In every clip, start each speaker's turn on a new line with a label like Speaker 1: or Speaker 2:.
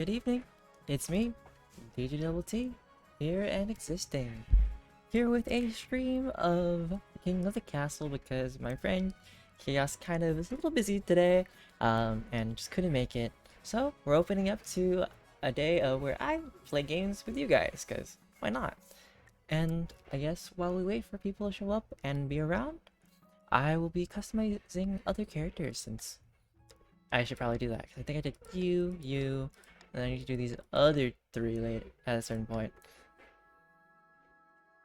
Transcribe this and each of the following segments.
Speaker 1: Good evening, it's me, DjDoubleT, here and existing. Here with a stream of King of the Castle because my friend Kaos kind of is a little busy today, and just couldn't make it. So we're opening up to a day where I play games with you guys, because why not? And I guess while we wait for people to show up and be around, I will be customizing other characters since I should probably do that because I think I did you, and I need to do these other three later at a certain point.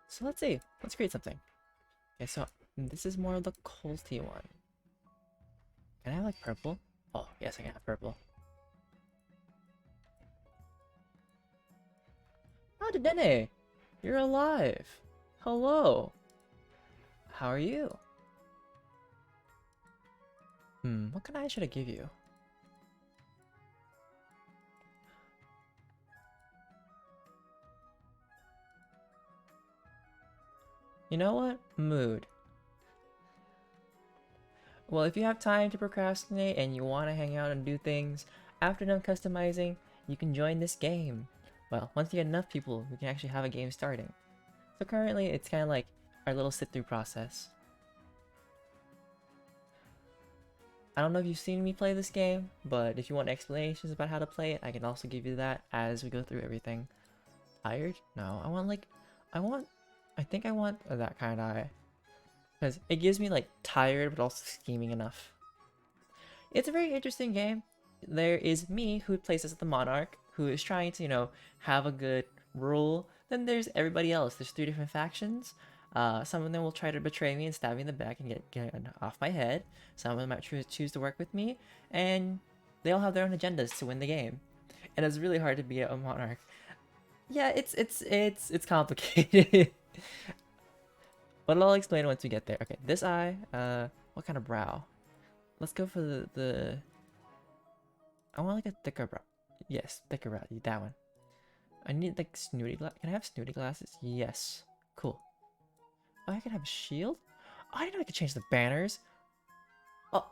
Speaker 1: So let's see. Let's create something. Okay, so this is more of the culty one. Can I have like purple? Oh, yes, I can have purple. Oh, Dedenne! You're alive! Hello! How are you? What kind of eye should I give you? You know what? Mood. Well, if you have time to procrastinate and you want to hang out and do things after done customizing, you can join this game. Well, once you get enough people, we can actually have a game starting. So currently, it's kind of like our little sit-through process. I don't know if you've seen me play this game, but if you want explanations about how to play it, I can also give you that as we go through everything. Tired? No, I think I want that kind of eye. Because it gives me like tired, but also scheming enough. It's a very interesting game. There is me, who plays as the Monarch, who is trying to, have a good rule. Then there's everybody else. There's three different factions. Some of them will try to betray me and stab me in the back and get off my head. Some of them might choose to work with me. And they all have their own agendas to win the game. And it's really hard to be a Monarch. Yeah, it's complicated. But I'll explain once we get there. Okay, this eye, what kind of brow? Let's go for the I want like a thicker brow. Yes, thicker brow. That one. I need like snooty glass. Can I have snooty glasses? Yes. Cool. Oh, I can have a shield? Oh, I didn't know I could change the banners. Oh,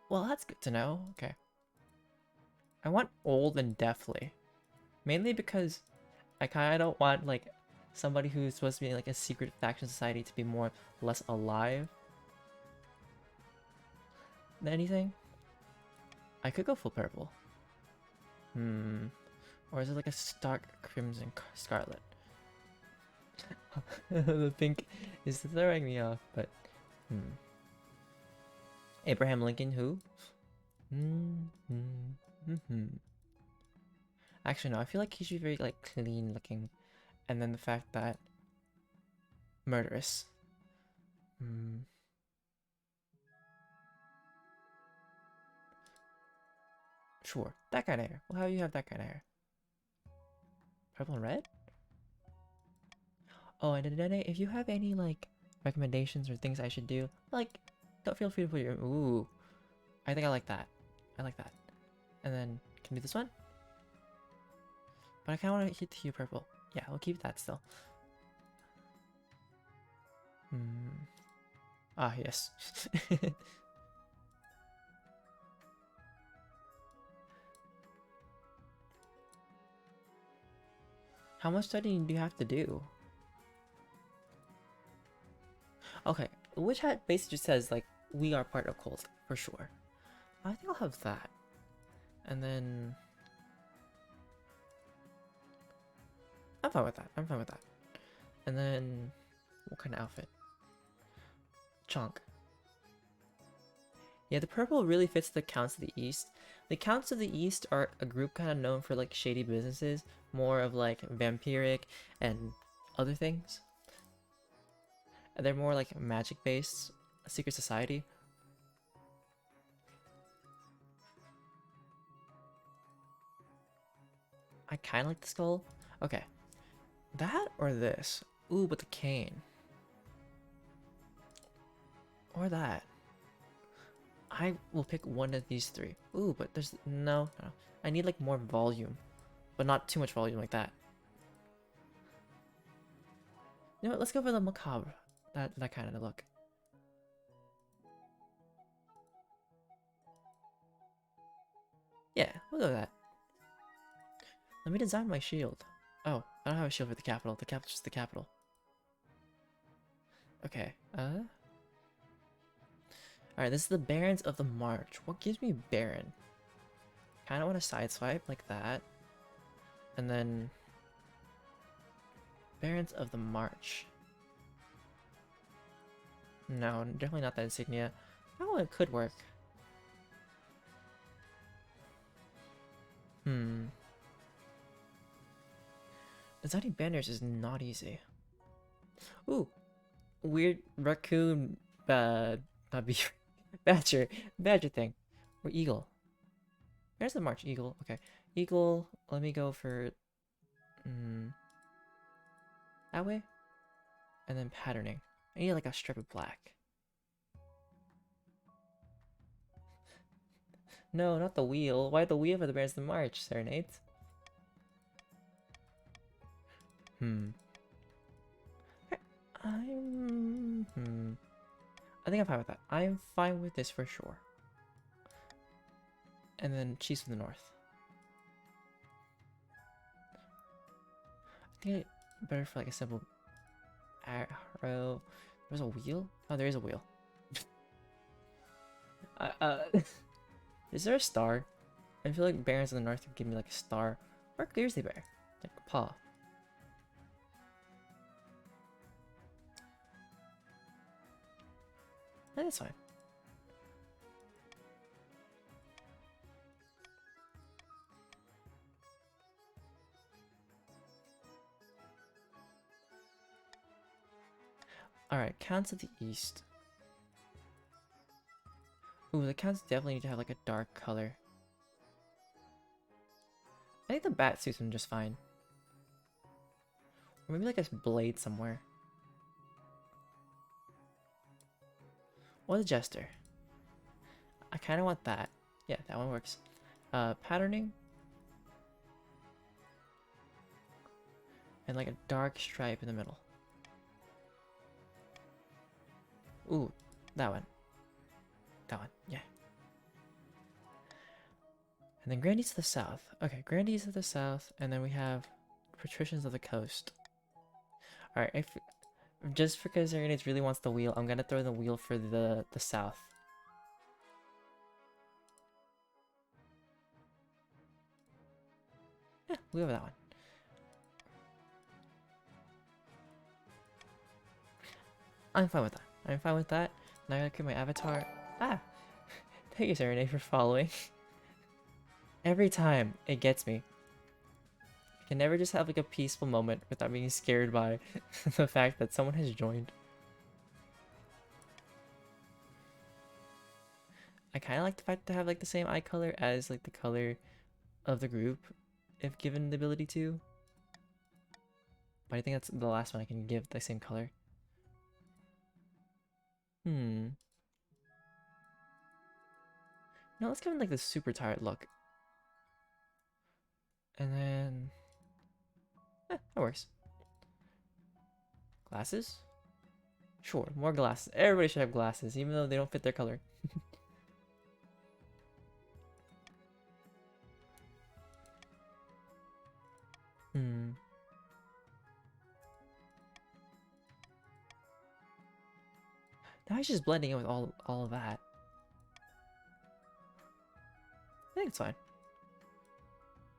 Speaker 1: well, that's good to know. Okay. I want old and deathly. Mainly because I kind of don't want like somebody who's supposed to be like a secret faction society to be less alive than anything. I could go full purple. Or is it like a stark crimson scarlet? The pink is throwing me off, but Abraham Lincoln, who? Actually, no. I feel like he should be very like clean looking, and then the fact that murderous. Sure, that kind of hair. Well, how do you have that kind of hair? Purple and red? Oh, and then if you have any like recommendations or things I should do, like, don't feel free to put your. Ooh, I think I like that. I like that. And then can we do this one? But I kind of want to hit you purple. Yeah, we'll keep that still. Ah, yes. How much studying do you have to do? Okay, which hat basically just says like we are part of cult for sure. I think I'll have that. And then I'm fine with that. I'm fine with that. And then what kind of outfit? Chunk. Yeah, the purple really fits the Counts of the East. The Counts of the East are a group kind of known for like shady businesses, more of like vampiric and other things. And they're more like magic based, a secret society. I kind of like the skull. Okay, that or this? Ooh, but the cane. Or that. I will pick one of these three. Ooh, but there's no. I need like more volume, but not too much volume like that. You know what? Let's go for the macabre. That kind of look. Yeah, we'll go with that. Let me design my shield. Oh, I don't have a shield for the capital. The capital's just the capital. Okay, alright, this is the Barons of the March. What gives me Baron? Kinda want to sideswipe like that. And then... Barons of the March. No, definitely not that insignia. Oh, it could work. Designing banners is not easy. Ooh, weird raccoon, not beaver, badger thing, or eagle. There's the March eagle. Okay, eagle. Let me go for that way, and then patterning. I need like a strip of black. No, not the wheel. Why the wheel for the Bears of the March? Serenades. I think I'm fine with that. I'm fine with this for sure. And then Chiefs of the North. I think better for like a simple arrow. There's a wheel? Oh, there is a wheel. Is there a star? I feel like Barons of the North would give me like a star. Or a grizzly bear. Like a paw. That's fine. Alright, Counts of the East. Ooh, the Counts definitely need to have like a dark color. I think the bat suits him just fine. Or maybe like a blade somewhere. Or the Jester. I kind of want that. Yeah, that one works. Patterning. And like a dark stripe in the middle. Ooh, that one. That one, yeah. And then Grandees to the south. Okay, Grandees to the south, and then we have Patricians of the coast. Alright, just because Serenades really wants the wheel, I'm gonna throw the wheel for the south. Yeah, we have that one. I'm fine with that. I'm fine with that. Now I gotta create my avatar. Ah! Thank you, Serenade, for following. Every time, it gets me. I can never just have like a peaceful moment without being scared by the fact that someone has joined. I kind of like the fact to have like the same eye color as like the color of the group, if given the ability to. But I think that's the last one I can give the same color. No, let's give him like the super tired look. And then... that works. Glasses? Sure, more glasses. Everybody should have glasses, even though they don't fit their color. Now he's just blending in with all of that. I think it's fine.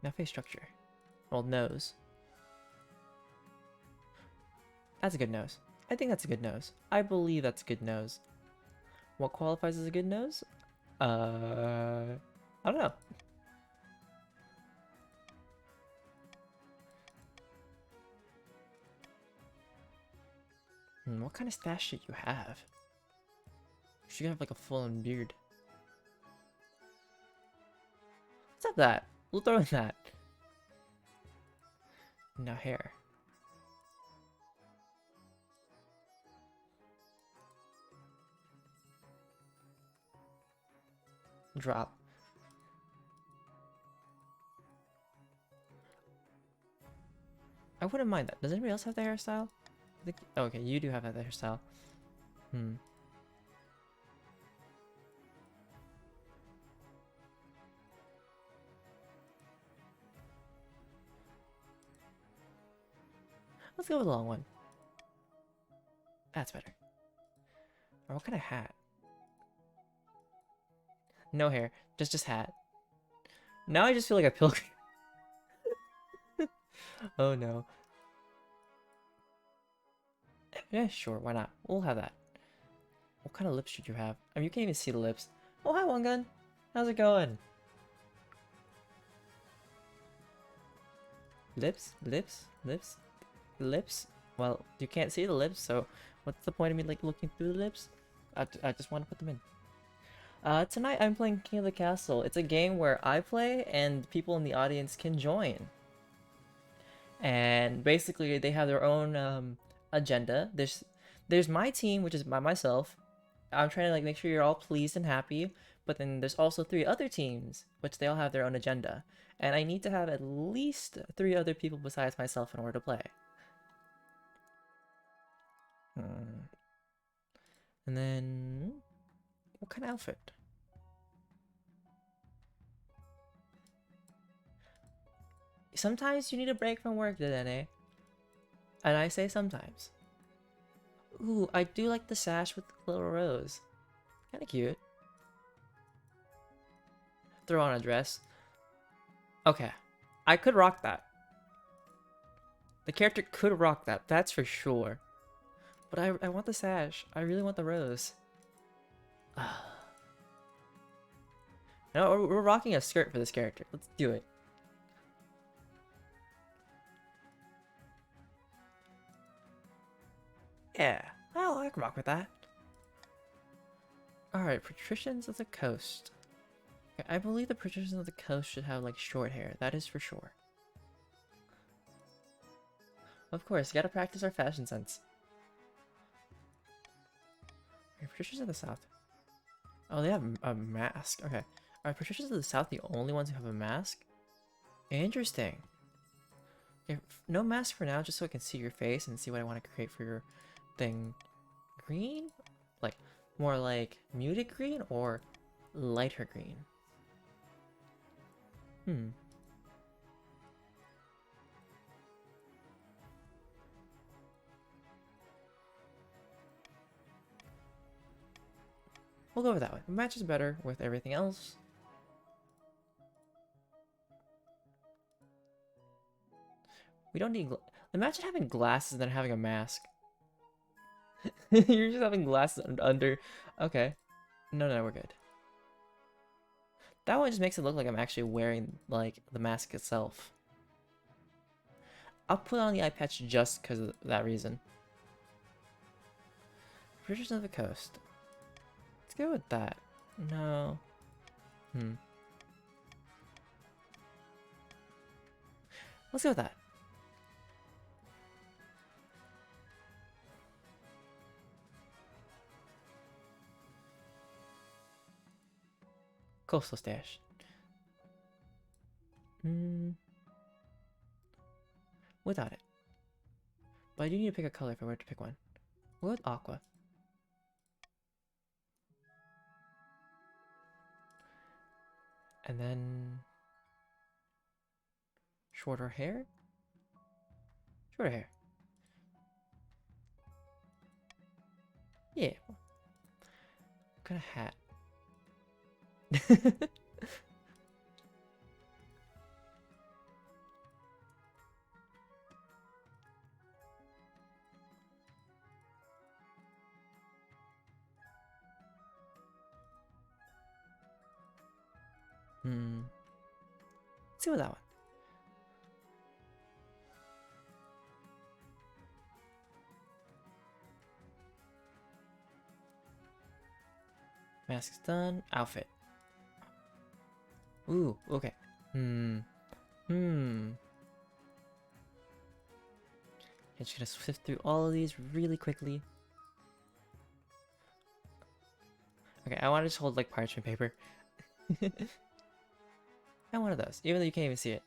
Speaker 1: Now face structure. Well, nose. That's a good nose. I think that's a good nose. I believe that's a good nose. What qualifies as a good nose? I don't know. What kind of stash should you have? You should have like a full-on beard. Let's have that. We'll throw in that. Now hair. Drop. I wouldn't mind that. Does anybody else have the hairstyle? I think, oh, okay, you do have that hairstyle. Let's go with the long one. That's better. Or what kind of hat? No hair, just hat. Now I just feel like a pilgrim. Oh no. Yeah, sure, why not? We'll have that. What kind of lips should you have? I mean, you can't even see the lips. Oh, hi, One Gun. How's it going? Lips? Lips? Lips? Lips? Well, you can't see the lips, so what's the point of me like looking through the lips? I just want to put them in. Tonight I'm playing King of the Castle. It's a game where I play and people in the audience can join. And basically they have their own agenda. There's my team, which is by myself. I'm trying to like make sure you're all pleased and happy, but then there's also 3 other teams, which they all have their own agenda. And I need to have at least 3 other people besides myself in order to play. And then, what kind of outfit? Sometimes you need a break from work, DjDoubleT. And I say sometimes. Ooh, I do like the sash with the little rose. Kinda cute. Throw on a dress. Okay. I could rock that. The character could rock that, that's for sure. But I want the sash. I really want the rose. No, we're rocking a skirt for this character. Let's do it. Yeah, well, I can rock with that. Alright, Patricians of the Coast. Okay, I believe the Patricians of the Coast should have like short hair. That is for sure. Of course, you gotta practice our fashion sense. Okay, Patricians of the South. Oh, they have a mask. Okay. Are Patricians of the South the only ones who have a mask? Interesting. Okay, no mask for now, just so I can see your face and see what I want to create for your thing. Green? Like, more like muted green or lighter green? We'll go with that one. It matches better with everything else. We don't need... Imagine having glasses and then having a mask. You're just having glasses under... Okay. No, we're good. That one just makes it look like I'm actually wearing, like, the mask itself. I'll put on the eye patch just because of that reason. Bridges of the Coast. Let's go with that. No. Let's go with that. Coastal stash. Without it. But I do need to pick a color if I were to pick one. We'll go with aqua. And then... shorter hair? Shorter hair. Yeah. What kind of hat? Let's go with that one. Mask's done. Outfit. Ooh, okay. I'm just gonna sift through all of these really quickly. Okay, I want to just hold like parchment paper. And one of those, even though you can't even see it.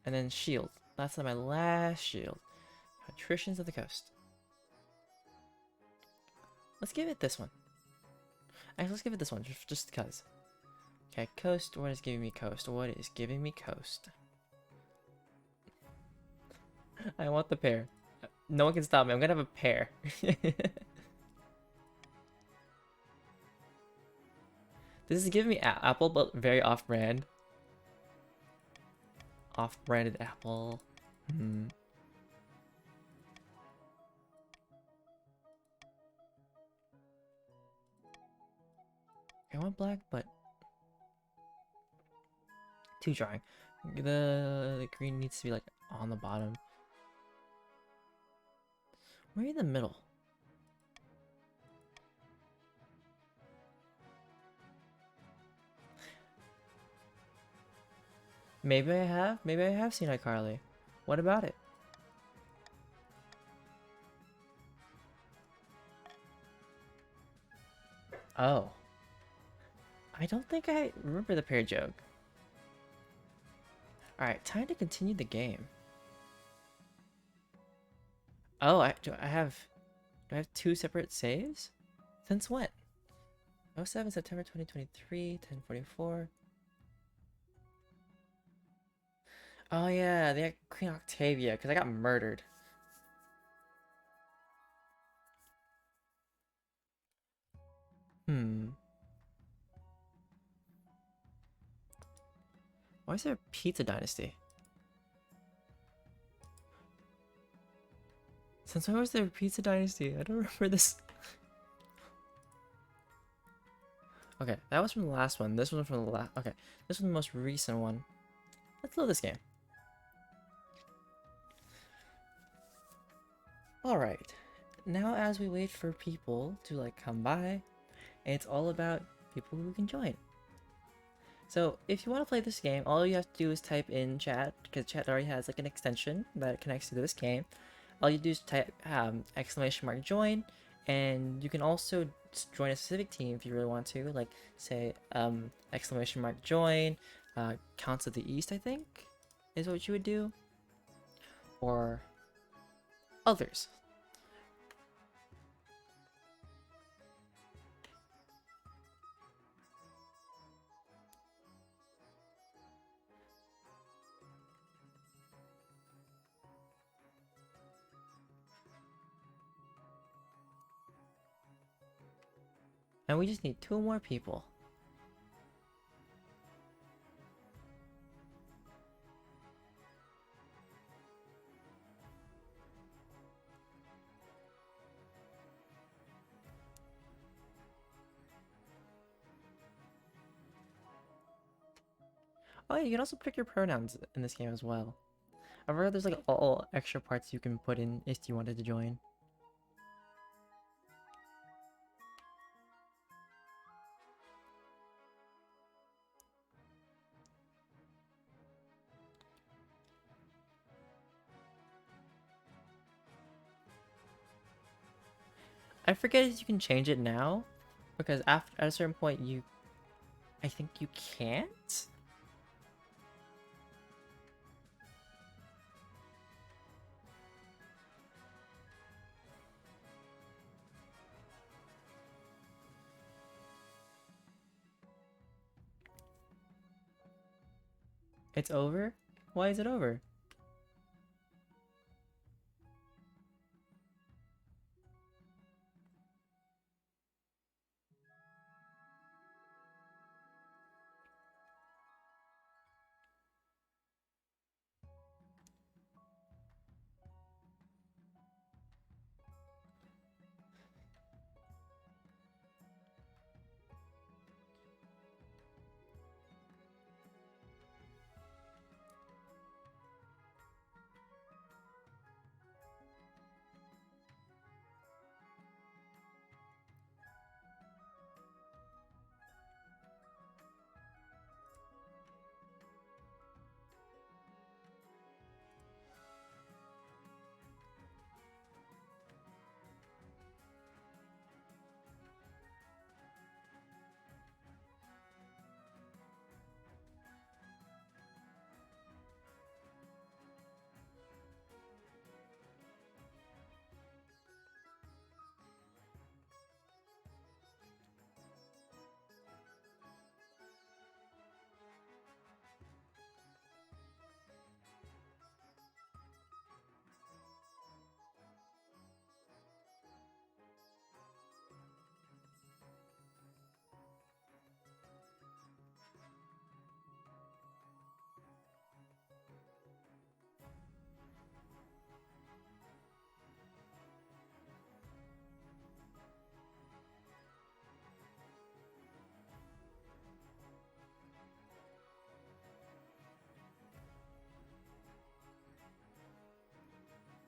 Speaker 1: And then shield. That's my last shield. Patricians of the Coast. Let's give it this one. Actually, let's give it this one, just because. Okay, Coast. What is giving me Coast? What is giving me Coast? I want the pair. No one can stop me. I'm gonna have a pair. This is giving me apple, but very off-brand. Off-branded apple. Hmm. I want black, but too drawing. The green needs to be like on the bottom. Maybe in the middle. Maybe I have. Maybe I have seen iCarly. What about it? Oh. I don't think I remember the pear joke. Alright, time to continue the game. Oh, do I have two separate saves? Since when? 07 September 2023, 1044. Oh yeah, they had Queen Octavia, because I got murdered. Hmm. Why is there a Pizza Dynasty? Since when was there a Pizza Dynasty? I don't remember this. Okay, that was from the last one. This one from the last. Okay, this was the most recent one. Let's load this game. Alright. Now as we wait for people to like come by, it's all about people who can join. So if you want to play this game, all you have to do is type in chat, because chat already has like an extension that connects to this game. All you do is type !join, and you can also join a specific team if you really want to, like say !join, Counts of the East, I think, is what you would do, or others. And we just need 2 more people. Oh yeah, you can also pick your pronouns in this game as well. I've heard there's like all extra parts you can put in if you wanted to join. I forget if you can change it now, because after at a certain point I think you can't? It's over? Why is it over?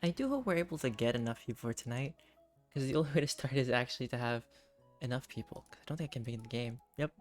Speaker 1: I do hope we're able to get enough people for tonight, because the only way to start is actually to have enough people. 'Cause I don't think I can begin the game. Yep.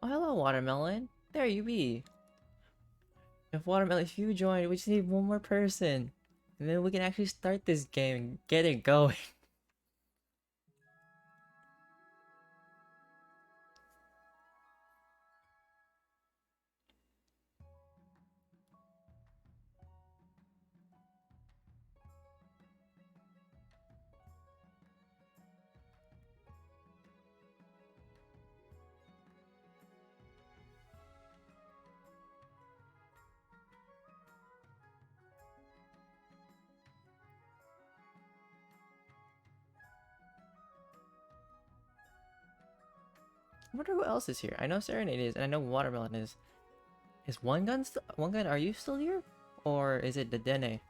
Speaker 1: Oh, hello, Watermelon. There you be. If Watermelon, if you join, we just need one more person. And then we can actually start this game and get it going. I wonder who else is here. I know Serenade is, and I know Watermelon is. Is One Gun One Gun, are you still here? Or is it the Dene?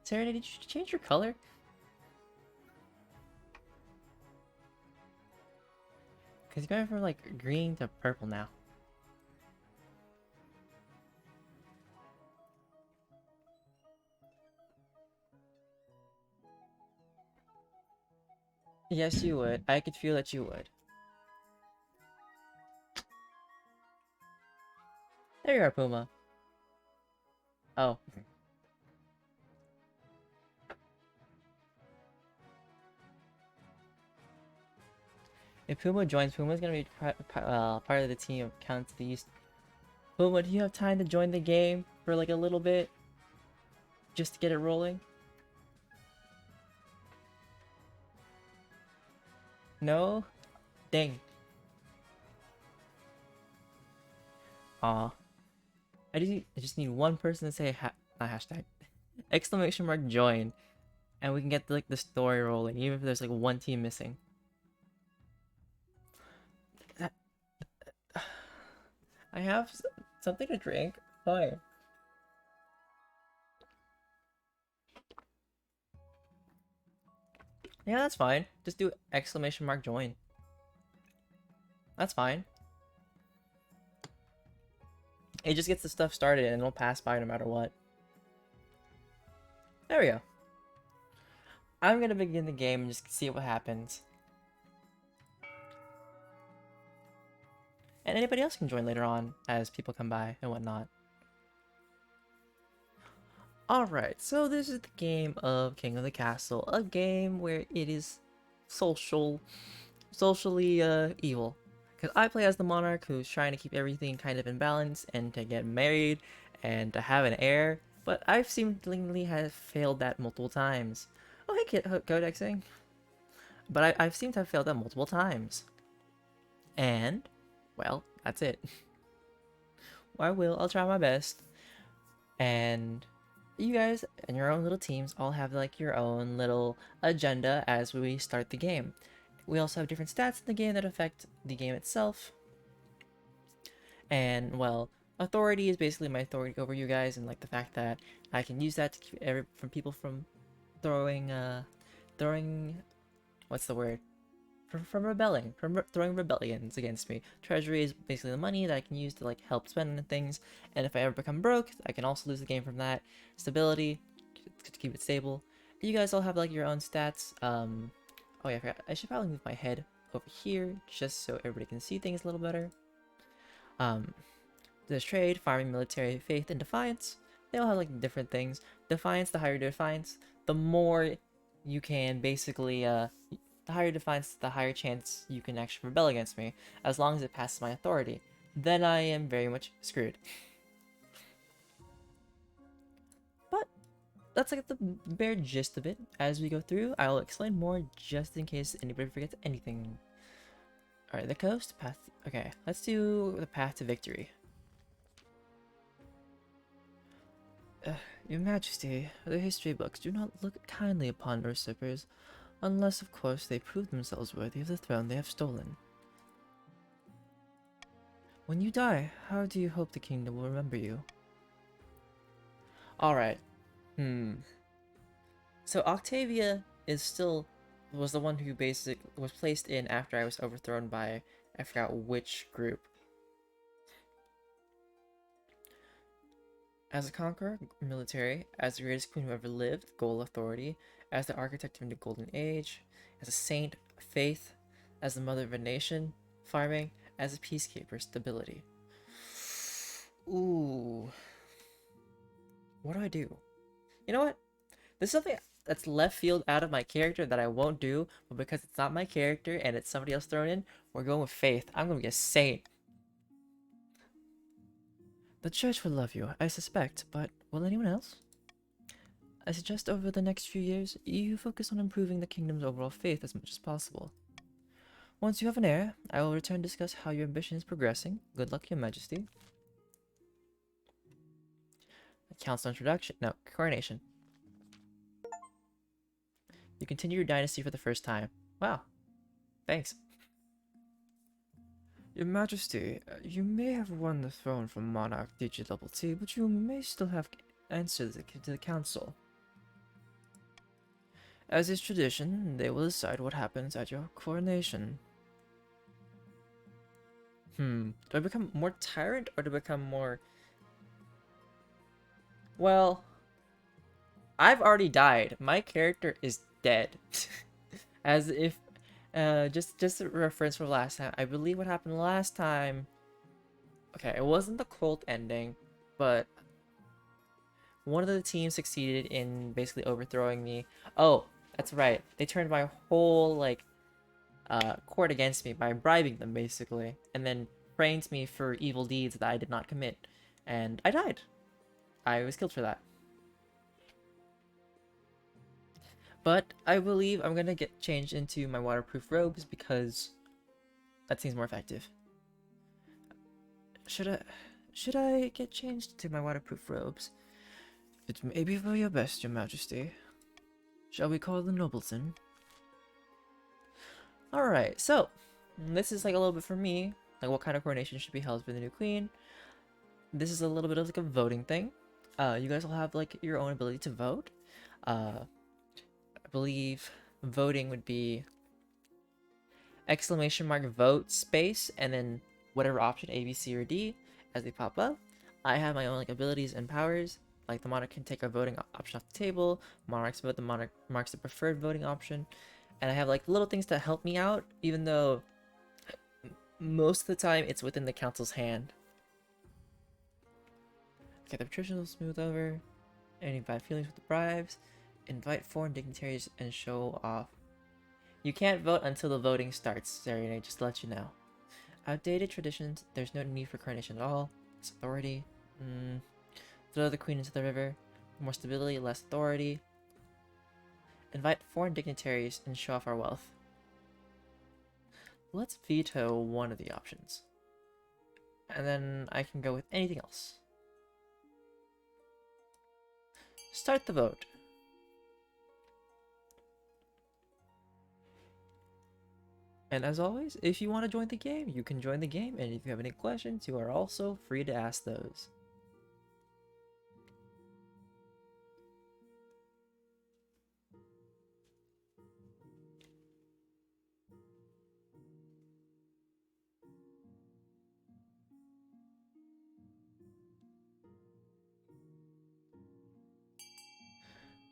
Speaker 1: Serenade, did you change your color? Because you're going from like green to purple now. Yes, you would. I could feel that you would. There you are, Puma. Oh. If Puma joins, Puma's gonna be part of the team of Count to the East. Puma, do you have time to join the game for like a little bit? Just to get it rolling? No? Dang. Aw. I just need one person to say not hashtag. Exclamation mark join. And we can get like the story rolling, even if there's like one team missing. I have something to drink. Fine. Yeah, that's fine. Just do exclamation mark join. That's fine. It just gets the stuff started and it'll pass by no matter what. There we go. I'm gonna begin the game and just see what happens. And anybody else can join later on as people come by and whatnot. Alright, so this is the game of King of the Castle. A game where it is socially evil. Because I play as the monarch who's trying to keep everything kind of in balance and to get married and to have an heir. But I've seemingly have failed that multiple times. Oh hey kid, codexing. But I've seemed to have failed that multiple times. And, well, that's it. I'll try my best. And you guys and your own little teams all have like your own little agenda as we start the game. We also have different stats in the game that affect the game itself. And, well, authority is basically my authority over you guys, and like the fact that I can use that to keep people from throwing what's the word? From rebelling, from throwing rebellions against me. Treasury is basically the money that I can use to like help spend on things, and if I ever become broke, I can also lose the game from that. Stability, to keep it stable. You guys all have like your own stats. Oh yeah, I forgot. I should probably move my head over here just so everybody can see things a little better. Um, there's trade, farming, military, faith, and defiance. They all have like different things. Defiance, the higher defiance, the more you can basically the higher defiance, the higher chance you can actually rebel against me, as long as it passes my authority. Then I am very much screwed. But that's like the bare gist of it. As we go through, I'll explain more just in case anybody forgets anything. Alright, the coast, path. Okay, let's do the path to victory. Your Majesty, the history books do not look kindly upon usurpers, unless of course they prove themselves worthy of the throne they have stolen. When you die, how do you hope the kingdom will remember you? Alright. So Octavia was the one who was placed in after I was overthrown by, I forgot which group. As a conqueror, military, as the greatest queen who ever lived, goal authority, as the architect of the golden age, as a saint, faith, as the mother of a nation, farming, as a peacekeeper, stability. Ooh. What do I do? You know what? This is something that's left field out of my character that I won't do, but because it's not my character and it's somebody else thrown in, we're going with faith. I'm going to be a saint. The church will love you, I suspect, but will anyone else? I suggest over the next few years, you focus on improving the kingdom's overall faith as much as possible. Once you have an heir, I will return to discuss how your ambition is progressing. Good luck, Your Majesty. Council introduction. No, coronation. You continue your dynasty for the first time. Wow. Thanks. Your Majesty, you may have won the throne from Monarch DjDoubleT, but you may still have answers to the council. As is tradition, they will decide what happens at your coronation. Do I become more tyrant or do I become more... Well, I've already died. My character is dead. As if, just a reference for last time. I believe what happened last time... Okay, it wasn't the cult ending, but one of the teams succeeded in basically overthrowing me. Oh, that's right. They turned my whole, like, court against me by bribing them, basically. And then framed me for evil deeds that I did not commit. And I died. I was killed for that. But I believe I'm gonna get changed into my waterproof robes because that seems more effective. Should I get changed to my waterproof robes? It may be for your best, Your Majesty. Shall we call the nobleton? Alright, so this is like a little bit for me, like what kind of coronation should be held for the new queen. This is a little bit of like a voting thing. You guys will have like your own ability to vote. I believe voting would be !vote space and then whatever option A, B, C, or D as they pop up. I have my own like abilities and powers. Like the monarch can take a voting option off the table. Monarchs vote. The monarch marks the preferred voting option. And I have like little things to help me out, even though most of the time it's within the council's hand. Okay, the patricians will smooth over any bad feelings with the bribes. Invite foreign dignitaries and show off. You can't vote until the voting starts, Serenade, just to let you know. Outdated traditions, there's no need for coronation at all. It's authority. Throw the queen into the river. More stability, less authority. Invite foreign dignitaries and show off our wealth. Let's veto one of the options. And then I can go with anything else. Start the vote. And as always, if you want to join the game, you can join the game, and if you have any questions, you are also free to ask those.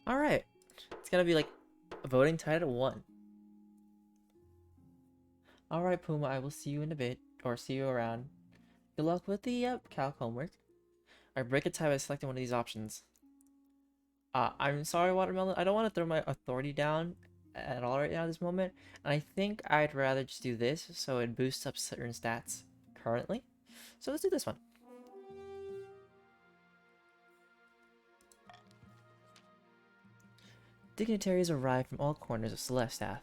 Speaker 1: Alright. It's gonna be like a voting tied at 1. Alright, Puma, I will see you in a bit, or see you around. Good luck with the calc homework. Alright, break a tie by selecting one of these options. I'm sorry, Watermelon. I don't want to throw my authority down at all right now at this moment. And I think I'd rather just do this so it boosts up certain stats currently. So let's do this one. Dignitaries arrive from all corners of Celestath,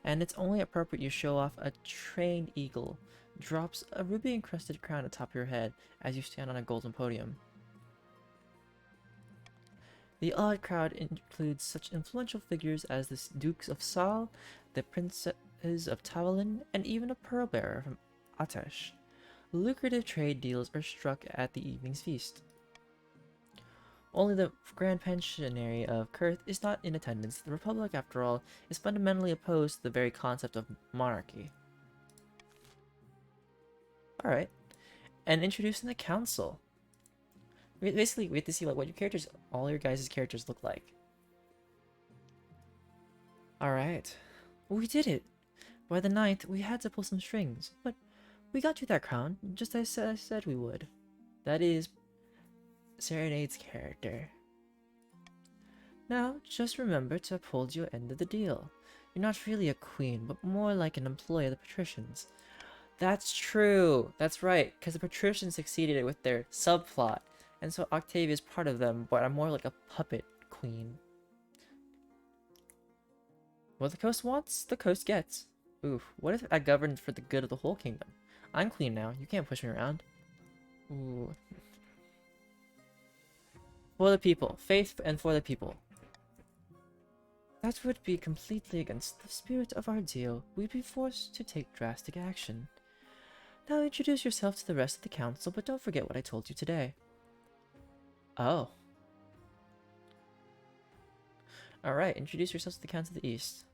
Speaker 1: and it's only appropriate you show off a trained eagle drops a ruby-encrusted crown atop your head as you stand on a golden podium. The odd crowd includes such influential figures as the Dukes of Sal, the Princes of Tavalin, and even a pearl bearer from Atesh. Lucrative trade deals are struck at the evening's feast. Only the Grand Pensionary of Kurth is not in attendance. The Republic, after all, is fundamentally opposed to the very concept of monarchy. Alright. And introducing the Council. Basically, we have to see like what your characters, all your guys' characters look like. Alright. We did it! By the 9th, we had to pull some strings, but we got you that crown, just as I said we would. That is Serenade's character. Now, just remember to uphold your end of the deal. You're not really a queen, but more like an employee of the patricians. That's true! That's right, because the patricians succeeded with their subplot, and so Octavia is part of them, but I'm more like a puppet queen. What the coast wants, the coast gets. Oof, what if I governed for the good of the whole kingdom? I'm queen now, you can't push me around. Ooh. For the people. Faith and for the people. That would be completely against the spirit of our deal. We'd be forced to take drastic action. Now introduce yourself to the rest of the council, but don't forget what I told you today. Oh. Alright, introduce yourself to the Council of the East.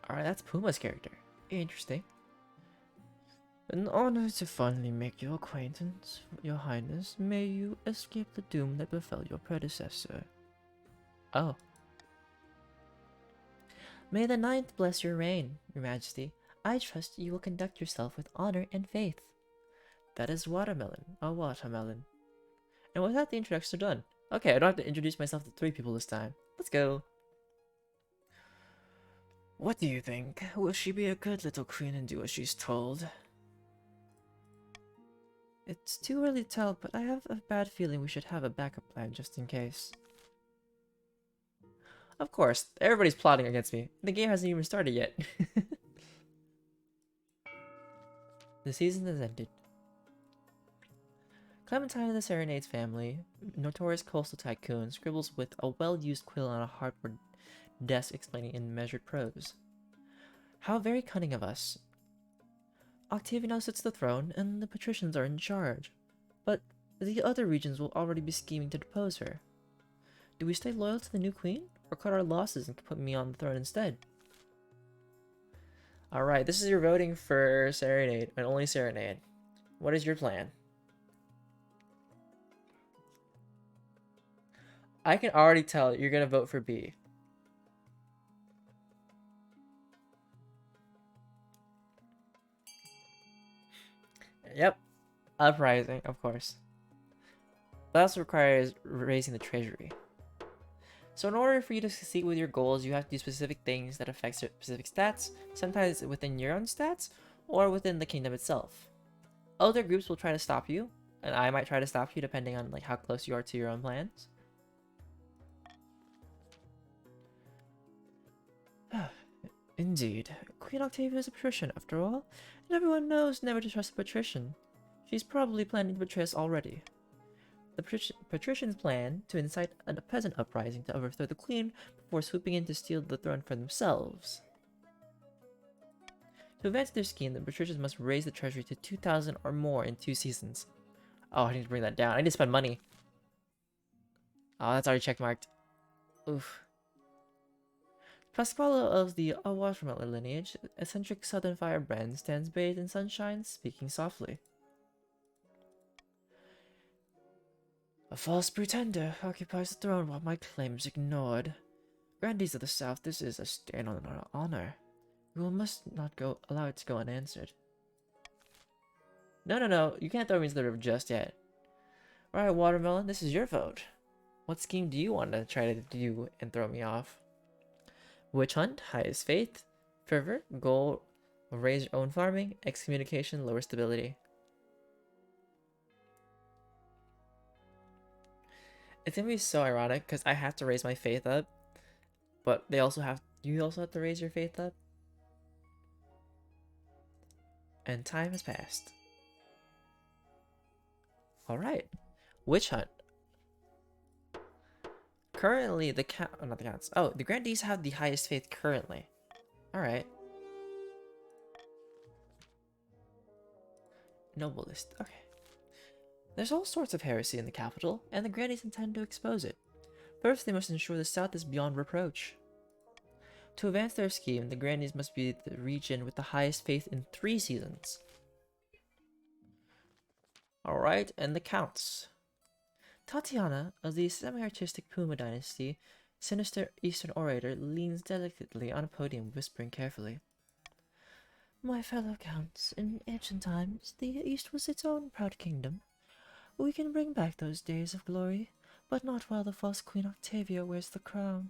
Speaker 1: Alright, that's Puma's character. Interesting. An honor to finally make your acquaintance, Your Highness. May you escape the doom that befell your predecessor. Oh. May the 9th bless your reign, Your Majesty. I trust you will conduct yourself with honor and faith. That is Watermelon, a watermelon. And with that, the introductions are done. Okay, I don't have to introduce myself to 3 people this time. Let's go. What do you think? Will she be a good little queen and do as she's told? It's too early to tell, but I have a bad feeling we should have a backup plan just in case. Of course, everybody's plotting against me. The game hasn't even started yet. The season has ended. Clementine of the Serenades family, notorious coastal tycoon, scribbles with a well-used quill on a hardboard desk explaining in measured prose. How very cunning of us. Octavia now sits the throne, and the patricians are in charge. But the other regions will already be scheming to depose her. Do we stay loyal to the new queen, or cut our losses and put me on the throne instead? Alright, this is your voting for Serenade, and only Serenade. What is your plan? I can already tell you're gonna vote for B. Yep. Uprising, of course. That also requires raising the treasury. So in order for you to succeed with your goals, you have to do specific things that affect specific stats, sometimes within your own stats, or within the kingdom itself. Other groups will try to stop you, and I might try to stop you depending on like how close you are to your own plans. Indeed. Queen Octavia is a patrician, after all, and everyone knows never to trust a patrician. She's probably planning to betray us already. The patricians plan to incite a peasant uprising to overthrow the queen before swooping in to steal the throne for themselves. To advance their scheme, the patricians must raise the treasury to 2,000 or more in 2 seasons. Oh, I need to bring that down. I need to spend money. Oh, that's already checkmarked. Oof. Pasquale of the watermelon lineage, eccentric southern firebrand, stands bathed in sunshine, speaking softly. A false pretender occupies the throne while my claim is ignored. Grandees of the South, this is a stain on our honor. We must not allow it to go unanswered. No, you can't throw me into the river just yet. Alright, Watermelon, this is your vote. What scheme do you want to try to do and throw me off? Witch hunt, highest faith, fervor, goal, raise your own farming, excommunication, lower stability. It's gonna be so ironic because I have to raise my faith up, but you also have to raise your faith up. And time has passed. Alright. Witch hunt. Currently, the not the counts. Oh, the grandees have the highest faith currently. Alright. Noble list. Okay. There's all sorts of heresy in the capital, and the grandees intend to expose it. First, they must ensure the South is beyond reproach. To advance their scheme, the grandees must be the region with the highest faith in 3 seasons. Alright, and the counts. Tatiana, of the semi-artistic Puma dynasty, sinister Eastern orator, leans delicately on a podium, whispering carefully. My fellow counts, in ancient times, the East was its own proud kingdom. We can bring back those days of glory, but not while the false Queen Octavia wears the crown.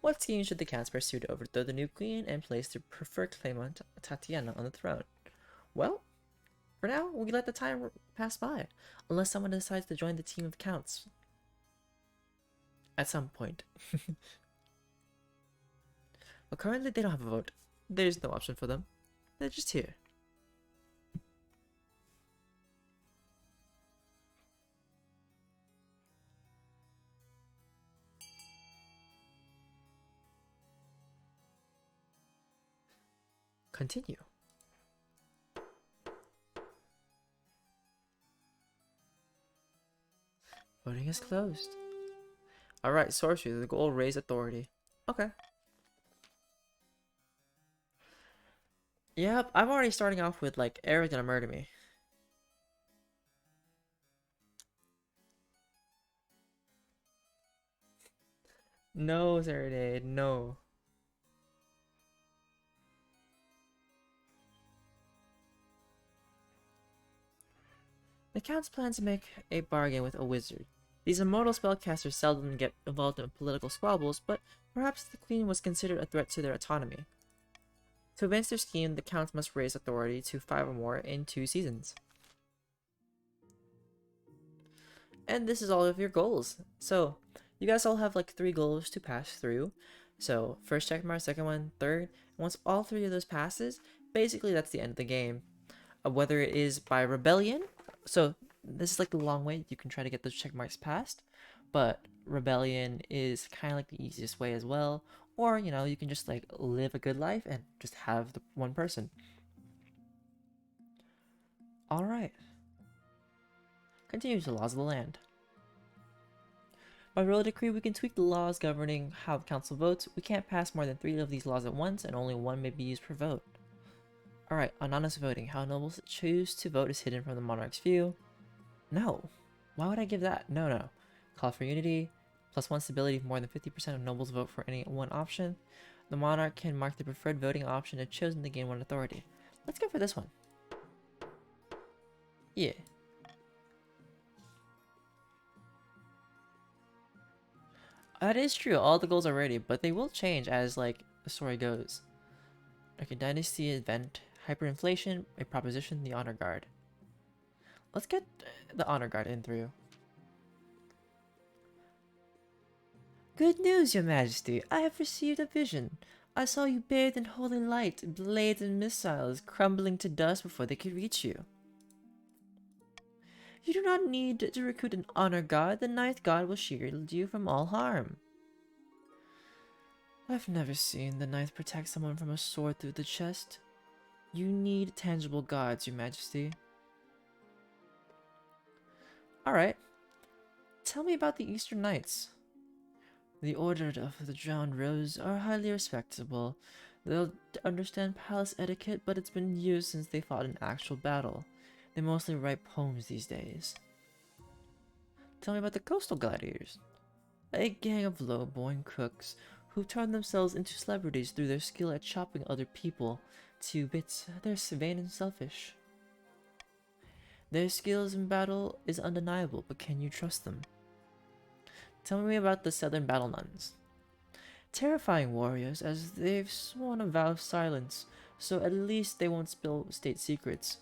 Speaker 1: What scheme should the counts pursue to overthrow the new queen and place their preferred claimant, Tatiana, on the throne? Well, for now, we let the time pass by, unless someone decides to join the team of counts. At some point. But currently they don't have a vote. There's no option for them. They're just here. Continue. Voting is closed. Alright, sorcery, the goal, raise authority. Okay. Yep, I'm already starting off with, like, Eric's gonna murder me. No, Serenade, no. The Count's plans to make a bargain with a wizard. These immortal spellcasters seldom get involved in political squabbles, but perhaps the Queen was considered a threat to their autonomy. To advance their scheme, the Counts must raise authority to 5 or more in 2 seasons. And this is all of your goals. So, you guys all have like 3 goals to pass through. So, first checkmark, second one, third. And once all 3 of those passes, basically that's the end of the game. Whether it is by rebellion, so this is like the long way you can try to get those check marks passed, but rebellion is kind of like the easiest way as well, or you know, you can just like live a good life and just have the one person. Alright. Continue to laws of the land. By royal decree, we can tweak the laws governing how the council votes. We can't pass more than 3 of these laws at once, and only 1 may be used per vote. Alright, anonymous voting. How nobles choose to vote is hidden from the monarch's view. No. Why would I give that? No. Call for unity. +1 stability. More than 50% of nobles vote for any one option. The monarch can mark the preferred voting option if chosen to gain 1 authority. Let's go for this one. Yeah. That is true. All the goals are ready, but they will change as like the story goes. Okay, dynasty event. Hyperinflation, a proposition, the honor guard. Let's get the honor guard in through. Good news, your majesty. I have received a vision. I saw you bathed in holy light, blades and missiles crumbling to dust before they could reach you. You do not need to recruit an honor guard. The ninth guard will shield you from all harm. I've never seen the ninth protect someone from a sword through the chest. You need tangible guards, your majesty. Alright. Tell me about the Eastern Knights. The Order of the Drowned Rose are highly respectable. They'll understand palace etiquette, but it's been years since they fought an actual battle. They mostly write poems these days. Tell me about the coastal gladiators. A gang of low-born crooks who turn themselves into celebrities through their skill at chopping other people to bits. They're vain and selfish. Their skills in battle is undeniable, but can you trust them? Tell me about the Southern Battle Nuns. Terrifying warriors, as they've sworn a vow of silence, so at least they won't spill state secrets.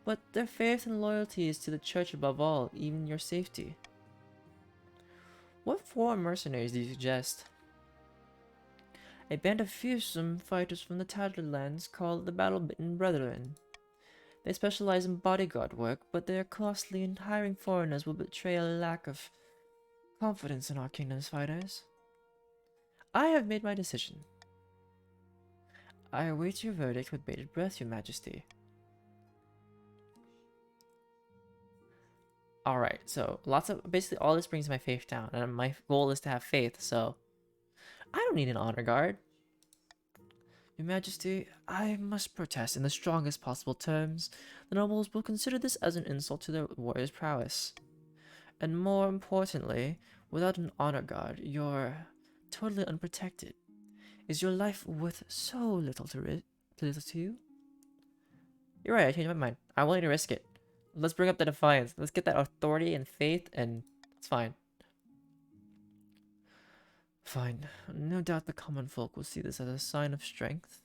Speaker 1: But their faith and loyalty is to the church above all, even your safety. What foreign mercenaries do you suggest? A band of fearsome fighters from the Tattered Lands called the Battle-Bitten Brethren. They specialize in bodyguard work, but they are costly and hiring foreigners will betray a lack of confidence in our kingdom's fighters. I have made my decision. I await your verdict with bated breath, your majesty. Alright, so basically all this brings my faith down, and my goal is to have faith, so I don't need an honor guard. Your Majesty, I must protest in the strongest possible terms. The nobles will consider this as an insult to their warrior's prowess. And more importantly, without an honor guard, you're totally unprotected. Is your life worth so little to you? You're right, I changed my mind. I'm willing to risk it. Let's bring up the defiance. Let's get that authority and faith, and it's fine. Fine. No doubt the common folk will see this as a sign of strength.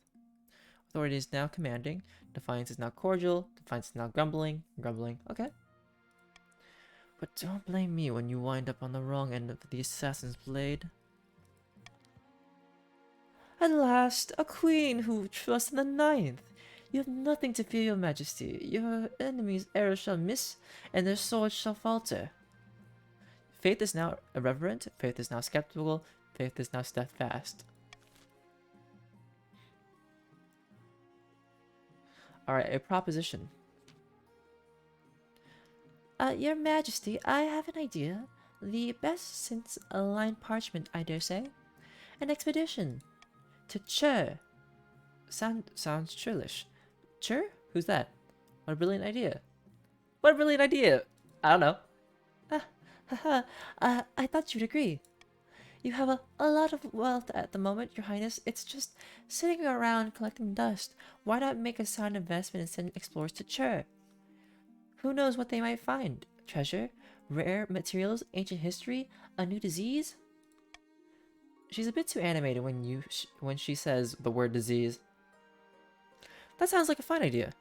Speaker 1: Authority is now commanding. Defiance is now cordial. Defiance is now grumbling. Grumbling. Okay. But don't blame me when you wind up on the wrong end of the assassin's blade. At last, a queen who trusts in the ninth. You have nothing to fear, your majesty. Your enemy's arrows shall miss, and their swords shall falter. Faith is now irreverent. Faith is now skeptical. Faith is now steadfast. Alright, a proposition. Your Majesty, I have an idea. The best since a lined parchment, I dare say. An expedition. To Chur. Sounds churlish. Chur? Who's that? What a brilliant idea. What a brilliant idea! I don't know. I thought you'd agree. You have a lot of wealth at the moment, your highness. It's just sitting around collecting dust. Why not make a sound investment and send explorers to Chur? Who knows what they might find? Treasure? Rare materials? Ancient history? A new disease? She's a bit too animated when she says the word disease. That sounds like a fine idea.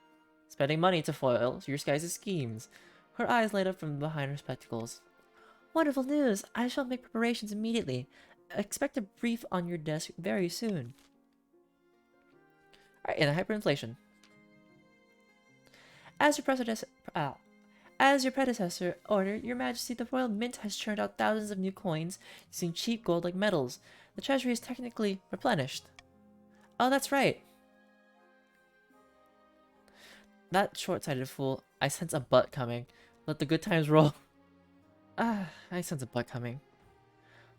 Speaker 1: Spending money to foil your guys' schemes. Her eyes light up from behind her spectacles. Wonderful news! I shall make preparations immediately. Expect a brief on your desk very soon. Alright, in a hyperinflation. As your predecessor ordered, your majesty, the royal mint has churned out thousands of new coins using cheap gold like metals. The treasury is technically replenished. Oh, that's right. That short-sighted fool. I sense a butt coming. Let the good times roll. I sense a butt coming.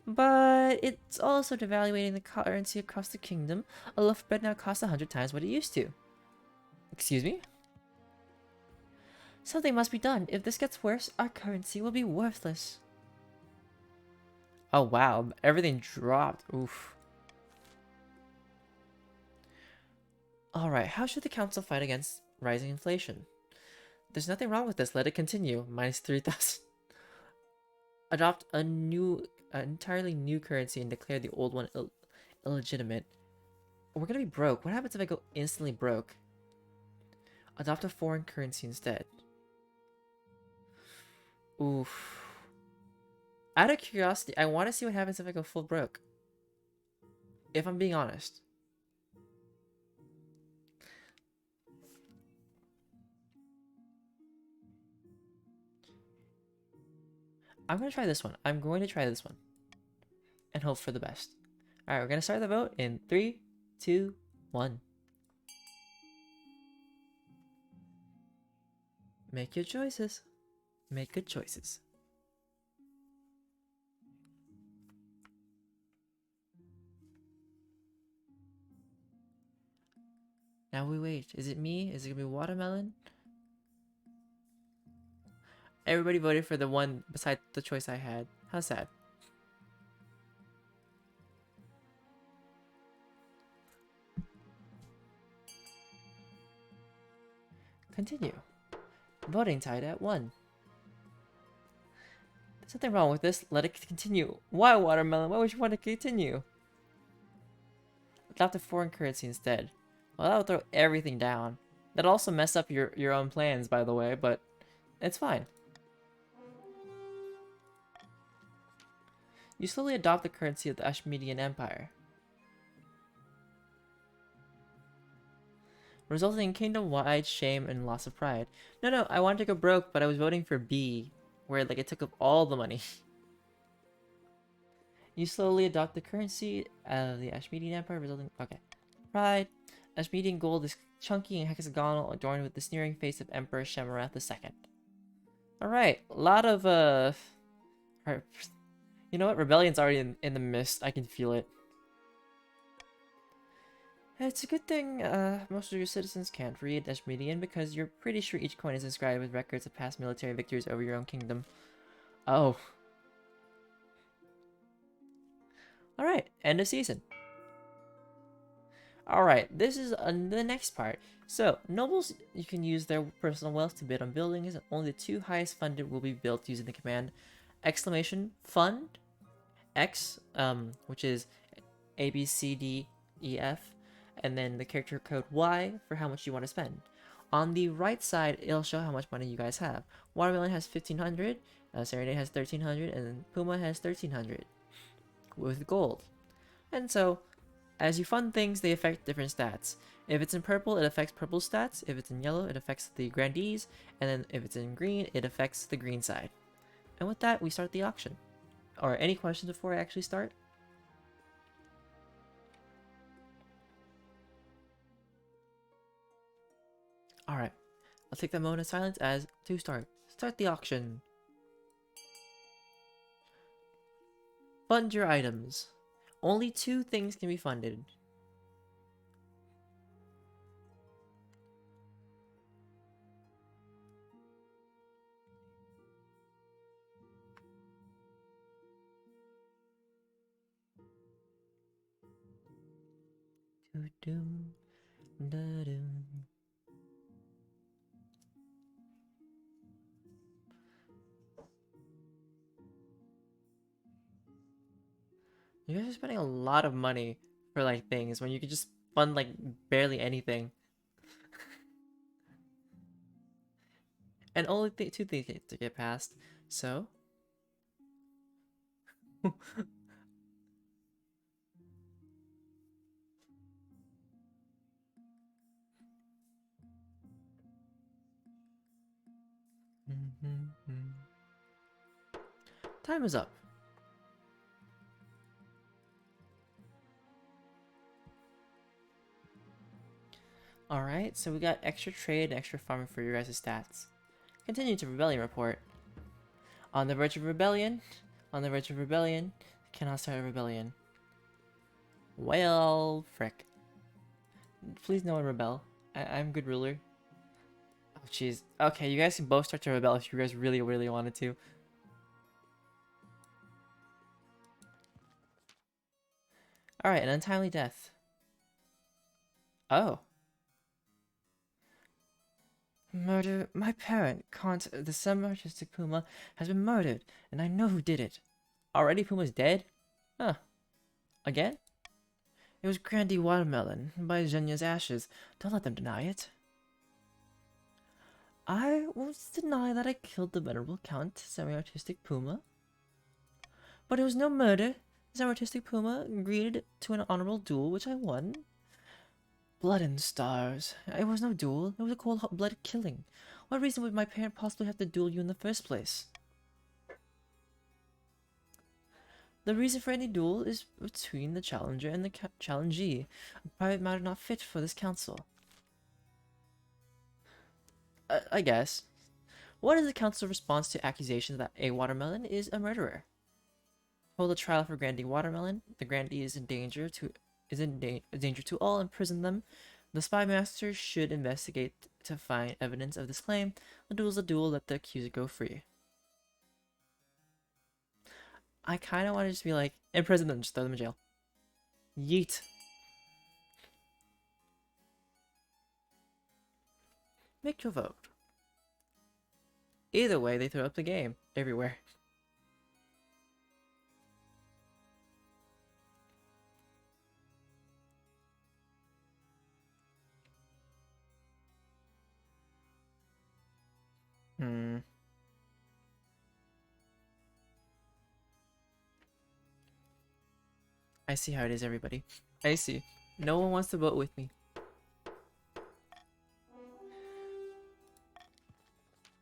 Speaker 1: But it's also devaluating the currency across the kingdom. A loaf of bread now costs 100 times what it used to. Excuse me? Something must be done. If this gets worse, our currency will be worthless. Oh wow, everything dropped. Oof. Alright, how should the council fight against rising inflation? There's nothing wrong with this. Let it continue. Minus 3,000. Adopt an entirely new currency and declare the old one illegitimate. We're gonna be broke. What happens if I go instantly broke? Adopt a foreign currency instead. Oof. Out of curiosity, I want to see what happens if I go full broke. If I'm being honest. I'm going to try this one. I'm going to try this one. And hope for the best. Alright, we're going to start the vote in 3, 2, 1. Make your choices. Make good choices. Now we wait. Is it me? Is it going to be watermelon? Everybody voted for the one besides the choice I had. How sad. Continue. Voting tied at 1. There's nothing wrong with this. Let it continue. Why, Watermelon? Why would you want to continue? Adopt a foreign currency instead. Well, that would throw everything down. That'd also mess up your own plans, by the way, but it's fine. You slowly adopt the currency of the Ashmedian Empire, resulting in kingdom-wide shame and loss of pride. No, I wanted to go broke, but I was voting for B, where like it took up all the money. You slowly adopt the currency of the Ashmedian Empire, resulting... Okay. Pride. Ashmedian gold is chunky and hexagonal, adorned with the sneering face of Emperor Shemarath II. Alright, a lot of, Alright. You know what? Rebellion's already in the mist. I can feel it. It's a good thing most of your citizens can't read Ashmedian because you're pretty sure each coin is inscribed with records of past military victories over your own kingdom. Oh. Alright, end of season. Alright, this is the next part. So, nobles, you can use their personal wealth to bid on buildings, and only the 2 highest funded will be built using the command !fund X, which is A, B, C, D, E, F, and then the character code Y for how much you want to spend. On the right side, it'll show how much money you guys have. Watermelon has 1,500, Serenade has 1,300, and then Puma has 1,300 with gold. And so, as you fund things, they affect different stats. If it's in purple, it affects purple stats. If it's in yellow, it affects the grandees. And then if it's in green, it affects the green side. And with that, we start the auction. Or any questions before I actually start? Alright, I'll take that moment of silence as to start the auction. Fund your items. Only 2 things can be funded. You guys are spending a lot of money for like things when you could just fund like barely anything. And only 2 things to get past. So time is up. Alright, so we got extra trade and extra farming for your guys' stats. Continue to Rebellion report. On the verge of rebellion. On the verge of rebellion. Cannot start a rebellion. Well, frick. Please no one rebel. I'm good ruler. Oh, jeez. Okay, you guys can both start to rebel if you guys really, really wanted to. Alright, an untimely death. Oh. Murder. My parent, Kant, the semi-artistic Puma, has been murdered, and I know who did it. Already Puma's dead? Huh. Again? It was Grandy Watermelon, by Zhenya's ashes. Don't let them deny it. I won't deny that I killed the venerable Count, semi-artistic Puma. But it was no murder. The semi-artistic Puma agreed to an honorable duel, which I won. Blood and stars. It was no duel. It was a cold-blooded killing. What reason would my parent possibly have to duel you in the first place? The reason for any duel is between the challenger and the challengee, a private matter not fit for this council. I guess. What is the council's response to accusations that a Watermelon is a murderer? Hold a trial for Grandee Watermelon. The Grandee is in danger to all. Imprison them. The spy master should investigate to find evidence of this claim. A duel is a duel. Let the accuser go free. I kind of want to just be like, imprison them, just throw them in jail. Yeet. Make your vote. Either way, they throw up the game everywhere. Hmm. I see how it is, everybody. I see. No one wants to vote with me.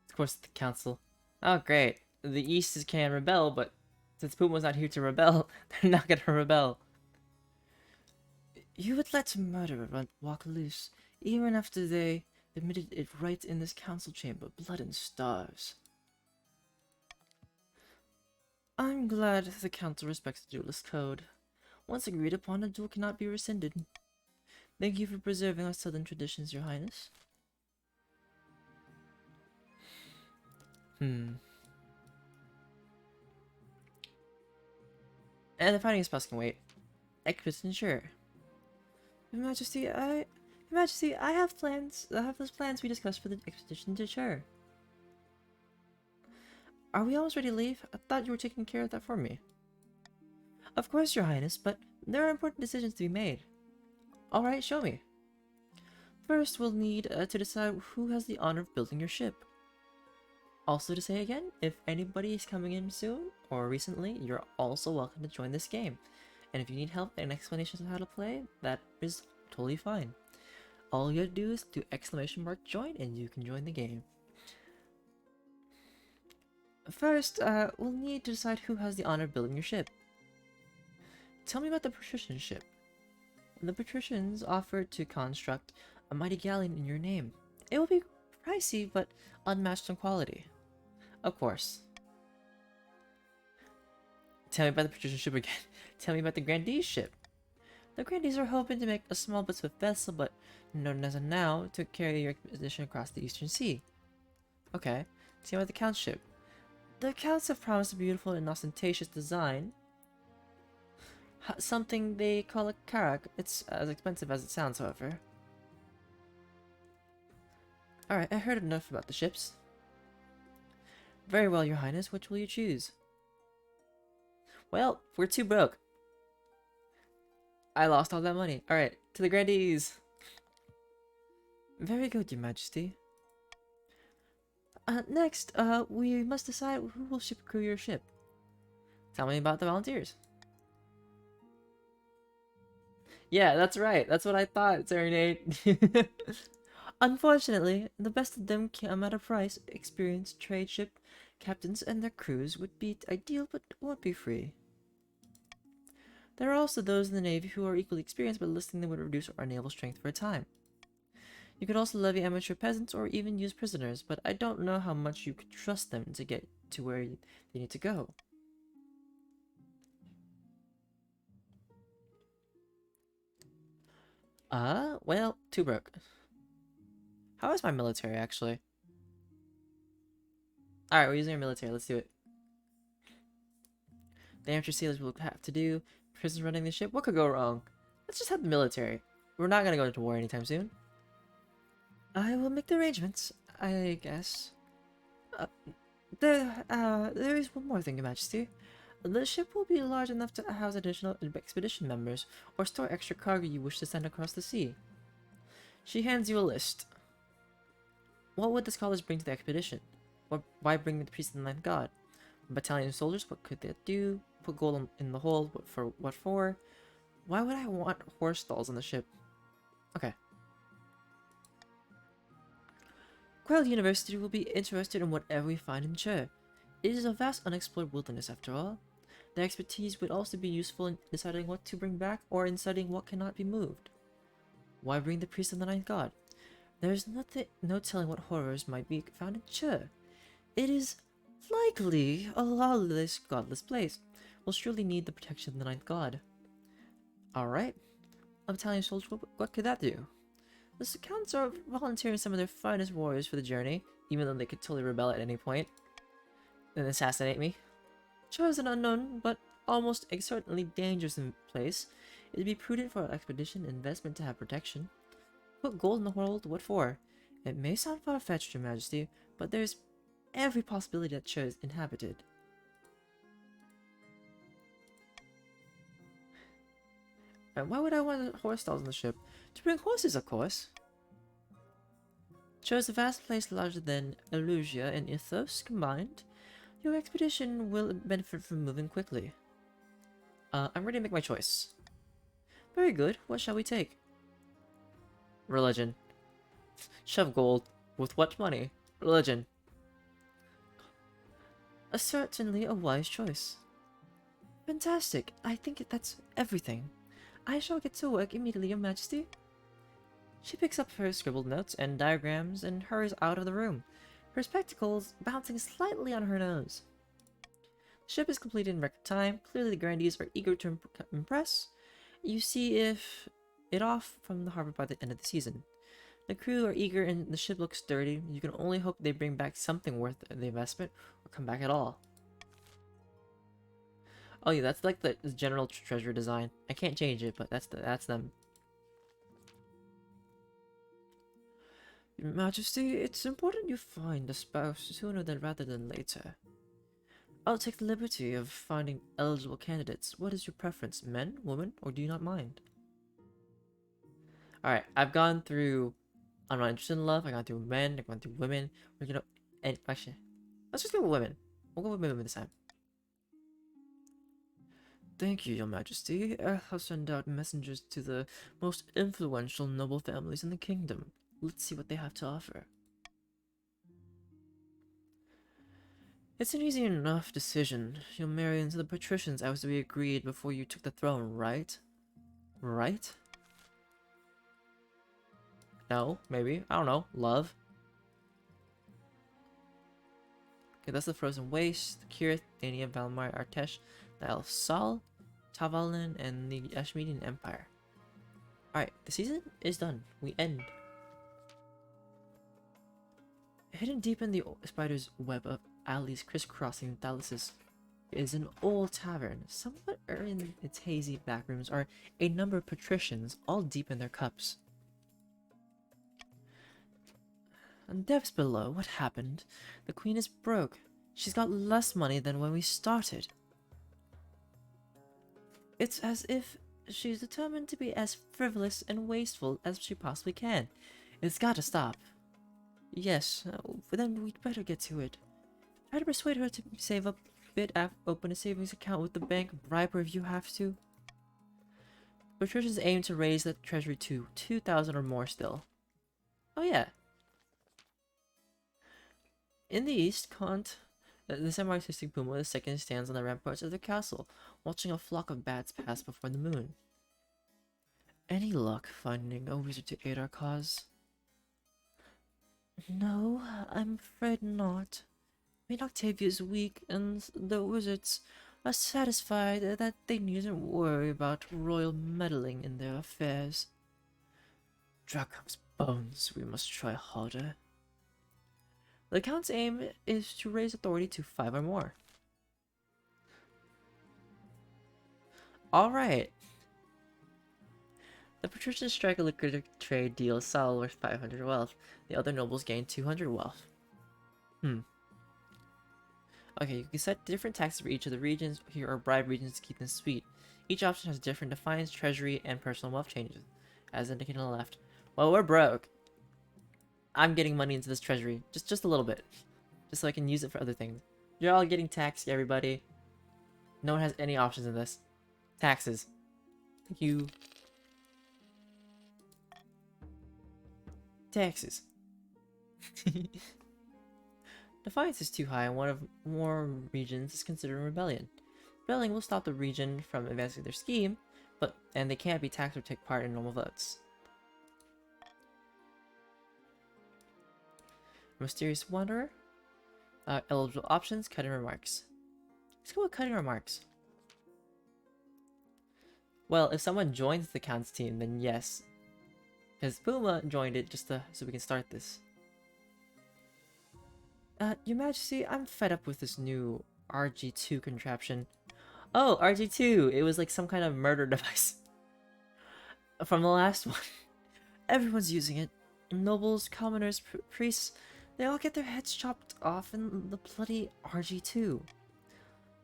Speaker 1: Of course, the council. Oh, great. The East can rebel, but since Puma's not here to rebel, they're not gonna rebel. You would let a murderer walk loose, even after they admitted it right in this council chamber, blood and stars. I'm glad the council respects the duelist code. Once agreed upon, a duel cannot be rescinded. Thank you for preserving our southern traditions, Your Highness. And the fighting spouse can wait. Expedition, sure. Your Majesty, I have plans. I have those plans we discussed for the expedition to sure. Are we almost ready to leave? I thought you were taking care of that for me. Of course, Your Highness, but there are important decisions to be made. Alright, show me. First, we'll need to decide who has the honor of building your ship. Also to say again, if anybody is coming in soon or recently, you're also welcome to join this game. And if you need help and explanations on how to play, that is totally fine. All you have to do is do !join and you can join the game. First, we'll need to decide who has the honor of building your ship. Tell me about the patrician ship. The patricians offered to construct a mighty galleon in your name. It will be pricey, but unmatched in quality. Of course. Tell me about the patrician ship again. Tell me about the grandee's ship. The grandees are hoping to make a small but swift vessel, but known as a now, to carry your expedition across the eastern sea. Okay. Tell me about the count's ship. The counts have promised a beautiful and ostentatious design. Something they call a carrack. It's as expensive as it sounds, however. Alright, I heard enough about the ships. Very well, Your Highness. Which will you choose? Well, we're too broke. I lost all that money. Alright, to the grandees. Very good, Your Majesty. Next, we must decide who will ship crew your ship. Tell me about the volunteers. Yeah, that's right. That's what I thought, Serenade. Unfortunately, the best of them come at a price. Experienced trade ship captains and their crews would be ideal, but won't be free. There are also those in the Navy who are equally experienced, but listing them would reduce our naval strength for a time. You could also levy amateur peasants or even use prisoners, but I don't know how much you could trust them to get to where they need to go. Well, too broke. How is my military, actually? Alright, we're using our military. Let's do it. The amateur sailors will have to do. Prisoners running the ship. What could go wrong? Let's just have the military. We're not gonna go into war anytime soon. I will make the arrangements, I guess. There is one more thing, Your Majesty. The ship will be large enough to house additional expedition members, or store extra cargo you wish to send across the sea. She hands you a list. What would the scholars bring to the expedition? Why bring the priest and the ninth god? A battalion of soldiers, what could they do? Put gold in the hold, what for? Why would I want horse stalls on the ship? Okay. Quail University will be interested in whatever we find in Chur. It is a vast unexplored wilderness after all. Their expertise would also be useful in deciding what to bring back or in studying what cannot be moved. Why bring the priest and the ninth god? There is no telling what horrors might be found in Chur. It is likely a lawless, godless place. We'll surely need the protection of the ninth god. Alright. A battalion soldier, what could that do? The scouts are volunteering some of their finest warriors for the journey, even though they could totally rebel at any point and assassinate me. Chose an unknown, but almost certainly dangerous in place. It'd be prudent for our expedition investment to have protection. Put gold in the world, what for? It may sound far-fetched, Your Majesty, but there's every possibility that Cho is inhabited. And why would I want horse stalls on the ship? To bring horses, of course. Cho is a vast place larger than Elusia and Ithos combined. Your expedition will benefit from moving quickly. I'm ready to make my choice. Very good. What shall we take? Religion. Shove gold. With what money? Religion. Certainly a wise choice. Fantastic. I think that's everything. I shall get to work immediately, Your Majesty. She picks up her scribbled notes and diagrams and hurries out of the room, her spectacles bouncing slightly on her nose. The ship is completed in record time. Clearly the grandees are eager to impress. You see it off from the harbor by the end of the season. The crew are eager and the ship looks sturdy. You can only hope they bring back something worth the investment or come back at all. Oh yeah, that's like the general treasure design. I can't change it, but that's them. Your Majesty, it's important you find a spouse sooner rather than later. I'll take the liberty of finding eligible candidates. What is your preference, men, women, or do you not mind? Alright, I've gone through I'm not interested in love, I've gone through men, I've gone through women. We're gonna and actually let's just go with women. We'll go with women this time. Thank you, Your Majesty. I'll send out messengers to the most influential noble families in the kingdom. Let's see what they have to offer. It's an easy enough decision. You'll marry into the patricians as we agreed before you took the throne, right? Right? No, maybe. I don't know. Love? Okay, that's the Frozen Waste, Kirith, Dania, Valmar, Artesh, the Elf Sol, Tavalin, and the Ashmedian Empire. Alright, the season is done. We end. Hidden deep in the spider's web of alleys crisscrossing Thalasus is an old tavern. Somewhat in its hazy backrooms are a number of patricians, all deep in their cups. And depths below, what happened? The queen is broke. She's got less money than when we started. It's as if she's determined to be as frivolous and wasteful as she possibly can. It's gotta stop. Yes, then we'd better get to it. Try to persuade her to save up a bit, open a savings account with the bank, bribe her if you have to. Patricians aim to raise the treasury to 2,000 or more still. Oh yeah. In the east, the semi-artistic Puma II stands on the ramparts of the castle, watching a flock of bats pass before the moon. Any luck finding a wizard to aid our cause? No, I'm afraid not. Queen Octavia is weak, and the wizards are satisfied that they needn't worry about royal meddling in their affairs. Dracum's bones, we must try harder. The Count's aim is to raise authority to 5 or more. Alright. The patricians strike a lucrative trade deal, Sal worth 500 wealth. The other nobles gain 200 wealth. Okay, you can set different taxes for each of the regions. Here are bribe regions to keep them sweet. Each option has different defiance, treasury, and personal wealth changes, as indicated on the left. Well, we're broke. I'm getting money into this treasury, just a little bit, just so I can use it for other things. You're all getting taxed, everybody. No one has any options in this. Taxes. Thank you. Taxes. Defiance is too high, and one of more regions is considered a rebellion. Rebelling will stop the region from advancing their scheme, and they can't be taxed or take part in normal votes. Mysterious Wanderer. Eligible options, cutting remarks. Let's go with cutting remarks. Well, if someone joins the Count's team, then yes. Because Puma joined it just so we can start this. Your Majesty, I'm fed up with this new RG2 contraption. Oh, RG2! It was like some kind of murder device from the last one. Everyone's using it. Nobles, commoners, priests, they all get their heads chopped off in the bloody RG2.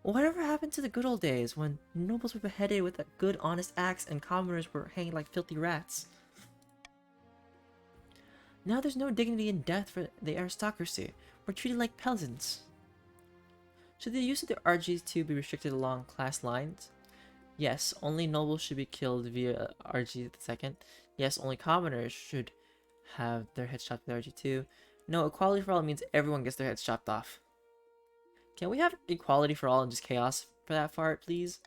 Speaker 1: Whatever happened to the good old days when nobles were beheaded with a good honest axe and commoners were hanged like filthy rats? Now there's no dignity in death for the aristocracy. We're treated like peasants. Should the use of the RG2 be restricted along class lines? Yes, only nobles should be killed via RG2. Yes, only commoners should have their heads chopped with RG2. No, equality for all means everyone gets their heads chopped off. Can we have equality for all and just chaos for that part, please?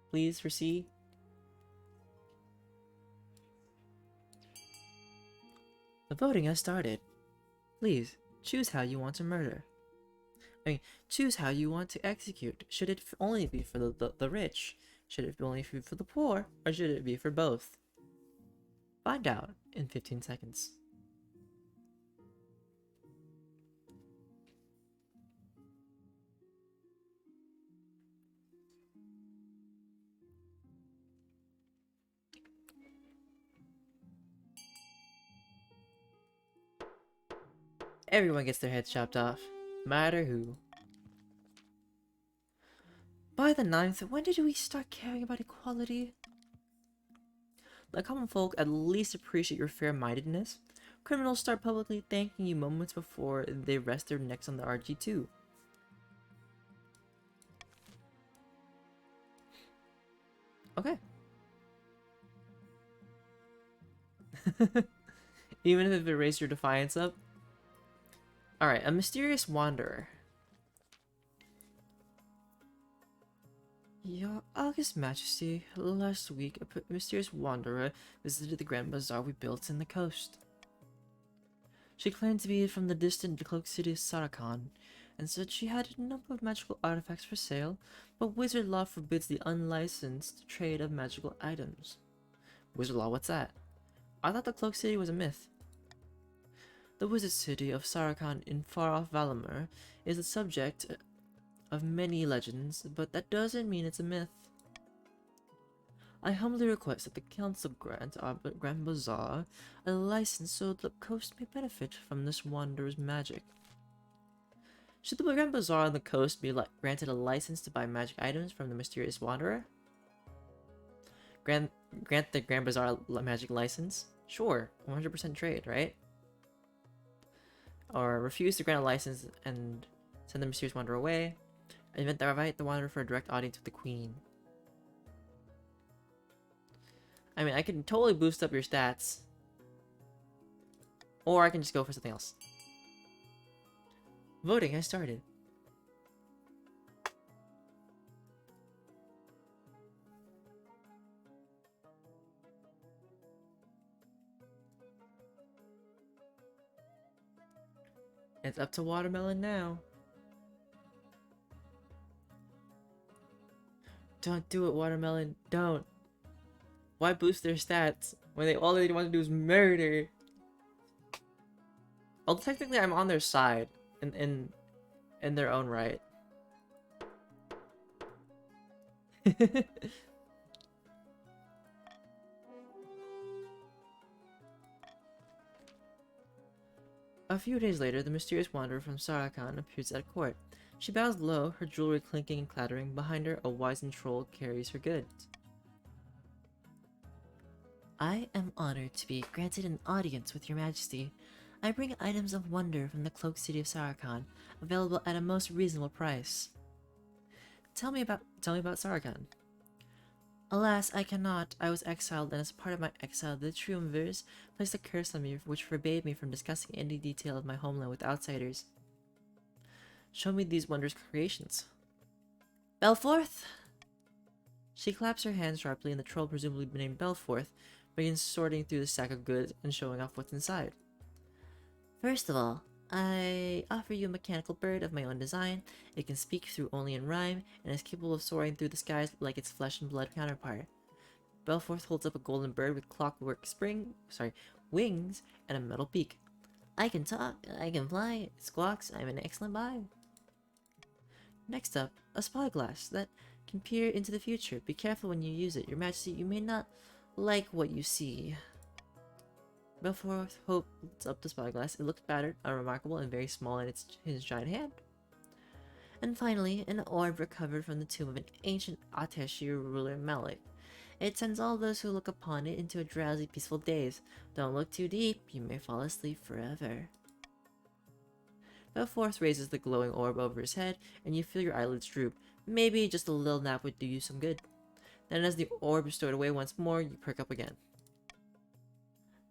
Speaker 1: Please, for C? The voting has started. Please, choose how you want to murder. Choose how you want to execute. Should it only be for the rich? Should it only be for the poor? Or should it be for both? Find out in 15 seconds. Everyone gets their heads chopped off, no matter who. By the 9th, when did we start caring about equality? The common folk at least appreciate your fair-mindedness. Criminals start publicly thanking you moments before they rest their necks on the RG2. Okay. Even if it raised your defiance up? Alright, a mysterious wanderer. Your August Majesty, last week a mysterious wanderer visited the Grand Bazaar we built in the coast. She claimed to be from the distant cloaked city of Sarakan, and said she had a number of magical artifacts for sale, but wizard law forbids the unlicensed trade of magical items. Wizard law, what's that? I thought the cloaked city was a myth. The wizard city of Sarakan in far-off Valamur is the subject of many legends, but that doesn't mean it's a myth. I humbly request that the council grant our Grand Bazaar a license so the coast may benefit from this wanderer's magic. Should the Grand Bazaar on the coast be granted a license to buy magic items from the mysterious wanderer? Grant the Grand Bazaar a magic license? Sure, 100% trade, right? Or refuse to grant a license and send the mysterious wanderer away. Invite the wanderer for a direct audience with the queen. I mean, I can totally boost up your stats. Or I can just go for something else. Voting has started. It's up to Watermelon now. Don't do it, Watermelon. Don't. Why boost their stats when all they want to do is murder? Although technically I'm on their side in their own right. A few days later, the mysterious wanderer from Sarakan appears at court. She bows low, her jewelry clinking and clattering. Behind her, a wizened troll carries her goods. I am honored to be granted an audience with your majesty. I bring items of wonder from the cloaked city of Sarakan, available at a most reasonable price. Tell me about Sarakan. Alas, I cannot. I was exiled, and as part of my exile, the Triumvirs placed a curse on me which forbade me from discussing any detail of my homeland with outsiders. Show me these wondrous creations. Belforth? She claps her hands sharply, and the troll, presumably named Belforth, begins sorting through the stack of goods and showing off what's inside. First of all, I offer you a mechanical bird of my own design. It can speak through only in rhyme, and is capable of soaring through the skies like its flesh and blood counterpart. Belforth holds up a golden bird with clockwork wings, and a metal beak. I can talk, I can fly, it squawks, I'm an excellent buy. Next up, a spyglass that can peer into the future. Be careful when you use it. Your Majesty, you may not like what you see. Belforth holds up the spyglass. It looks battered, unremarkable, and very small in his giant hand. And finally, an orb recovered from the tomb of an ancient Ateshi ruler Malik. It sends all those who look upon it into a drowsy, peaceful daze. Don't look too deep, you may fall asleep forever. Belforth raises the glowing orb over his head, and you feel your eyelids droop. Maybe just a little nap would do you some good. Then as the orb is stowed away once more, you perk up again.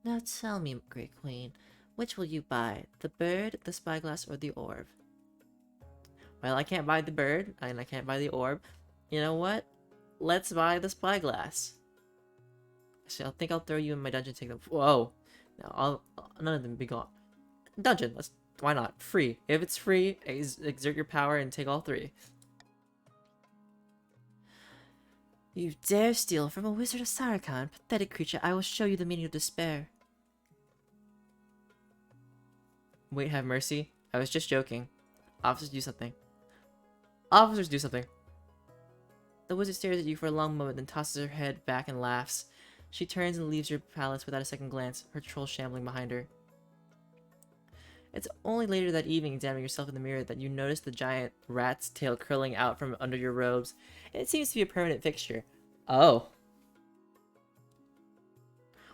Speaker 1: Now tell me, Great Queen, which will you buy? The bird, the spyglass, or the orb? Well, I can't buy the bird, and I can't buy the orb. You know what? Let's buy the spyglass. Actually, I think I'll throw you in my dungeon. Take them. Whoa! Now, none of them be gone. Dungeon. Why not? Free. If it's free, exert your power and take all three. You dare steal from a wizard of Sarkhan, pathetic creature! I will show you the meaning of despair. Wait, have mercy. I was just joking. Officers, do something. Officers, do something. The wizard stares at you for a long moment, then tosses her head back and laughs. She turns and leaves your palace without a second glance, her troll shambling behind her. It's only later that evening, examining yourself in the mirror, that you notice the giant rat's tail curling out from under your robes. It seems to be a permanent fixture. Oh.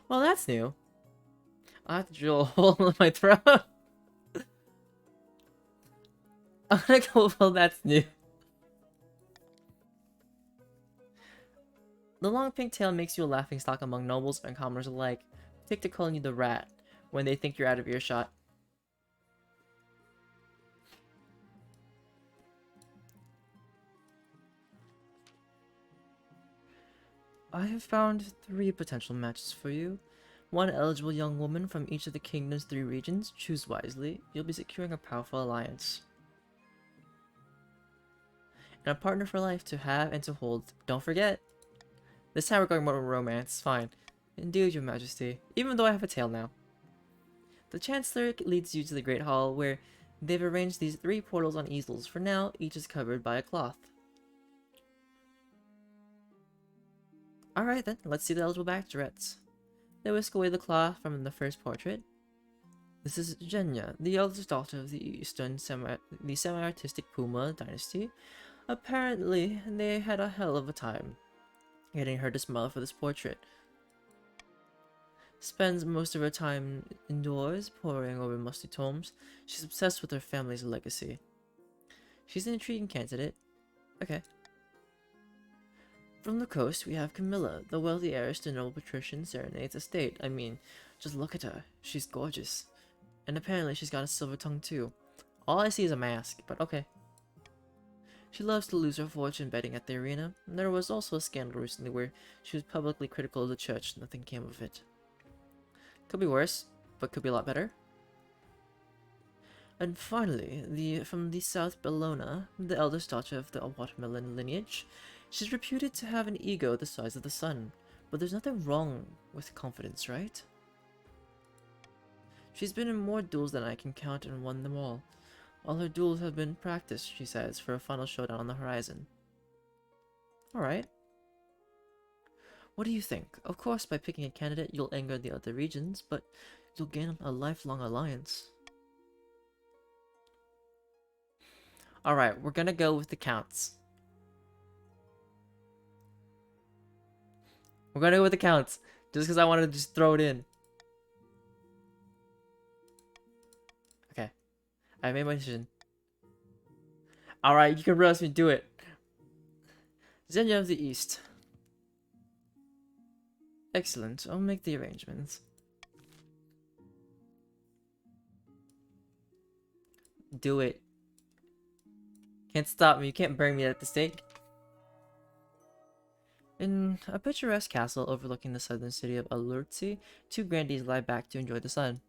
Speaker 1: Well, that's new. I'll have to drill a hole in my throat. I'm gonna go, well, that's new. The long pink tail makes you a laughingstock among nobles and commoners alike. Take to calling you the rat when they think you're out of earshot. I have found 3 potential matches for you. 1 eligible young woman from each of the kingdom's 3 regions. Choose wisely. You'll be securing a powerful alliance. And a partner for life to have and to hold. Don't forget! This time we're going more romance. Fine. Indeed, your majesty. Even though I have a tail now. The Chancellor leads you to the Great Hall, where they've arranged these 3 portals on easels. For now, each is covered by a cloth. Alright then, let's see the eligible bachelorets. They whisk away the cloth from the first portrait. This is Genya, the eldest daughter of the semi-artistic Puma dynasty. Apparently, they had a hell of a time getting her to smile for this portrait. Spends most of her time indoors, poring over musty tomes. She's obsessed with her family's legacy. She's an intriguing candidate. Okay. From the coast, we have Camilla, the wealthy heiress to noble patrician Serenade's estate. I mean, just look at her. She's gorgeous. And apparently she's got a silver tongue too. All I see is a mask, but okay. She loves to lose her fortune betting at the arena. And there was also a scandal recently where she was publicly critical of the church. Nothing came of it. Could be worse, but could be a lot better. And finally, from the South Bellona, the eldest daughter of the watermelon lineage. She's reputed to have an ego the size of the sun, but there's nothing wrong with confidence, right? She's been in more duels than I can count and won them all. All her duels have been practice, she says, for a final showdown on the horizon. Alright. What do you think? Of course, by picking a candidate, you'll anger the other regions, but you'll gain a lifelong alliance. Alright, we're gonna go with the counts. We're gonna go with the counts, just because I wanted to just throw it in. Okay. I made my decision. Alright, you can roast me, do it. Xenia of the East. Excellent, I'll make the arrangements. Do it. Can't stop me, you can't burn me at the stake. In a picturesque castle overlooking the southern city of Alurtsi, 2 grandees lie back to enjoy the sun.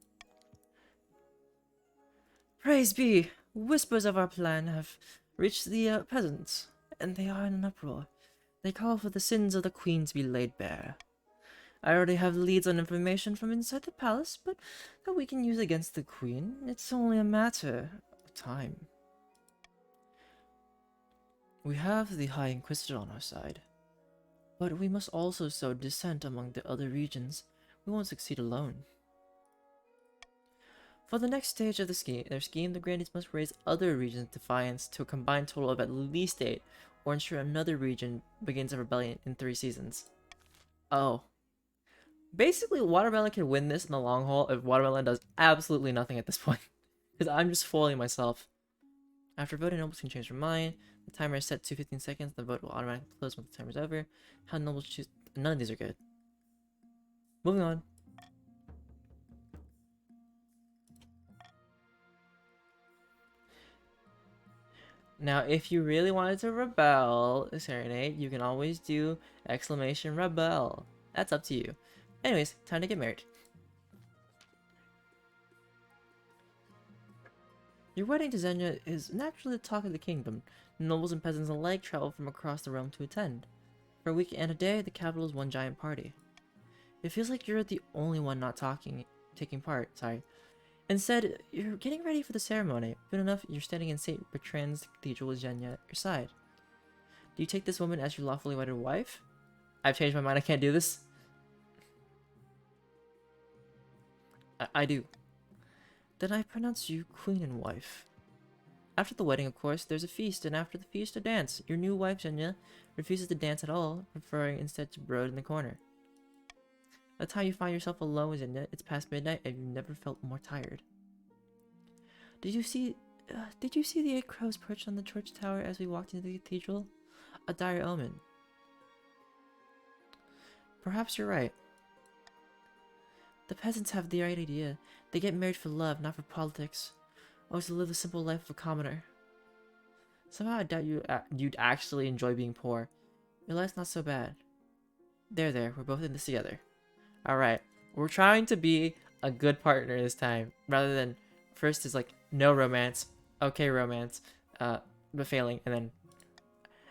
Speaker 1: Praise be! Whispers of our plan have reached the peasants, and they are in an uproar. They call for the sins of the queen to be laid bare. I already have leads on information from inside the palace, but that we can use against the queen. It's only a matter of time. We have the High Inquisitor on our side, but we must also sow dissent among the other regions. We won't succeed alone. For the next stage of their scheme, the Grandees must raise other regions' defiance to a combined total of at least 8, or ensure another region begins a rebellion in 3 seasons. Oh. Basically, Watermelon can win this in the long haul if Watermelon does absolutely nothing at this point. Because I'm just fooling myself. After voting, nobles can change their mind. The timer is set to 15 seconds. The vote will automatically close when the timer is over. How nobles choose... None of these are good. Moving on. Now, if you really wanted to rebel, Serenade, you can always do exclamation rebel. That's up to you. Anyways, time to get married. Your wedding to Xenia is naturally the talk of the kingdom. Nobles and peasants alike travel from across the realm to attend. For a week and a day, the capital is one giant party. It feels like you're the only one not taking part. Instead, you're getting ready for the ceremony. Good enough, you're standing in St. Bertrand's Cathedral with Xenia at your side. Do you take this woman as your lawfully wedded wife? I've changed my mind, I can't do this. I do. Then I pronounce you queen and wife. After the wedding, of course, there's a feast, and after the feast, a dance. Your new wife, Xenia, refuses to dance at all, preferring instead to brood in the corner. By the time you find yourself alone with Xenia, it's past midnight, and you've never felt more tired. Did you see the 8 crows perched on the church tower as we walked into the cathedral? A dire omen. Perhaps you're right. The peasants have the right idea. They get married for love, not for politics. Always to live the simple life of a commoner. Somehow I doubt you'd actually enjoy being poor. Your life's not so bad. There, we're both in this together. Alright, we're trying to be a good partner this time, rather than first is like, no romance, okay romance, but failing, and then...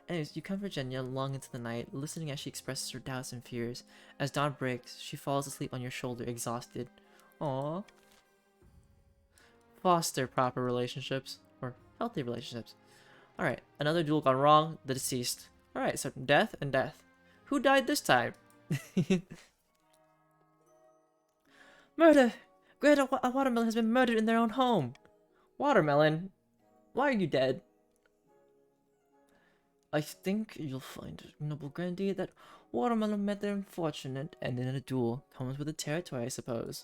Speaker 1: Anyways, you comfort Xenia long into the night, listening as she expresses her doubts and fears. As dawn breaks, she falls asleep on your shoulder, exhausted. Aww. Foster proper relationships, or healthy relationships. Alright, another duel gone wrong, the deceased. Alright, so death and death. Who died this time? Murder! Great, a watermelon has been murdered in their own home. Watermelon? Why are you dead? I think you'll find, noble grandee, that Watermelon met their unfortunate end in a duel. Comes with the territory, I suppose.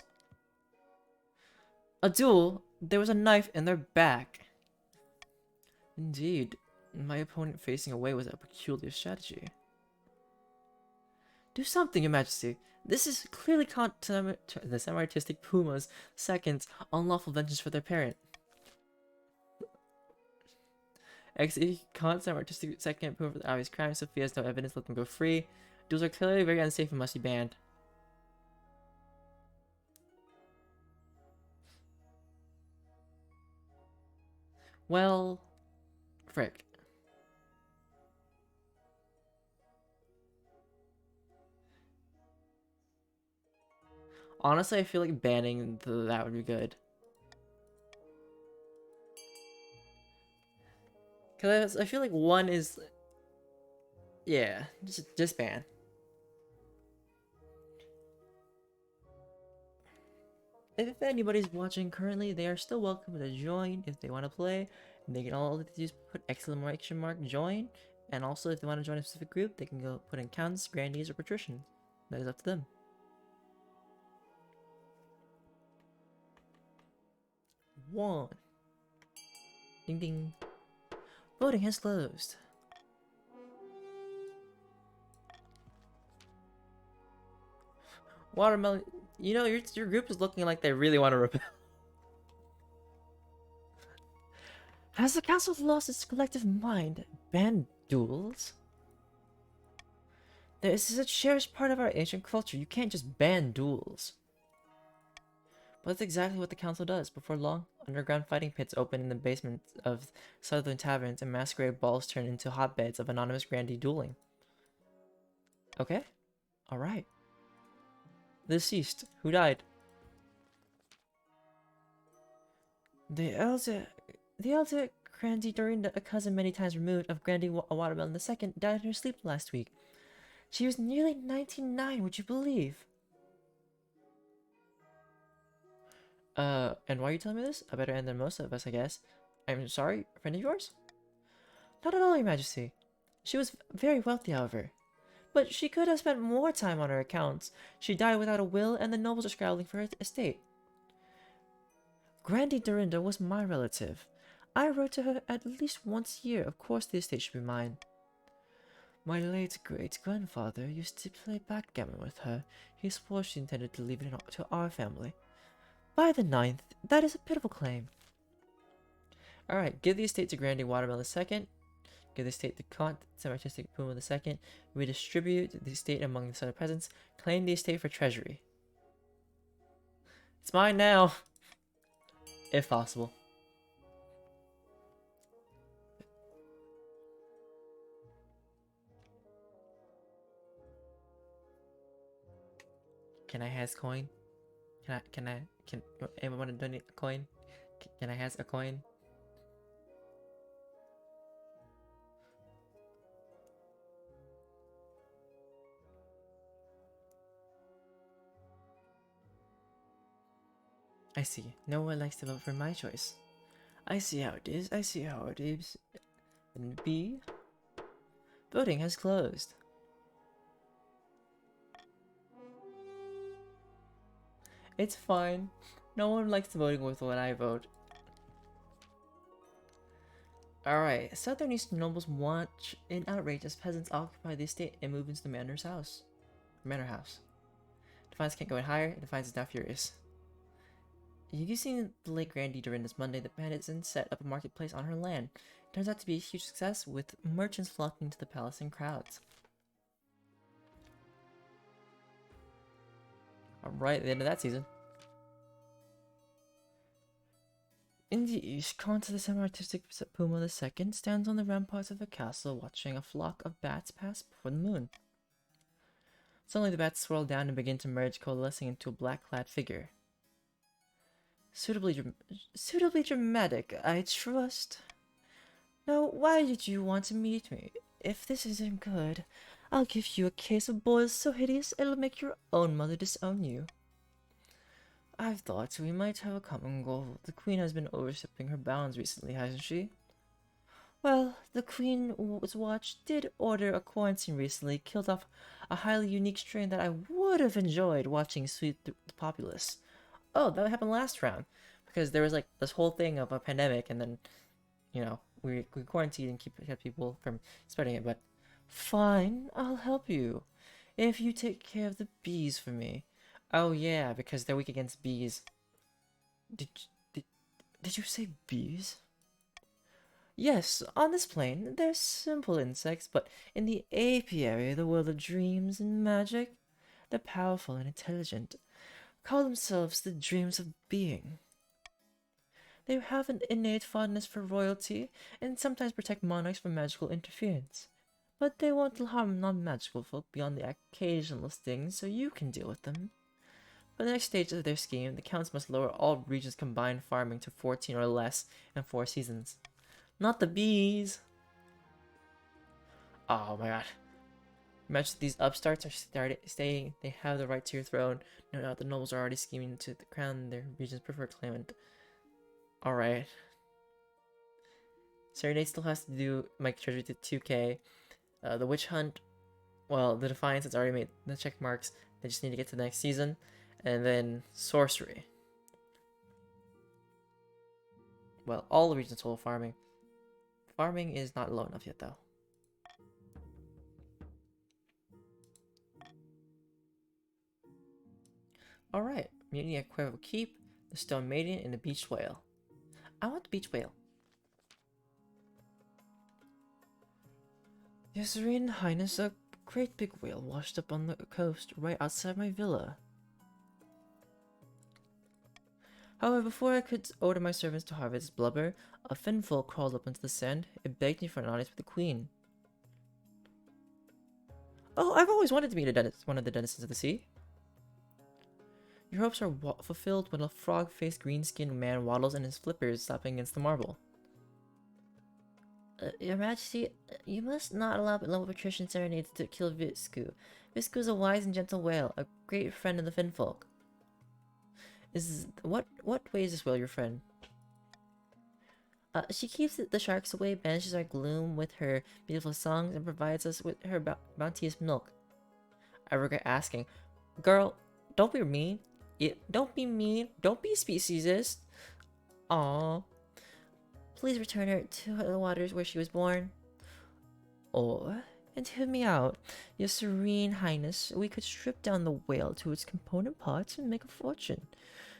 Speaker 1: A duel? There was a knife in their back. Indeed. My opponent facing away was a peculiar strategy. Do something, your majesty. This is clearly the semi-artistic Puma's second unlawful vengeance for their parent. Execute semi-artistic second Puma for the obvious crime. Sophia has no evidence, let them go free. Duels are clearly very unsafe and must be banned. Well, frick. Honestly, I feel like banning that would be good. Because I feel like one is... Yeah, just ban. If anybody's watching currently, they are still welcome to join if they want to play. They can all just put exclamation mark join. And also, if they want to join a specific group, they can go put in counts, grandees, or patricians. That is up to them. One. Ding ding. Voting has closed. Watermelon, you know, your group is looking like they really want to rebel. Has the council lost its collective mind? Ban duels? This is a cherished part of our ancient culture. You can't just ban duels. But that's exactly what the council does. Before long, underground fighting pits open in the basement of southern taverns, and masquerade balls turn into hotbeds of anonymous grandee dueling. Okay? Alright. The deceased. Who died? The elder Grandy Dorinda, a cousin many times removed of Grandy Watermelon II, died in her sleep last week. She was nearly 99, would you believe? And why are you telling me this? A better end than most of us, I guess. I'm sorry, a friend of yours? Not at all, Your Majesty. She was very wealthy, however. But she could have spent more time on her accounts. She died without a will, and the nobles are scrabbling for her estate. Grandy Dorinda was my relative. I wrote to her at least once a year. Of course the estate should be mine. My late great-grandfather used to play backgammon with her. He swore she intended to leave it to our family. By the 9th, that is a pitiful claim. Alright, give the estate to Grandy Watermelon II. Give the estate to Count Semi-Artistic Puma II. Redistribute the estate among the other peasants. Claim the estate for treasury. It's mine now! If possible. Can I has coin? Can anyone want to donate a coin? Can I has a coin? I see. No one likes to vote for my choice. I see how it is. I see how it is. And B? Voting has closed. It's fine. No one likes voting with when I vote. Alright, Southern Eastern nobles watch in outrage as peasants occupy the estate and move into the manor house. Defiance can't go any higher. Defiance is now furious. You've seen the late Grandy Dorinda's Monday. The bandits set up a marketplace on her land. It turns out to be a huge success, with merchants flocking to the palace in crowds. Alright, at the end of that season. In the east, Count the Semi-Artistic Puma II stands on the ramparts of a castle watching a flock of bats pass before the moon. Suddenly the bats swirl down and begin to merge, coalescing into a black-clad figure. Suitably dramatic, I trust. Now, why did you want to meet me? If this isn't good, I'll give you a case of boils so hideous it'll make your own mother disown you. I've thought we might have a common goal. The Queen has been overstepping her bounds recently, hasn't she? Well, the Queen's Watch did order a quarantine recently, killed off a highly unique strain that I would have enjoyed watching sweep the populace. Oh, that happened last round, because there was like this whole thing of a pandemic, and then, you know, we quarantined and kept people from spreading it. But fine, I'll help you if you take care of the bees for me. Oh yeah, because they're weak against bees. Did you say bees? Yes, on this plane, they're simple insects, but in the apiary, the world of dreams and magic, they're powerful and intelligent. Call themselves the dreams of being. They have an innate fondness for royalty, and sometimes protect monarchs from magical interference. But they won't harm non-magical folk beyond the occasional sting, so you can deal with them. For the next stage of their scheme, the counts must lower all regions' combined farming to 14 or less in 4 seasons. Not the bees! Oh my god. Imagine these upstarts are staying, they have the right to your throne. No doubt the nobles are already scheming to crown their region's preferred claimant. Alright. Serenade still has to do my treasury to 2k. The witch hunt, well, the defiance has already made the check marks. They just need to get to the next season. And then sorcery. Well, all the regions full of farming. Farming is not low enough yet, though. Alright, Mutiny at Cuervo Keep, the Stone Maiden, and the Beached Whale. I want the Beached Whale. Your Serene Highness, a great big whale washed up on the coast right outside my villa. However, before I could order my servants to harvest its blubber, a finful crawled up into the sand. It begged me for an audience with the Queen. Oh, I've always wanted to meet one of the denizens of the sea. Your hopes are fulfilled when a frog-faced green-skinned man waddles in his flippers, slapping against the marble. Your Majesty, you must not allow level patrician serenades to kill Visku. Visku is a wise and gentle whale, a great friend of the Finfolk. What way is this whale your friend? She keeps the sharks away, banishes our gloom with her beautiful songs, and provides us with her bounteous milk. I regret asking. Girl, don't be mean. Don't be mean. Don't be speciesist. Aww. Please return her to the waters where she was born. Or, and hear me out, Your Serene Highness, we could strip down the whale to its component parts and make a fortune.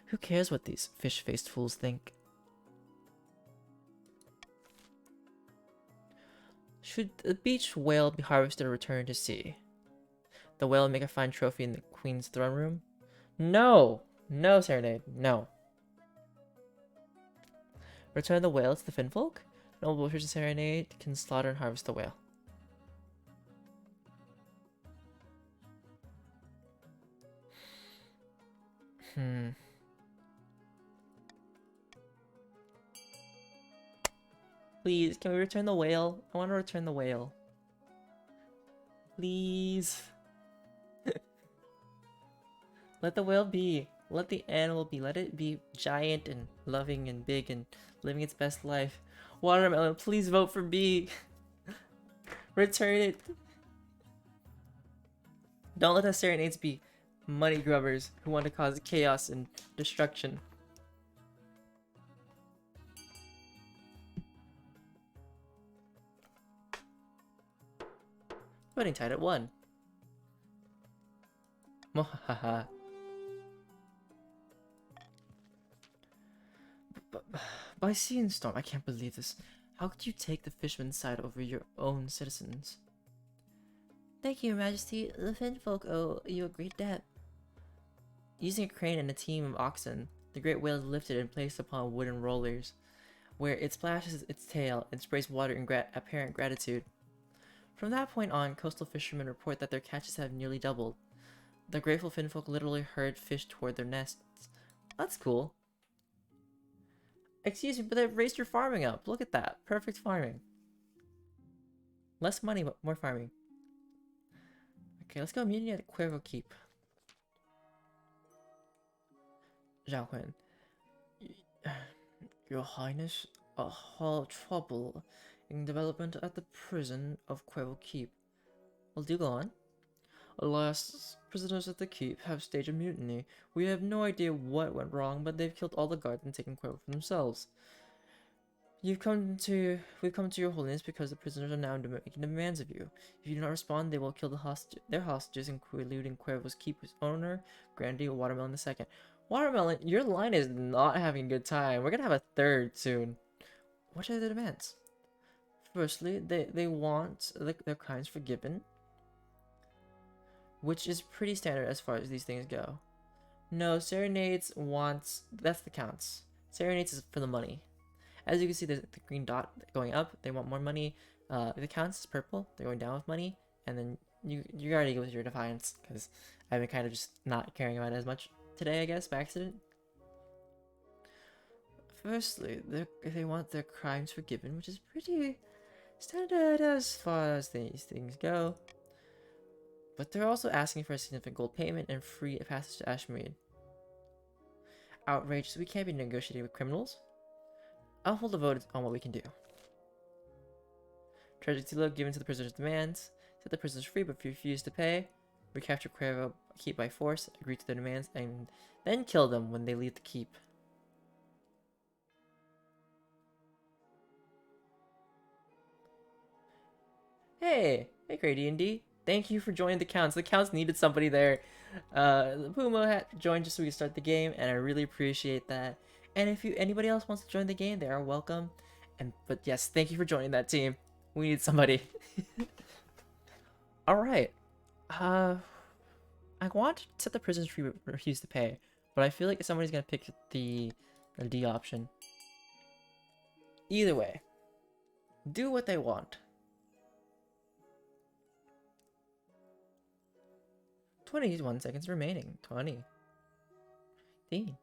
Speaker 1: Who cares what these fish-faced fools think? Should the beached whale be harvested or returned to sea? The whale make a fine trophy in the queen's throne room? No! No, Serenade, no. Return the whale to the Finfolk? Noble Wishers of Serenade can slaughter and harvest the whale. Please, can we return the whale? I want to return the whale. Please. Let the whale be. Let the animal be. Let it be giant and loving and big and living its best life. Watermelon, please vote for B. Return it. Don't let the Serenades be money grubbers who want to cause chaos and destruction. Voting tied at 1. Mohaha. By sea and storm, I can't believe this. How could you take the fisherman's side over your own citizens? Thank you, Your Majesty. The Finfolk owe you a great debt. Using a crane and a team of oxen, the great whale is lifted and placed upon wooden rollers, where it splashes its tail and sprays water in apparent gratitude. From that point on, coastal fishermen report that their catches have nearly doubled. The grateful Finfolk literally herd fish toward their nests. That's cool. Excuse me, but they've raised your farming up. Look at that. Perfect farming. Less money, but more farming. Okay, let's go mutiny at the Cuervo Keep. Zhao Hun. Your Highness, a trouble in development at the prison of Cuervo Keep. Well, do go on. Alas, prisoners at the keep have staged a mutiny. We have no idea what went wrong, but they've killed all the guards and taken Cuervo for themselves. We've come to your holiness because the prisoners are now making demands of you. If you do not respond, they will kill their hostages, including Cuervo's keep's owner, Grandy Watermelon II. Watermelon, your line is not having a good time. We're gonna have a third soon. What are the demands? Firstly, they want their crimes forgiven, which is pretty standard as far as these things go. No, Serenades wants... that's the counts. Serenades is for the money. As you can see, there's the green dot going up. They want more money. The counts is purple. They're going down with money. And then you already go with your defiance, because I've been kind of just not caring about it as much today, I guess, by accident. Firstly, they want their crimes forgiven, which is pretty standard as far as these things go. But they're also asking for a significant gold payment and free passage to Ashmead. Outrageous, we can't be negotiating with criminals. I'll hold a vote on what we can do. Treasure Tila given to the prisoner's demands. Set the prisoners free, but if you refuse to pay, recapture Cuervo Keep by force, agree to their demands, and then kill them when they leave the keep. Hey, Great D&D. Thank you for joining the counts. The counts needed somebody there. The Puma had joined just so we could start the game, and I really appreciate that. And if anybody else wants to join the game, they are welcome. But yes, thank you for joining that team. We need somebody. All right. I want to set the prisoners free, but refuse to pay. But I feel like somebody's gonna pick the D option. Either way, do what they want. 21 seconds remaining. 20. 18.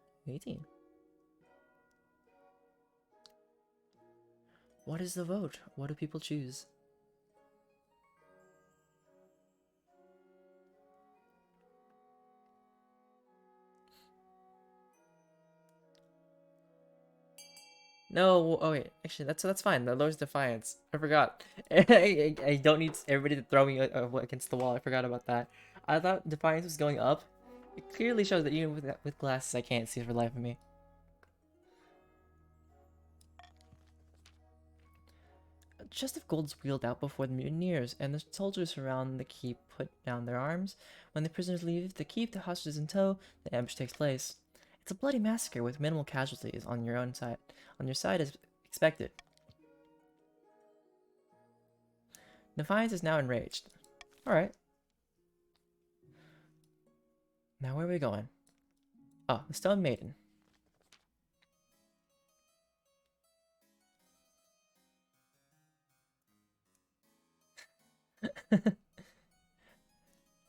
Speaker 1: What is the vote? What do people choose? No, oh wait, actually that's fine. That lowers defiance. I forgot. I don't need everybody to throw me against the wall. I forgot about that. I thought defiance was going up. It clearly shows that even with glasses, I can't see for the life of me. A chest of gold is wheeled out before the mutineers, and the soldiers surround the keep put down their arms. When the prisoners leave the keep, the hostages in tow, the ambush takes place. It's a bloody massacre with minimal casualties on your own side. On your side as expected. Defiance is now enraged. Alright. Now where are we going? Oh, the Stone Maiden.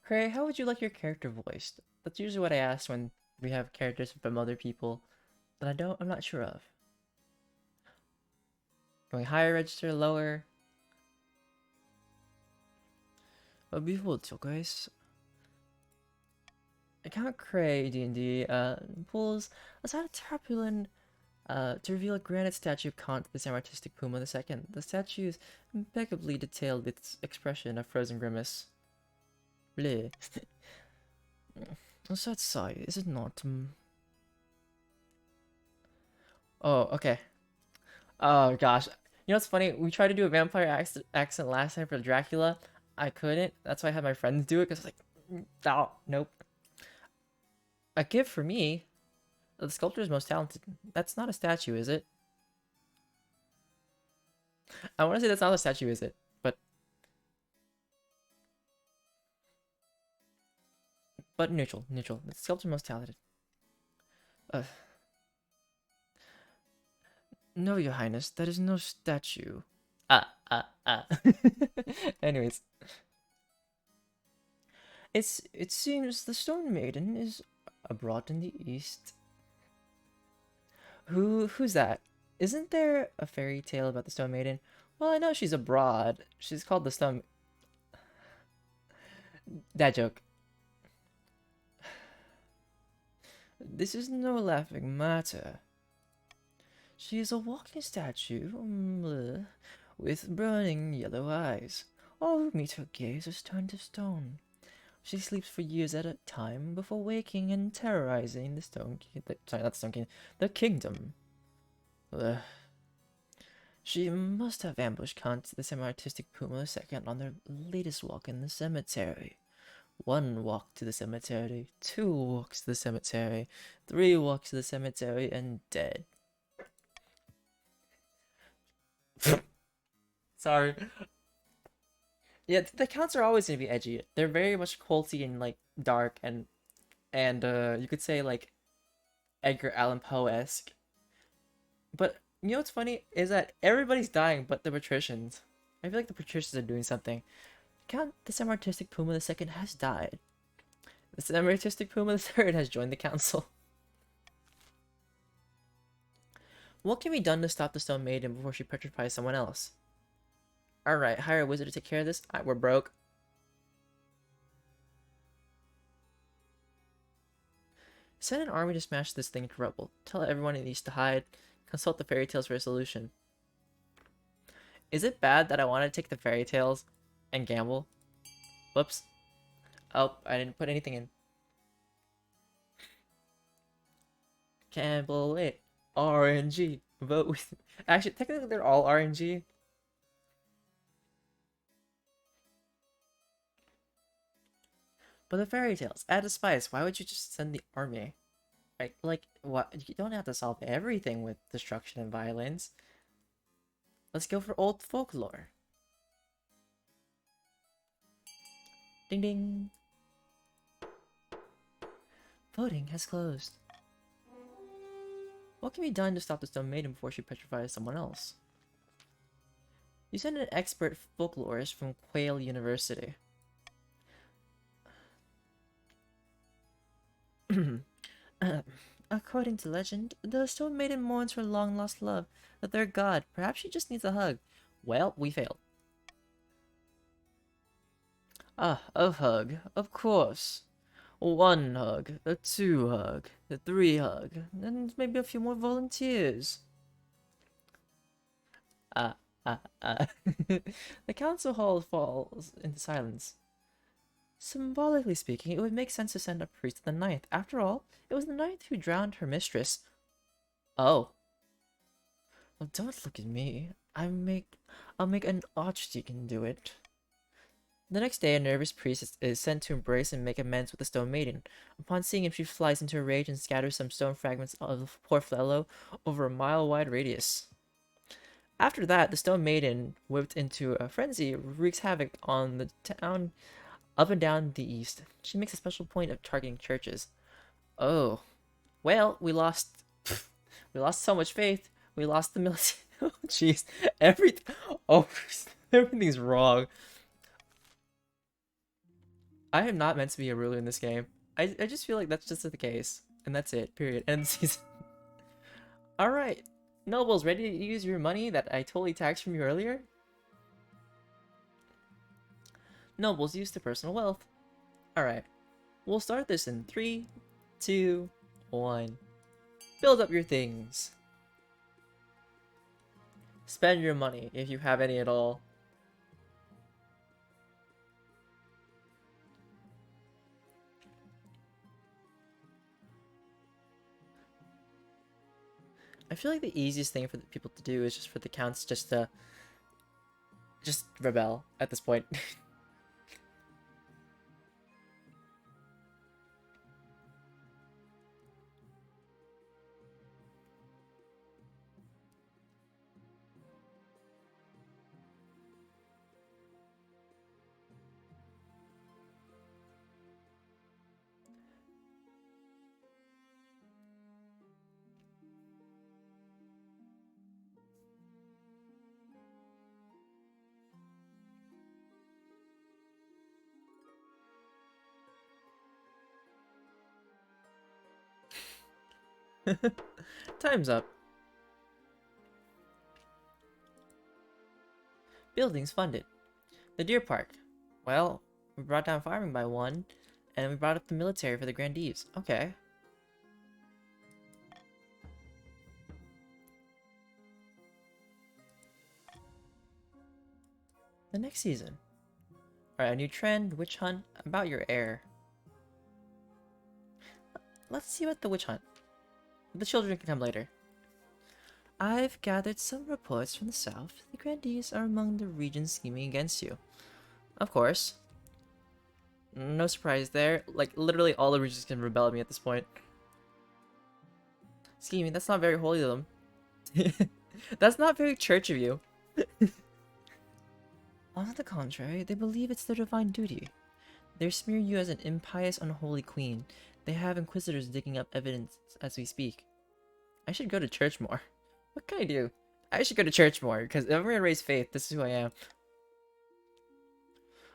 Speaker 1: Cray, how would you like your character voiced? That's usually what I ask when we have characters from other people that I'm not sure of. Going higher register, lower. But before it, guys. Account Cray D&D pulls aside a tarpaulin to reveal a granite statue of Kant, the semi-artistic Puma II. The statue is impeccably detailed with its expression of frozen grimace. Bleh. What's that sigh? Is it not? Oh, okay. Oh gosh. You know what's funny? We tried to do a vampire accent last time for Dracula. I couldn't. That's why I had my friends do it because I was like, oh, nope. A gift for me. The sculptor is most talented. That's not a statue, is it? I want to say that's not a statue, is it? But neutral. The sculptor most talented. Uh, no, Your Highness, that is no statue. Ah. Anyways, it seems the Stone Maiden is abroad in the east. Who's that? Isn't there a fairy tale about the Stone Maiden? Well, I know she's abroad. She's called the Stone. That joke. This is no laughing matter. She is a walking statue with burning yellow eyes. All who meet her gaze is turned to stone. She sleeps for years at a time before waking and terrorizing the Stone King. Sorry, not the Stone King. The kingdom. She must have ambushed Kant, the semi-artistic Puma II, on their latest walk in the cemetery. 1 walk to the cemetery, 2 walks to the cemetery, 3 walks to the cemetery, and dead. Sorry. Yeah, the counts are always gonna be edgy. They're very much culty and like dark and you could say like Edgar Allan Poe-esque. But you know what's funny is that everybody's dying but the patricians. I feel like the patricians are doing something. Count the semi-artistic Puma II has died. The semi-artistic Puma III has joined the council. What can be done to stop the Stone Maiden before she petrifies someone else? Alright, hire a wizard to take care of this. We're broke. Send an army to smash this thing to rubble. Tell everyone it needs to hide. Consult the fairy tales for a solution. Is it bad that I want to take the fairy tales and gamble? Whoops. Oh, I didn't put anything in. Gamble it. RNG. Vote with. Actually, technically, they're all RNG. But the fairy tales, add a spice. Why would you just send the army? Right? Like, what? You don't have to solve everything with destruction and violence. Let's go for old folklore. Ding ding. Voting has closed. What can be done to stop the Stone Maiden before she petrifies someone else? You send an expert folklorist from Quail University. According to legend, the Stone Maiden mourns her long-lost love, the third god. Perhaps she just needs a hug. Well, we failed. Ah, a hug. Of course. One hug, a two hug, a three hug, and maybe a few more volunteers. Ah, ah, ah. The council hall falls into silence. Symbolically speaking, it would make sense to send a priest to the ninth. After all, it was the ninth who drowned her mistress. Oh. Well, don't look at me. I'll make an archdeacon do it. The next day, a nervous priest is sent to embrace and make amends with the Stone Maiden. Upon seeing him, she flies into a rage and scatters some stone fragments of the poor fellow over a mile-wide radius. After that, the Stone Maiden, whipped into a frenzy, wreaks havoc on the town up and down the east. She makes a special point of targeting churches. Oh, well, we lost so much faith. We lost the military. Oh, jeez, everything. Oh, everything's wrong. I am not meant to be a ruler in this game. I just feel like that's just the case. And that's it. Period. End of season. Alright. Nobles, ready to use your money that I totally taxed from you earlier? Nobles, use the personal wealth. Alright. We'll start this in 3, 2, 1. Build up your things. Spend your money, if you have any at all. I feel like the easiest thing for the people to do is just for the counts just to rebel at this point. Time's up. Buildings funded. The Deer Park. Well, we brought down farming by 1, and we brought up the military for the grandees. Okay. The next season. Alright, a new trend, witch hunt, about your heir. Let's see about the witch hunt. The children can come later. I've gathered some reports from the south. The grandees are among the regions scheming against you. Of course. No surprise there. Like, literally all the regions can rebel at me at this point. Scheming, that's not very holy of them. That's not very church of you. On the contrary, they believe it's their divine duty. They smear you as an impious, unholy queen. They have inquisitors digging up evidence as we speak. I should go to church more. What can I do? I should go to church more, because if I'm gonna raise faith, this is who I am.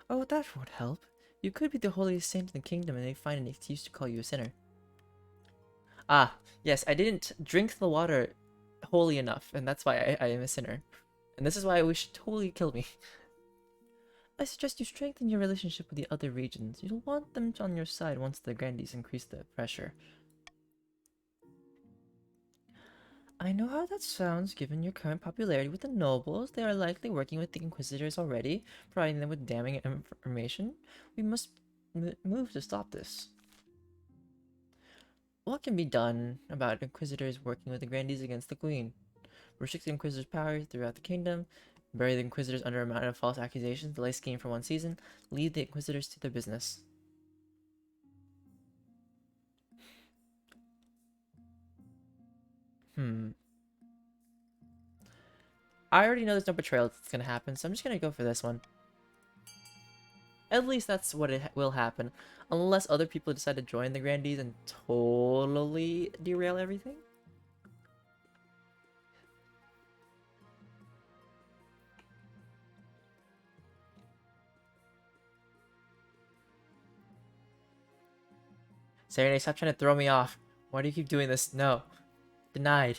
Speaker 1: Oh, that won't help. You could be the holiest saint in the kingdom and they find an excuse to call you a sinner. Ah, yes, I didn't drink the water holy enough, and that's why I am a sinner. And this is why we should totally kill me. I suggest you strengthen your relationship with the other regions. You'll want them on your side once the grandees increase the pressure. I know how that sounds given your current popularity with the nobles. They are likely working with the inquisitors already, providing them with damning information. We must move to stop this. What can be done about inquisitors working with the grandees against the queen? Restrict the inquisitors' powers throughout the kingdom, bury the inquisitors under a mountain of false accusations, delay scheme for 1 season, leave the inquisitors to their business. I already know there's no betrayal that's gonna happen, so I'm just gonna go for this one. At least that's what it will happen. Unless other people decide to join the grandees and totally derail everything. Serenade, stop trying to throw me off. Why do you keep doing this? No. Denied.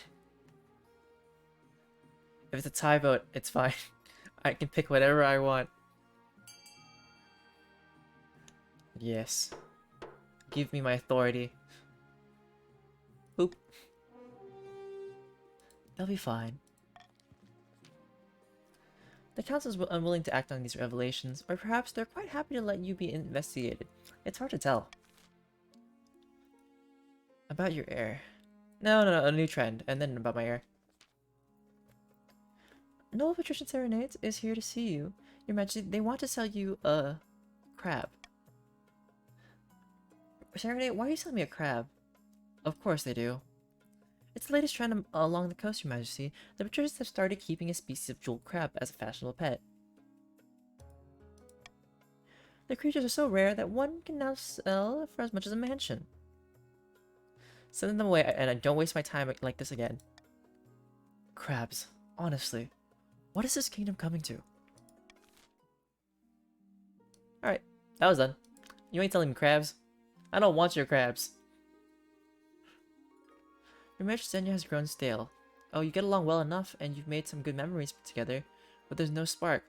Speaker 1: If it's a tie vote, it's fine. I can pick whatever I want. Yes. Give me my authority. Boop. They'll be fine. The council is unwilling to act on these revelations, or perhaps they're quite happy to let you be investigated. It's hard to tell. About your heir. No, a new trend, and then about my heir. Noble Patrician Serenades is here to see you. Your Majesty, they want to sell you a crab. Serenade, why are you selling me a crab? Of course they do. It's the latest trend along the coast, Your Majesty. The patricians have started keeping a species of jeweled crab as a fashionable pet. The creatures are so rare that one can now sell for as much as a mansion. Send them away, and don't waste my time like this again. Crabs. Honestly. What is this kingdom coming to? Alright, that was done. You ain't selling me crabs. I don't want your crabs. Your marriage to Zenya has grown stale. Oh, you get along well enough, and you've made some good memories together, but there's no spark.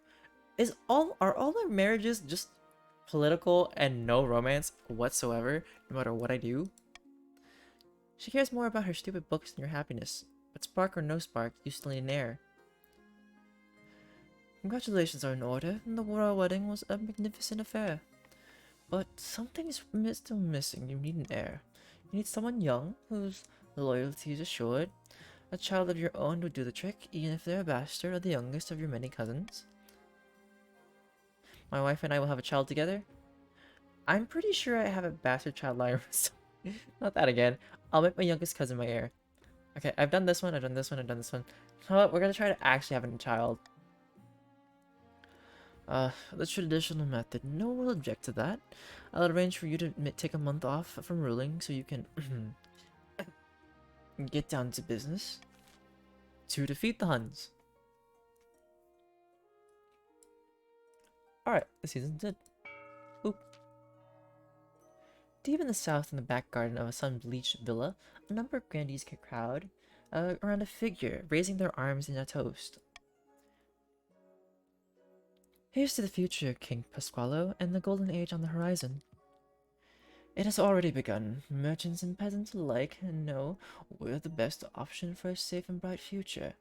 Speaker 1: Are all our marriages just political and no romance whatsoever, no matter what I do? She cares more about her stupid books than your happiness. But spark or no spark, you still need an heir. Congratulations are in order, and the royal wedding was a magnificent affair. But something's still missing. You need an heir. You need someone young, whose loyalty is assured. A child of your own would do the trick, even if they're a bastard or the youngest of your many cousins. My wife and I will have a child together. I'm pretty sure I have a bastard child lying. Not that again. I'll make my youngest cousin my heir. Okay, I've done this one, I've done this one, I've done this one. You know what? We're gonna try to actually have a child. The traditional method. No one will object to that. I'll arrange for you to take a month off from ruling so you can get down to business to defeat the Huns. Alright, the season's done. Oop. Deep in the south, in the back garden of a sun-bleached villa, a number of grandees can crowd around a figure, raising their arms in a toast. Here's to the future, King Pasqualo, and the golden age on the horizon. It has already begun. Merchants and peasants alike know we're the best option for a safe and bright future.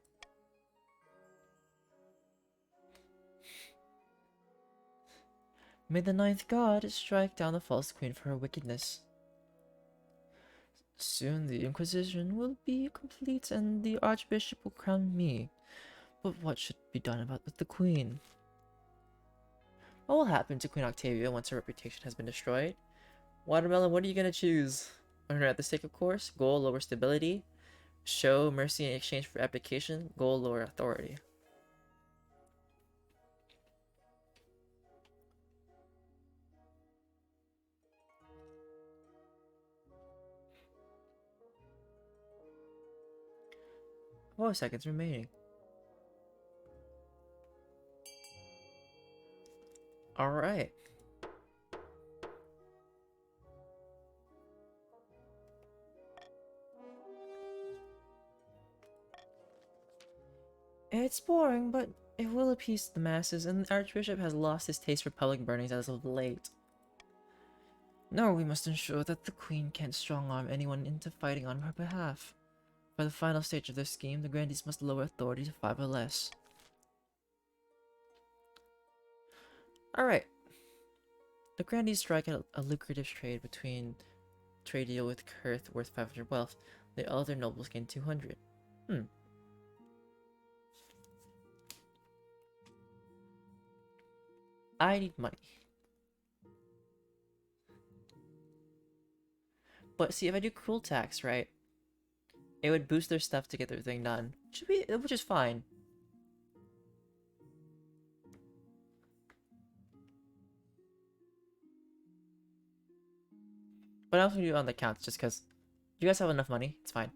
Speaker 1: May the ninth god strike down the false queen for her wickedness. Soon the Inquisition will be complete and the Archbishop will crown me. But what should be done about with the queen? What will happen to Queen Octavia once her reputation has been destroyed? Watermelon, what are you gonna choose? Earn her at the stake, of course. Goal, lower stability. Show mercy in exchange for abdication. Goal, lower authority. Four seconds remaining. Alright. It's boring, but it will appease the masses, and the Archbishop has lost his taste for public burnings as of late. No, we must ensure that the Queen can't strong-arm anyone into fighting on her behalf. For the final stage of their scheme, the grandees must lower authority to 5 or less. Alright. The grandees strike a lucrative trade deal with Kurth worth 500 wealth. The other nobles gain 200. I need money. But see, if I do cruel tax, right, it would boost their stuff to get their thing done. Which is fine. But I also do it on the counts just because you guys have enough money. It's fine.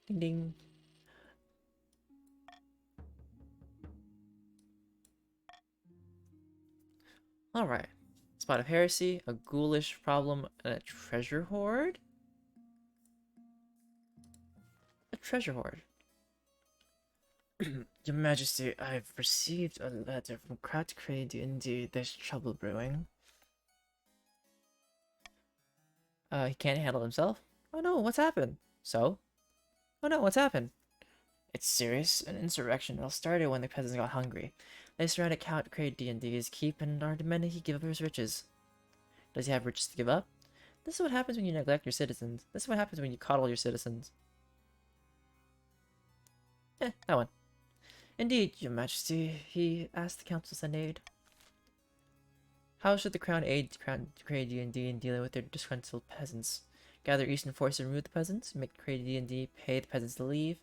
Speaker 1: Ding ding. Alright. Let's spot of heresy, a ghoulish problem, and a treasure hoard? A treasure hoard. Your Majesty, I've received a letter from Cracked Crane. Indeed, there's trouble brewing. He can't handle himself? Oh no, what's happened? So? Oh no, what's happened? It's serious. An insurrection. It all started when the peasants got hungry. They surrounded Count Crane D&D's keep and are demanding he give up his riches. Does he have riches to give up? This is what happens when you neglect your citizens. This is what happens when you coddle your citizens. That one. Indeed, your majesty, he asked the council to send aid. How should the crown aid Crown Crane D&D in dealing with their disgruntled peasants? Gather eastern forces and remove the peasants, make Crane D&D pay the peasants to leave,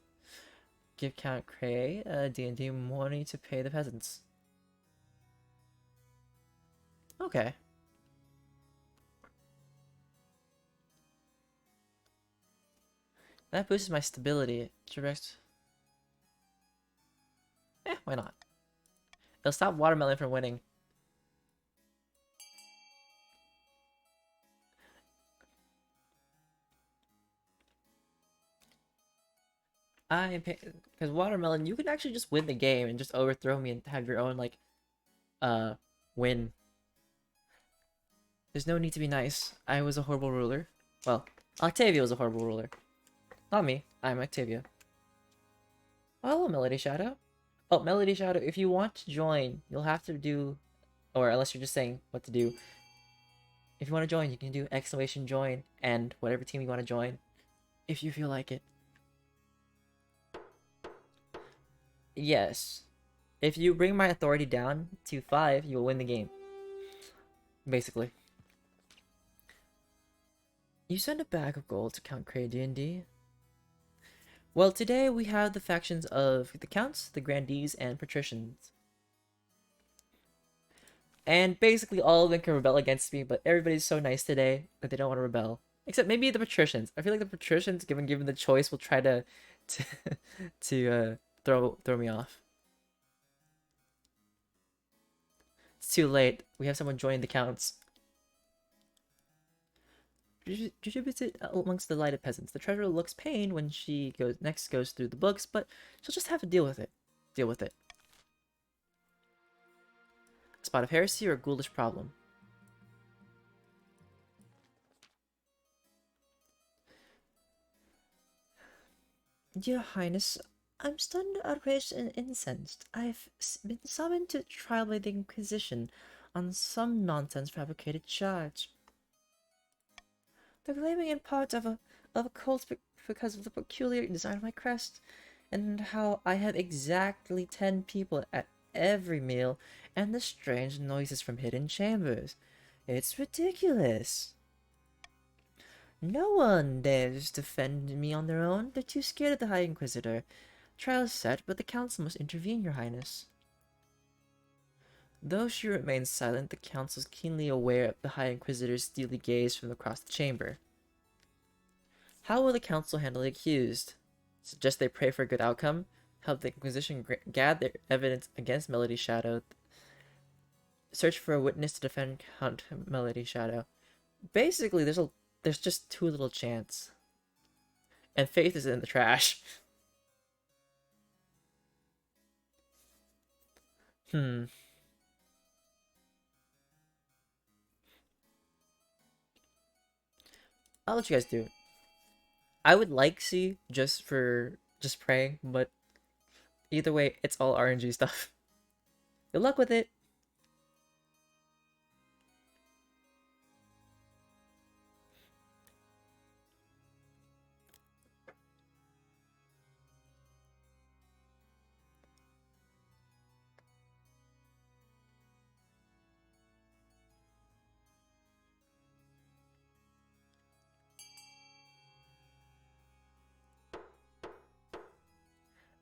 Speaker 1: give Count Crane D&D money to pay the peasants. Okay. That boosts my stability. Direct. Why not? It'll stop Watermelon from winning. Because Watermelon, you can actually just win the game and just overthrow me and have your own, like, win. There's no need to be nice. I was a horrible ruler. Well, Octavia was a horrible ruler. Not me. I'm Octavia. Oh, hello, Melody Shadow. Oh, Melody Shadow, if you want to join, you'll have to do... Or unless you're just saying what to do. If you want to join, you can do exclamation join and whatever team you want to join. If you feel like it. Yes. If you bring my authority down to 5, you will win the game. Basically. You send a bag of gold to Count Crane D&D. Well, today we have the factions of the Counts, the Grandees, and Patricians. And basically all of them can rebel against me, but everybody's so nice today that they don't want to rebel. Except maybe the Patricians. I feel like the Patricians, given the choice, will try to throw me off. It's too late. We have someone join the Counts. Distributed amongst the delighted peasants. The treasurer looks pained when she goes through the books, but she'll just have to deal with it. A spot of heresy or a ghoulish problem? Your Highness, I'm stunned, outraged, and incensed. I've been summoned to trial by the Inquisition on some nonsense fabricated charge. They're claiming in part of a cult because of the peculiar design of my crest, and how I have exactly 10 people at every meal, and the strange noises from hidden chambers. It's ridiculous. No one dares defend me on their own. They're too scared of the High Inquisitor. Trial is set, but the council must intervene, your highness. Though she remains silent, the council is keenly aware of the High Inquisitor's steely gaze from across the chamber. How will the council handle the accused? Suggest they pray for a good outcome? Help the Inquisition gather evidence against Melody Shadow? Search for a witness to defend Count Melody Shadow? Basically, there's just too little chance. And faith is in the trash. I'll let you guys do it. I would like C just praying, but either way, it's all RNG stuff. Good luck with it.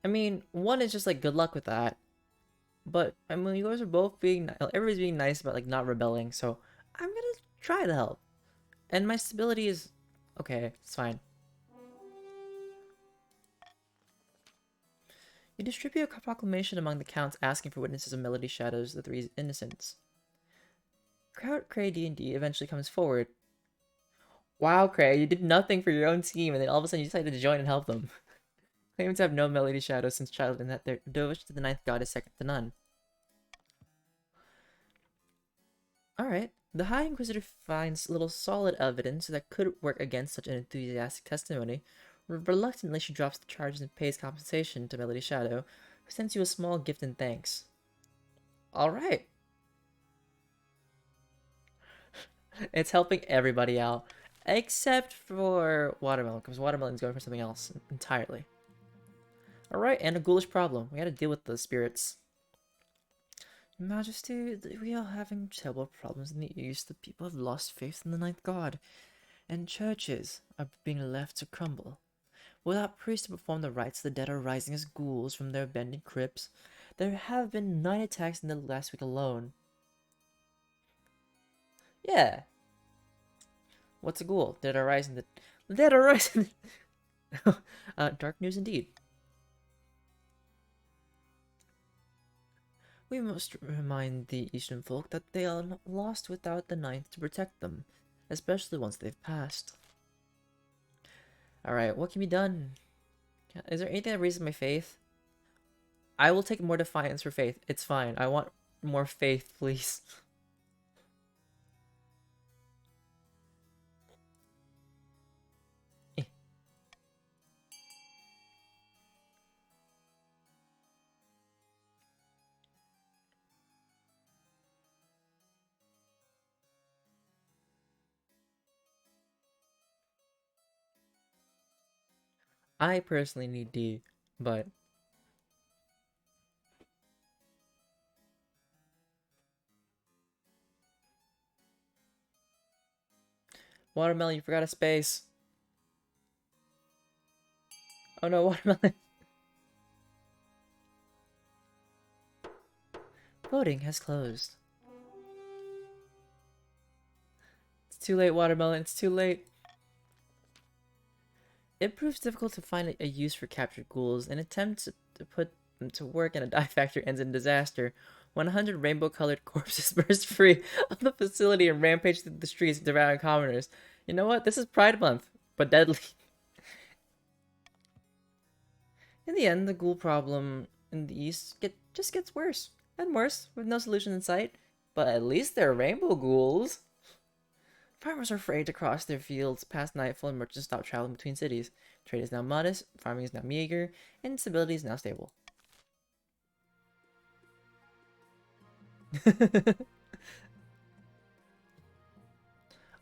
Speaker 1: I mean, one is just like good luck with that. But I mean, you guys are both everybody's being nice about like not rebelling, so I'm gonna try to help. And my stability is okay, it's fine. You distribute a proclamation among the counts asking for witnesses of Melody Shadow's the three innocents. crowd Cray D&D eventually comes forward. Wow, Cray, you did nothing for your own team, and then all of a sudden you decided to join and help them. Claiming to have no melody shadow since childhood, and that their devotion to the ninth god is second to none. Alright, the High Inquisitor finds little solid evidence that could work against such an enthusiastic testimony. Reluctantly, she drops the charges and pays compensation to Melody Shadow, who sends you a small gift in thanks. Alright. It's helping everybody out, except for Watermelon, because Watermelon's going for something else entirely. Alright, and a ghoulish problem. We gotta deal with the spirits. Majesty, we are having terrible problems in the East. The people have lost faith in the ninth god, and churches are being left to crumble. Without priests to perform the rites, the dead are rising as ghouls from their abandoned crypts. There have been 9 attacks in the last week alone. Yeah. What's a ghoul? Dead are rising. The dead are rising. Dark news indeed. We must remind the Eastern folk that they are not lost without the ninth to protect them, especially once they've passed. Alright, what can be done? Is there anything that raises my faith? I will take more defiance for faith. It's fine. I want more faith, please. I personally need D, but Watermelon, you forgot a space. Oh no, Watermelon. Voting has closed. It's too late, Watermelon. It's too late. It proves difficult to find a use for captured ghouls. An attempt to put them to work in a dye factory ends in disaster. 100 rainbow-colored corpses burst free of the facility and rampage through the streets, devouring commoners. You know what? This is Pride Month, but deadly. In the end, the ghoul problem in the East just gets worse and worse, with no solution in sight. But at least they're rainbow ghouls. Farmers are afraid to cross their fields past nightfall, and merchants stop traveling between cities. Trade is now modest, farming is now meager, and stability is now stable.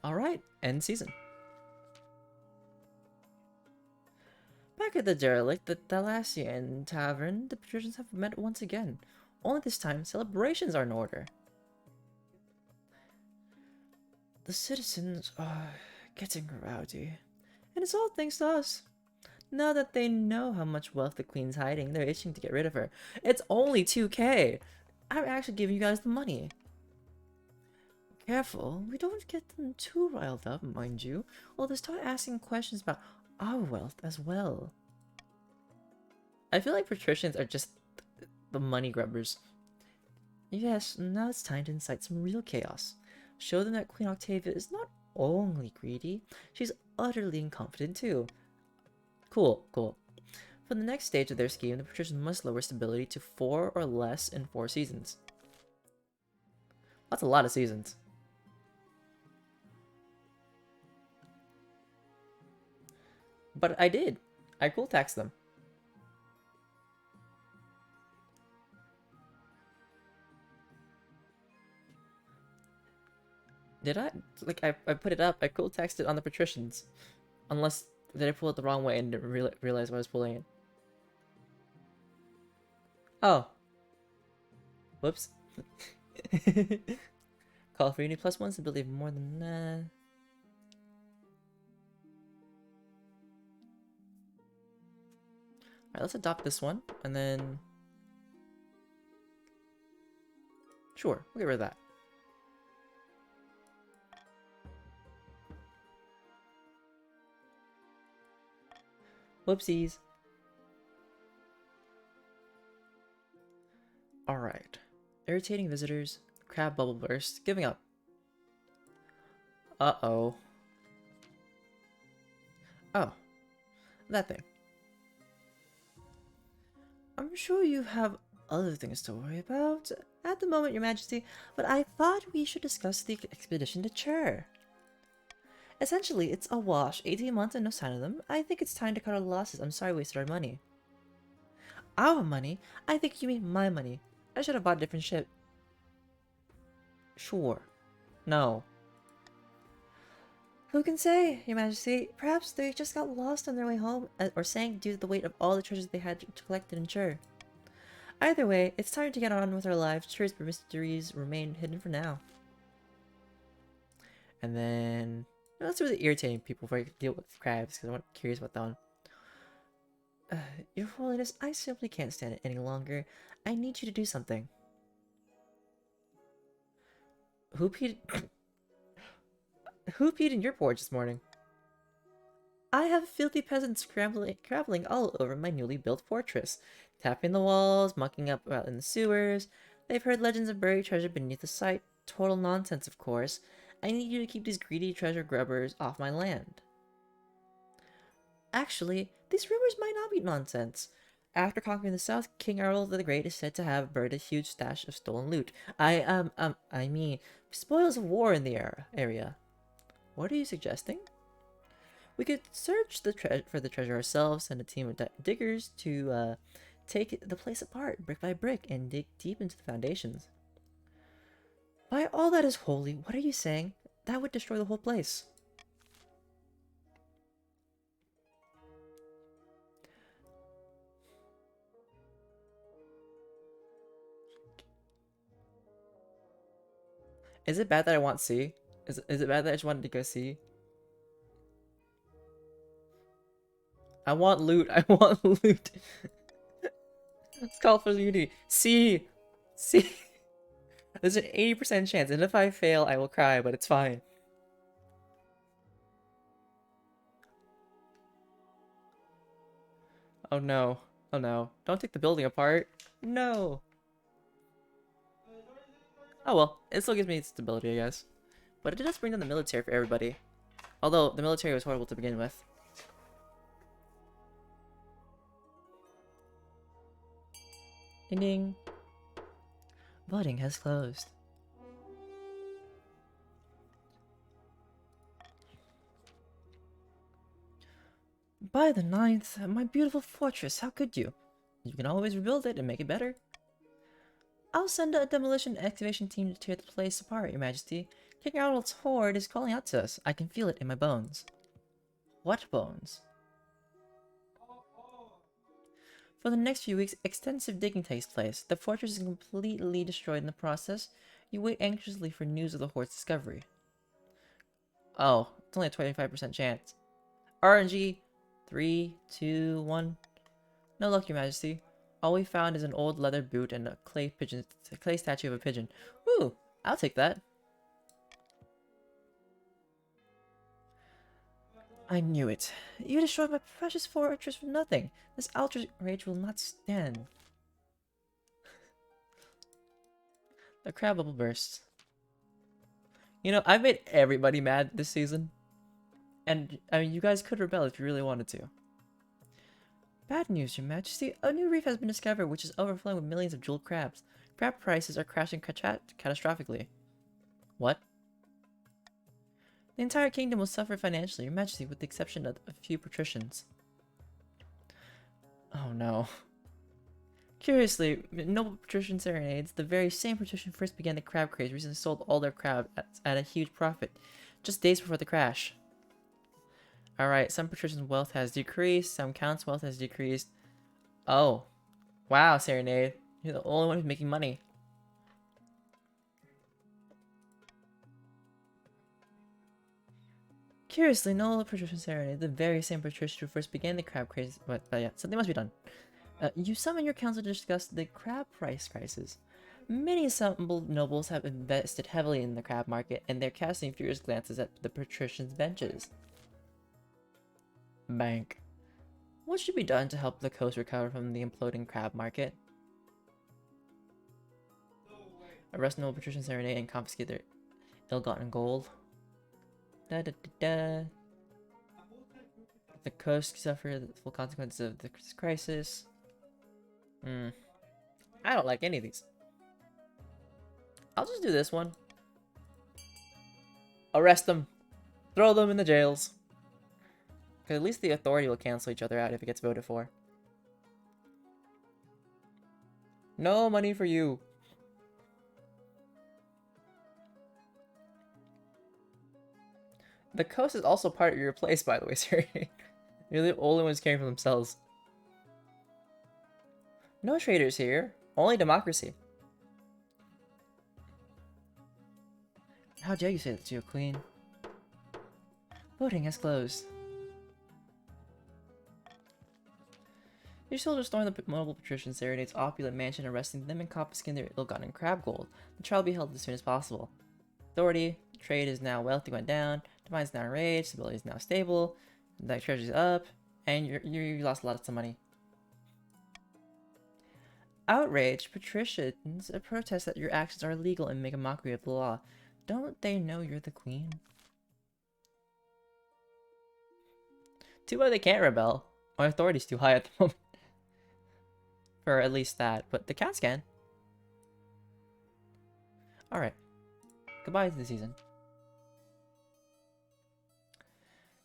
Speaker 1: Alright, end season. Back at the derelict, the Thalassian Tavern, the patricians have met once again. Only this time, celebrations are in order. The citizens are getting rowdy, and it's all thanks to us. Now that they know how much wealth the queen's hiding, they're itching to get rid of her. It's only 2K! I'm actually giving you guys the money. Careful, we don't get them too riled up, mind you, or they start asking questions about our wealth as well. I feel like patricians are just the money grubbers. Yes, now it's time to incite some real chaos. Show them that Queen Octavia is not only greedy, she's utterly incompetent too. Cool, cool. For the next stage of their scheme, the patricians must lower stability to 4 or less in 4 seasons. That's a lot of seasons. But I did. I cool taxed them. Did I? Like, I put it up. I cool taxed it on the patricians. Unless, did I pull it the wrong way and didn't realize why I was pulling it? Oh. Whoops. Call for unity +1 stability more than that. Alright, let's adopt this one, and then... Sure, we'll get rid of that. Whoopsies. Alright. Irritating visitors, crab bubble burst, giving up. Uh-oh. Oh, that thing. I'm sure you have other things to worry about at the moment, Your Majesty, but I thought we should discuss the expedition to Chur. Essentially, it's a wash. 18 months and no sign of them. I think it's time to cut our losses. I'm sorry we wasted our money. Our money? I think you mean my money. I should have bought a different ship. Sure. No. Who can say, Your Majesty? Perhaps they just got lost on their way home, or sank due to the weight of all the treasures they had to collect and insure. Either way, it's time to get on with our lives. Chur's mysteries remain hidden for now. And then... That's really irritating people before I deal with crabs, because I'm curious about that one. Your Holiness, I simply can't stand it any longer. I need you to do something. Who peed... Who peed in your porridge this morning? I have filthy peasants scrabbling all over my newly built fortress, tapping the walls, mucking up out in the sewers. They've heard legends of buried treasure beneath the site. Total nonsense, of course. I need you to keep these greedy treasure grubbers off my land. Actually, these rumors might not be nonsense. After conquering the south, King Earl the Great is said to have buried a huge stash of stolen loot. I mean, spoils of war in the area. What are you suggesting? We could search for the treasure ourselves, send a team of diggers to take the place apart, brick by brick, and dig deep into the foundations. By all that is holy, what are you saying? That would destroy the whole place. Is it bad that I want C? Is it bad that I just wanted to go C? I want loot. I want loot. Let's call for looting. C! C! There's an 80% chance, and if I fail, I will cry, but it's fine. Oh no. Oh no. Don't take the building apart. No! Oh well, it still gives me stability, I guess. But it does bring down the military for everybody. Although, the military was horrible to begin with. Ding ding. Voting has closed. By the 9th, my beautiful fortress, how could you? You can always rebuild it and make it better. I'll send a demolition excavation team to tear the place apart, Your Majesty. King Arnold's horde is calling out to us. I can feel it in my bones. What bones? For the next few weeks, extensive digging takes place. The fortress is completely destroyed in the process. You wait anxiously for news of the horde's discovery. Oh, it's only a 25% chance. RNG. 3, 2, 1. No luck, Your Majesty. All we found is an old leather boot and a clay statue of a pigeon. Ooh, I'll take that. I knew it. You destroyed my precious fortress for nothing. This outrage will not stand. The crab bubble burst. You know, I've made everybody mad this season. And, I mean, you guys could rebel if you really wanted to. Bad news, Your Majesty. A new reef has been discovered which is overflowing with millions of jeweled crabs. Crab prices are crashing catastrophically. What? The entire kingdom will suffer financially, Your Majesty, with the exception of a few patricians. Oh no. Curiously, noble patrician serenades, the very same patrician first began the crab craze, recently sold all their crab at a huge profit, just days before the crash. Alright, some patricians' wealth has decreased, some counts' wealth has decreased. Oh. Wow, Serenade. You're the only one who's making money. Curiously, no patrician Serenade, the very same patrician who first began the crab craze, but yeah, something must be done. You summon your council to discuss the crab price crisis. Many assembled nobles have invested heavily in the crab market, and they're casting furious glances at the patricians' benches. Bank. What should be done to help the coast recover from the imploding crab market? Arrest noble patrician Serenade and confiscate their ill-gotten gold. Da, da, da, da. The coast suffer the full consequences of the crisis. I don't like any of these. I'll just do this one. Arrest them. Throw them in the jails. Because at least the authority will cancel each other out if it gets voted for. No money for you. The coast is also part of your place, by the way, sir. You're the only ones caring for themselves. No traitors here. Only democracy. How dare you say that to your queen? Voting has closed. Your soldiers storm the noble patrician Serenade's opulent mansion, arresting them and confiscating their ill-gotten crab gold. The trial will be held as soon as possible. Authority, trade is now wealthy went down, divine is now enraged, stability is now stable, the treasury is up, and you lost lots of money. Outraged patricians protest that your actions are illegal and make a mockery of the law. Don't they know you're the queen? Too bad they can't rebel. My authority's too high at the moment. For at least that, but the cats can. Alright. Goodbye to the season.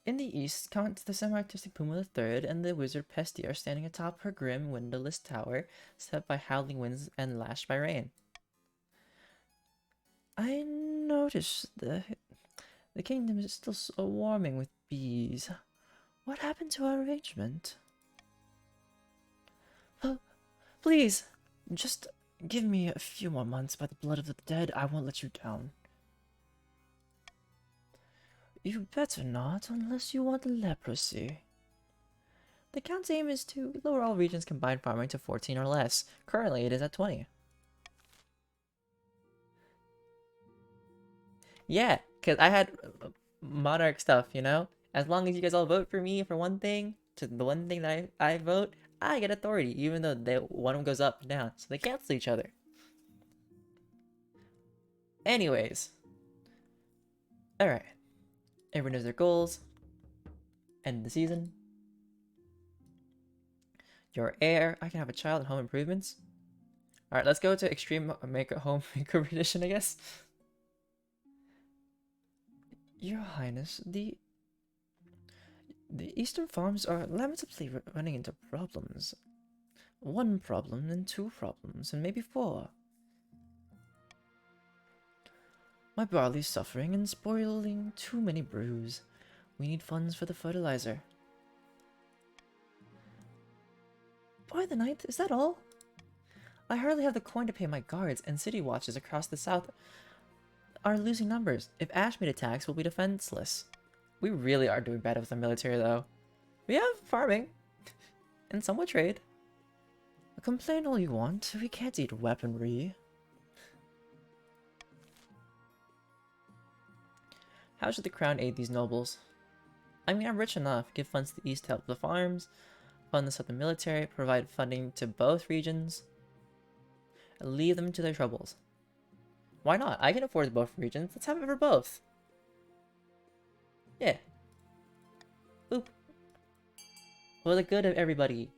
Speaker 1: In the east, Count the semi-artistic Puma III and the wizard Pesty are standing atop her grim, windowless tower, set by howling winds and lashed by rain. I noticed the kingdom is still swarming with bees. What happened to our arrangement? Please, just give me a few more months. By the blood of the dead, I won't let you down. You better not, unless you want leprosy. The Count's aim is to lower all regions' combined farming to 14 or less. Currently, it is at 20. Yeah, because I had monarch stuff, you know? As long as you guys all vote for me for one thing, to the one thing that I vote, I get authority, even though one of them goes up and down. So they cancel each other. Anyways. Alright. Everyone knows their goals. End the season. Your heir. I can have a child and home improvements. Alright, let's go to extreme home maker edition, I guess. Your Highness, the eastern farms are lamentably running into problems. One problem, then two problems, and maybe four. My barley's suffering and spoiling too many brews. We need funds for the fertilizer. By the 9th, is that all? I hardly have the coin to pay my guards, and city watches across the south are losing numbers. If Ashmead attacks, we'll be defenseless. We really are doing bad with the military, though. We have farming. And somewhat trade. Complain all you want. We can't eat weaponry. How should the crown aid these nobles? I mean, I'm rich enough. Give funds to the east to help the farms. Fund the southern military. Provide funding to both regions. Leave them to their troubles. Why not? I can afford both regions. Let's have it for both. Yeah. Boop. For the good of everybody.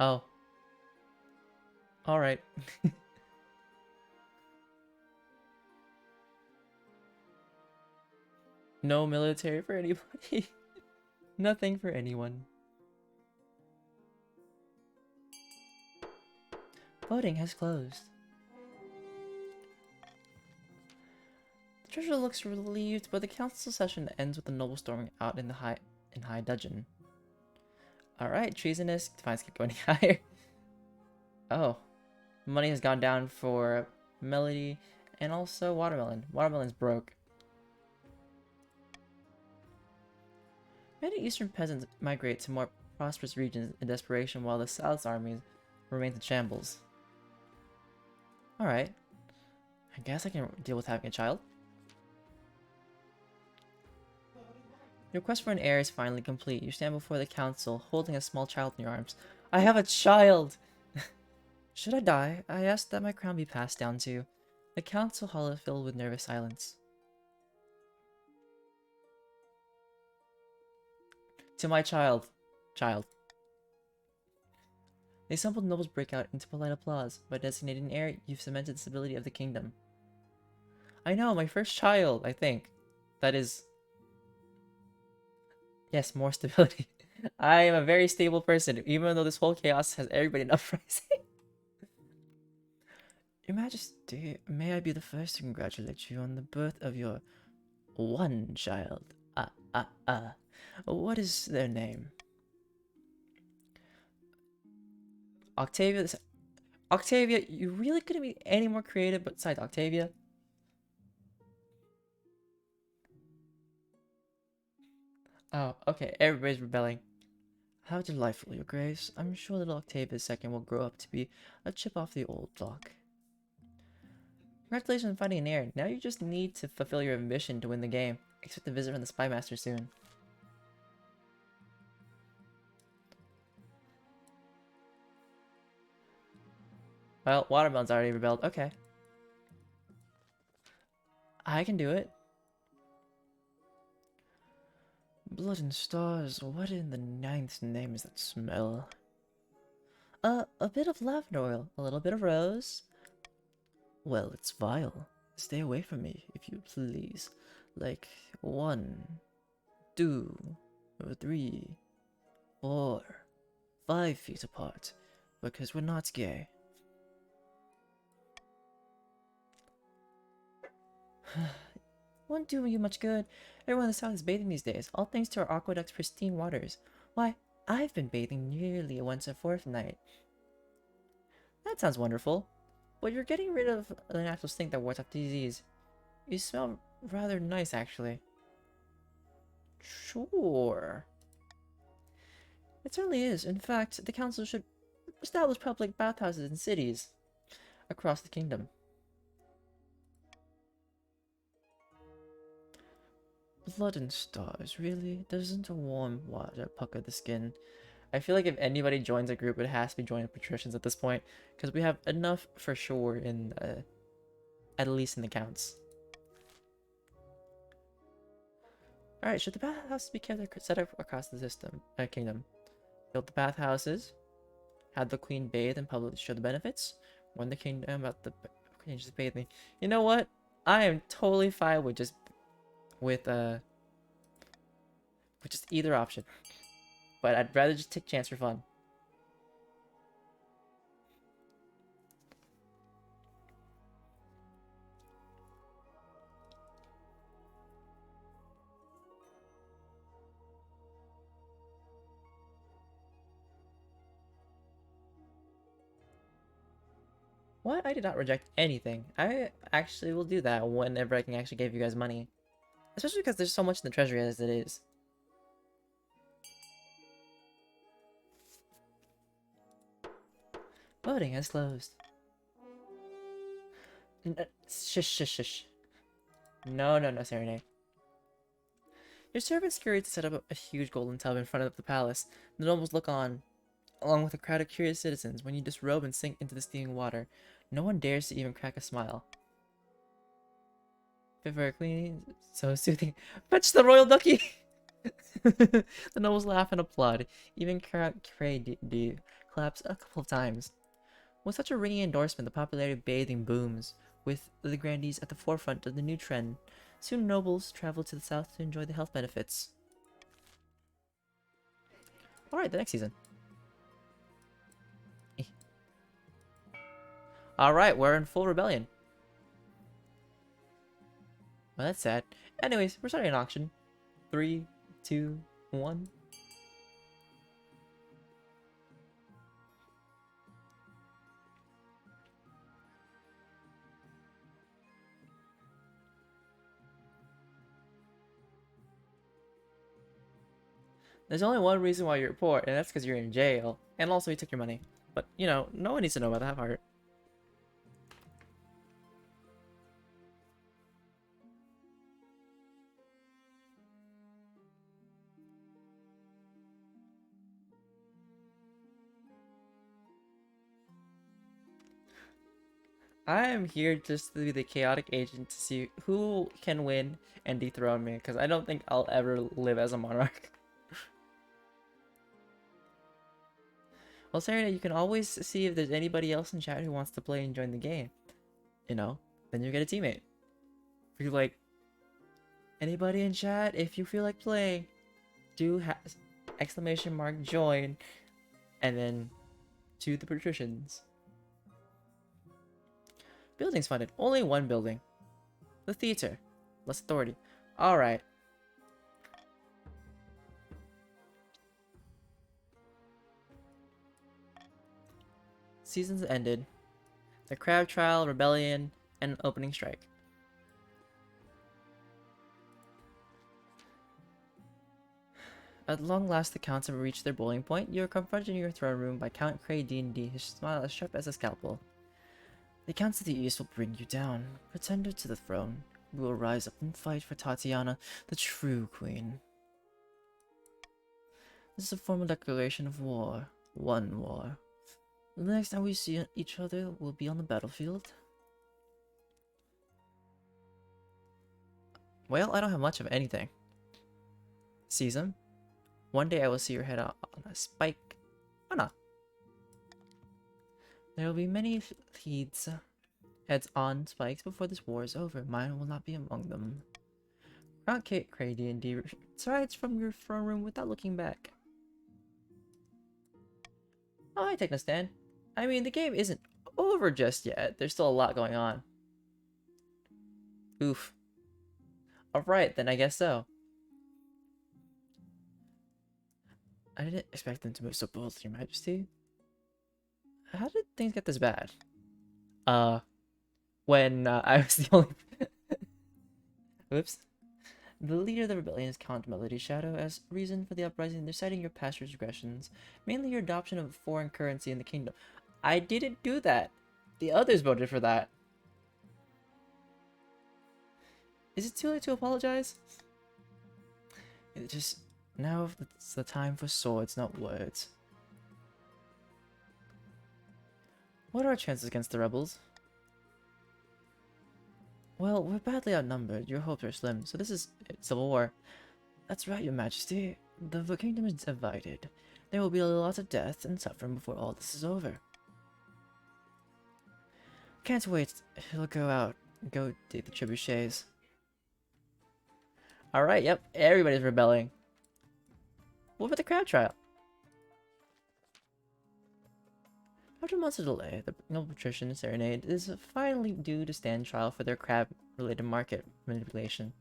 Speaker 1: Oh. Alright. No military for anybody. Nothing for anyone. Voting has closed. The treasurer looks relieved, but the council session ends with the nobles storming out in the high dudgeon. Alright, treasonous. Defiance keep going higher. Oh. Money has gone down for Melody and also Watermelon. Watermelon's broke. Many eastern peasants migrate to more prosperous regions in desperation while the South's armies remain in shambles. Alright. I guess I can deal with having a child. Your quest for an heir is finally complete. You stand before the council, holding a small child in your arms. I have a child! Should I die? I ask that my crown be passed down to you. The council hall is filled with nervous silence. To my child. Child. The assembled nobles break out into polite applause. By designating an heir, you've cemented the stability of the kingdom. I know, my first child, I think. That is... Yes, more stability. I am a very stable person, even though this whole chaos has everybody in uprising. Your Majesty, may I be the first to congratulate you on the birth of your one child. What is their name? Octavia. Octavia, you really couldn't be any more creative besides Octavia? Oh, okay, everybody's rebelling. How delightful, Your Grace. I'm sure little Octavia II will grow up to be a chip off the old block. Congratulations on finding an heir. Now you just need to fulfill your ambition to win the game. Expect a visit from the Spy Master soon. Well, Watermelon's already rebelled. Okay. I can do it. Blood and stars, what in the ninth name is that smell? A bit of lavender oil, a little bit of rose. Well, it's vile. Stay away from me, if you please. Like 1, 2, 3, 4, 5 feet apart, because we're not gay. Won't do you much good. Everyone in the south is bathing these days, all thanks to our aqueduct's pristine waters. Why, I've been bathing nearly once a fortnight. That sounds wonderful. But you're getting rid of the natural stink that wards off disease. You smell rather nice, actually. Sure. It certainly is. In fact, the council should establish public bathhouses in cities across the kingdom. Blood and stars, really? Doesn't a warm water pucker the skin? I feel like if anybody joins a group, it has to be joining patricians at this point, because we have enough for sure in, at least in the counts. Alright, should the bathhouses be kept set up across the kingdom? Build the bathhouses, have the queen bathe and publicly show the benefits, warn the kingdom about the queen just bathing. You know what? I am totally fine with just with just either option. But I'd rather just take chance for fun. What? I did not reject anything. I actually will do that whenever I can actually give you guys money. Especially because there's so much in the treasury as it is. Voting has closed. Shush, shush, shush. No, Serenade. Your servants scurried to set up a huge golden tub in front of the palace. The nobles look on, along with a crowd of curious citizens, when you disrobe and sink into the steaming water. No one dares to even crack a smile. Fit for a queen, so soothing. Fetch the royal ducky! The nobles laugh and applaud. Even Cray claps a couple of times. With such a ringing endorsement, the popularity of bathing booms, with the grandees at the forefront of the new trend. Soon nobles travel to the south to enjoy the health benefits. Alright, the next season. Alright, we're in full rebellion. Well, that's sad. Anyways, we're starting an auction. 3, 2, 1. There's only one reason why you're poor, and that's because you're in jail. And also he took your money. But, you know, no one needs to know about that part. I am here just to be the chaotic agent to see who can win and dethrone me, because I don't think I'll ever live as a monarch. Well, Sarah, you can always see if there's anybody else in chat who wants to play and join the game. You know, then you get a teammate. If you're like, anybody in chat, if you feel like playing, do exclamation mark join, and then to the patricians. Buildings funded. Only one building. The theater. Less authority. Alright. Seasons ended. The crab trial, rebellion, and opening strike. At long last, the counts have reached their boiling point. You are confronted in your throne room by Count Cray D&D, his smile as sharp as a scalpel. The counts of the east will bring you down. Pretender to the throne, we will rise up and fight for Tatiana, the true queen. This is a formal declaration of war. One war. The next time we see each other will be on the battlefield. Well, I don't have much of anything. Seize him. One day I will see your head on a spike. Oh no. There will be many heads on spikes before this war is over. Mine will not be among them. Count Cray D&D strides from your throne room without looking back. Oh, I take no stand. I mean, the game isn't over just yet. There's still a lot going on. Oof. Alright, then I guess so. I didn't expect them to move so boldly, Your Majesty. How did things get this bad? When I was the only... Whoops. The leader of the rebellion is Count Melody Shadow. As reason for the uprising, they're citing your past transgressions, mainly your adoption of foreign currency in the kingdom. I didn't do that. The others voted for that. Is it too late to apologize? It just... Now it's the time for swords, not words. What are our chances against the rebels? Well, we're badly outnumbered. Your hopes are slim, so this is civil war. That's right, Your Majesty. The kingdom is divided. There will be a lot of death and suffering before all this is over. Can't wait. He'll go out and go take the trebuchets. Alright, yep, everybody's rebelling. What about the crowd trial? After months of delay, the noble patrician serenade is finally due to stand trial for their crab-related market manipulation.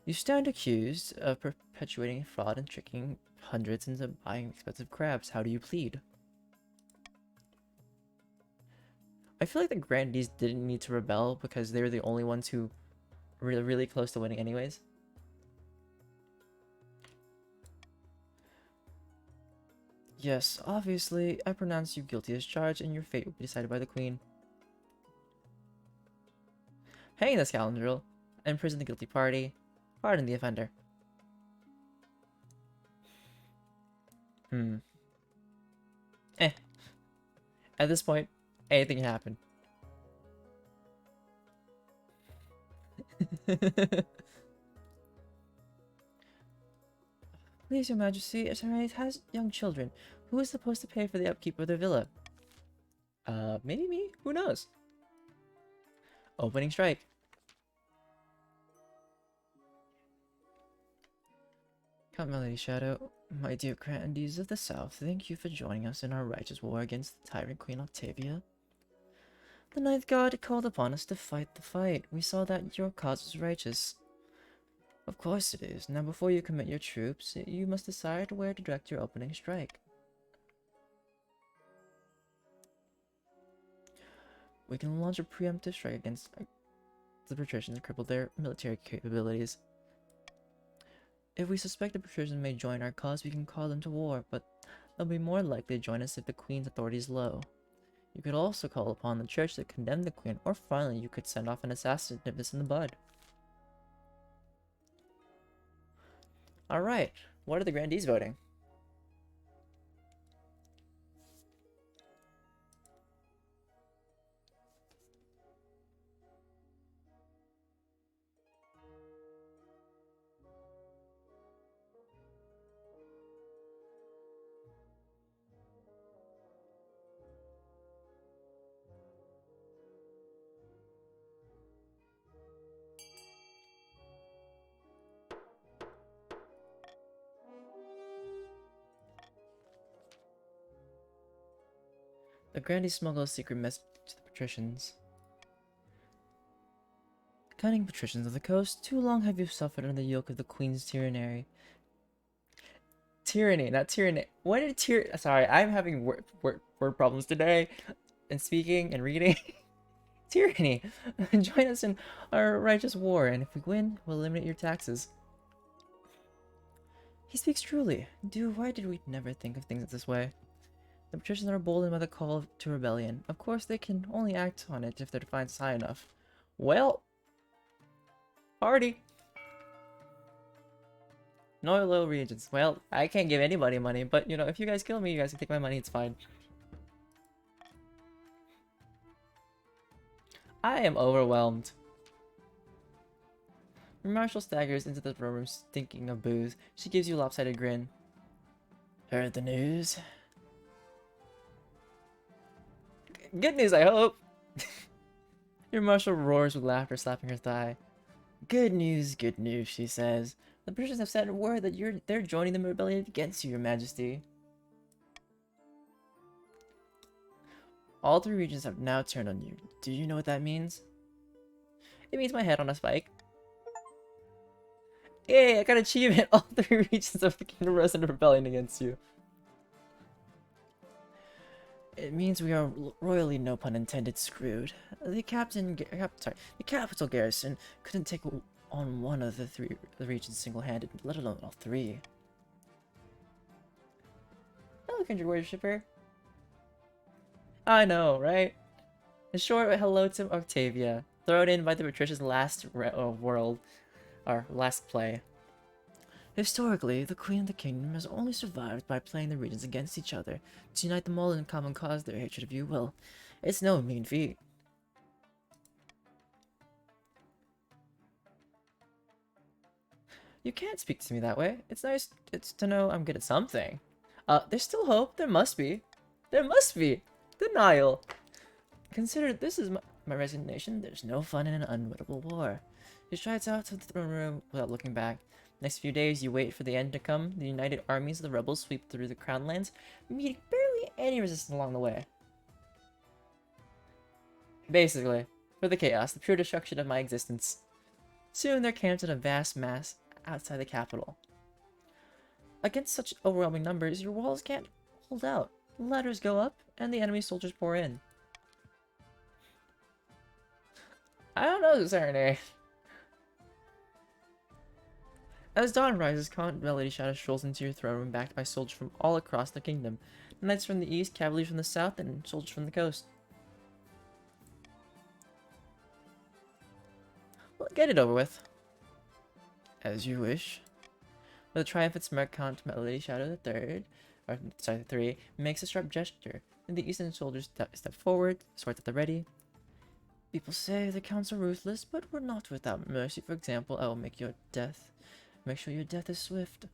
Speaker 1: You stand accused of perpetuating fraud and tricking hundreds into buying expensive crabs. How do you plead? I feel like the grandees didn't need to rebel because they were the only ones who were really close to winning anyways. Yes, obviously, I pronounce you guilty as charged and your fate will be decided by the queen. Hang the scoundrel, imprison the guilty party, pardon the offender. Eh. At this point, anything can happen. Please, Your Majesty, a serenade has young children. Who is supposed to pay for the upkeep of their villa? Maybe me? Who knows? Opening strike. Count Melody Shadow, my dear grandees of the South, thank you for joining us in our righteous war against the tyrant Queen Octavia. The Ninth God called upon us to fight the fight. We saw that your cause was righteous. Of course it is. Now before you commit your troops, you must decide where to direct your opening strike. We can launch a preemptive strike against the patricians and cripple their military capabilities. If we suspect the patricians may join our cause, we can call them to war, but they'll be more likely to join us if the queen's authority is low. You could also call upon the church to condemn the queen, or finally you could send off an assassin to nip this in the bud. Alright, what are the grandees voting? The Grandees smuggle a secret message to the patricians. Cunning patricians of the coast, too long have you suffered under the yoke of the Queen's tyranny. Tyranny, not tyranny. What did Sorry, I'm having word problems today. In speaking and reading. Tyranny. Join us in our righteous war, and if we win, we'll eliminate your taxes. He speaks truly. Why did we never think of things this way? The patricians are emboldened by the call to rebellion. Of course, they can only act on it if their defiance is high enough. Well, party. No loyal regions. Well, I can't give anybody money, but you know, if you guys kill me, you guys can take my money, it's fine. I am overwhelmed. When Marshall staggers into the throne room stinking of booze, she gives you a lopsided grin. Heard the news? Good news, I hope! Your Marshal roars with laughter, slapping her thigh. Good news, she says. The British have sent word that they're joining the rebellion against you, Your Majesty. All 3 regions have now turned on you. Do you know what that means? It means my head on a spike. Yay, I got an achievement! All 3 regions of the kingdom rose in rebellion against you. It means we are royally, no pun intended, screwed. The capital garrison couldn't take on one of the regions single-handed, let alone all 3. Hello, kindred worshipper. I know, right? A short hello to Octavia, thrown in by the Patricia's last last play. Historically, the Queen of the Kingdom has only survived by playing the regions against each other. To unite them all in common cause, their hatred of you, well, it's no mean feat. You can't speak to me that way. It's nice to know I'm good at something. There's still hope. There must be. There must be. Denial. Consider this is my resignation. There's no fun in an unwinnable war. He strides out to the throne room without looking back. Next few days, you wait for the end to come. The united armies of the rebels sweep through the Crown Lands, meeting barely any resistance along the way. Basically, for the chaos, the pure destruction of my existence. Soon, they're camped in a vast mass outside the capital. Against such overwhelming numbers, your walls can't hold out. Ladders go up, and the enemy soldiers pour in. I don't know, Serenade. As dawn rises, Count Melody Shadow strolls into your throne room backed by soldiers from all across the kingdom. Knights from the east, cavalry from the south, and soldiers from the coast. Well, get it over with. As you wish. With a triumphant smirk, Count Melody Shadow the 3, makes a sharp gesture. And the eastern soldiers step forward, swords at the ready. People say the counts are ruthless, but we're not without mercy. For example, I will make sure your death is swift.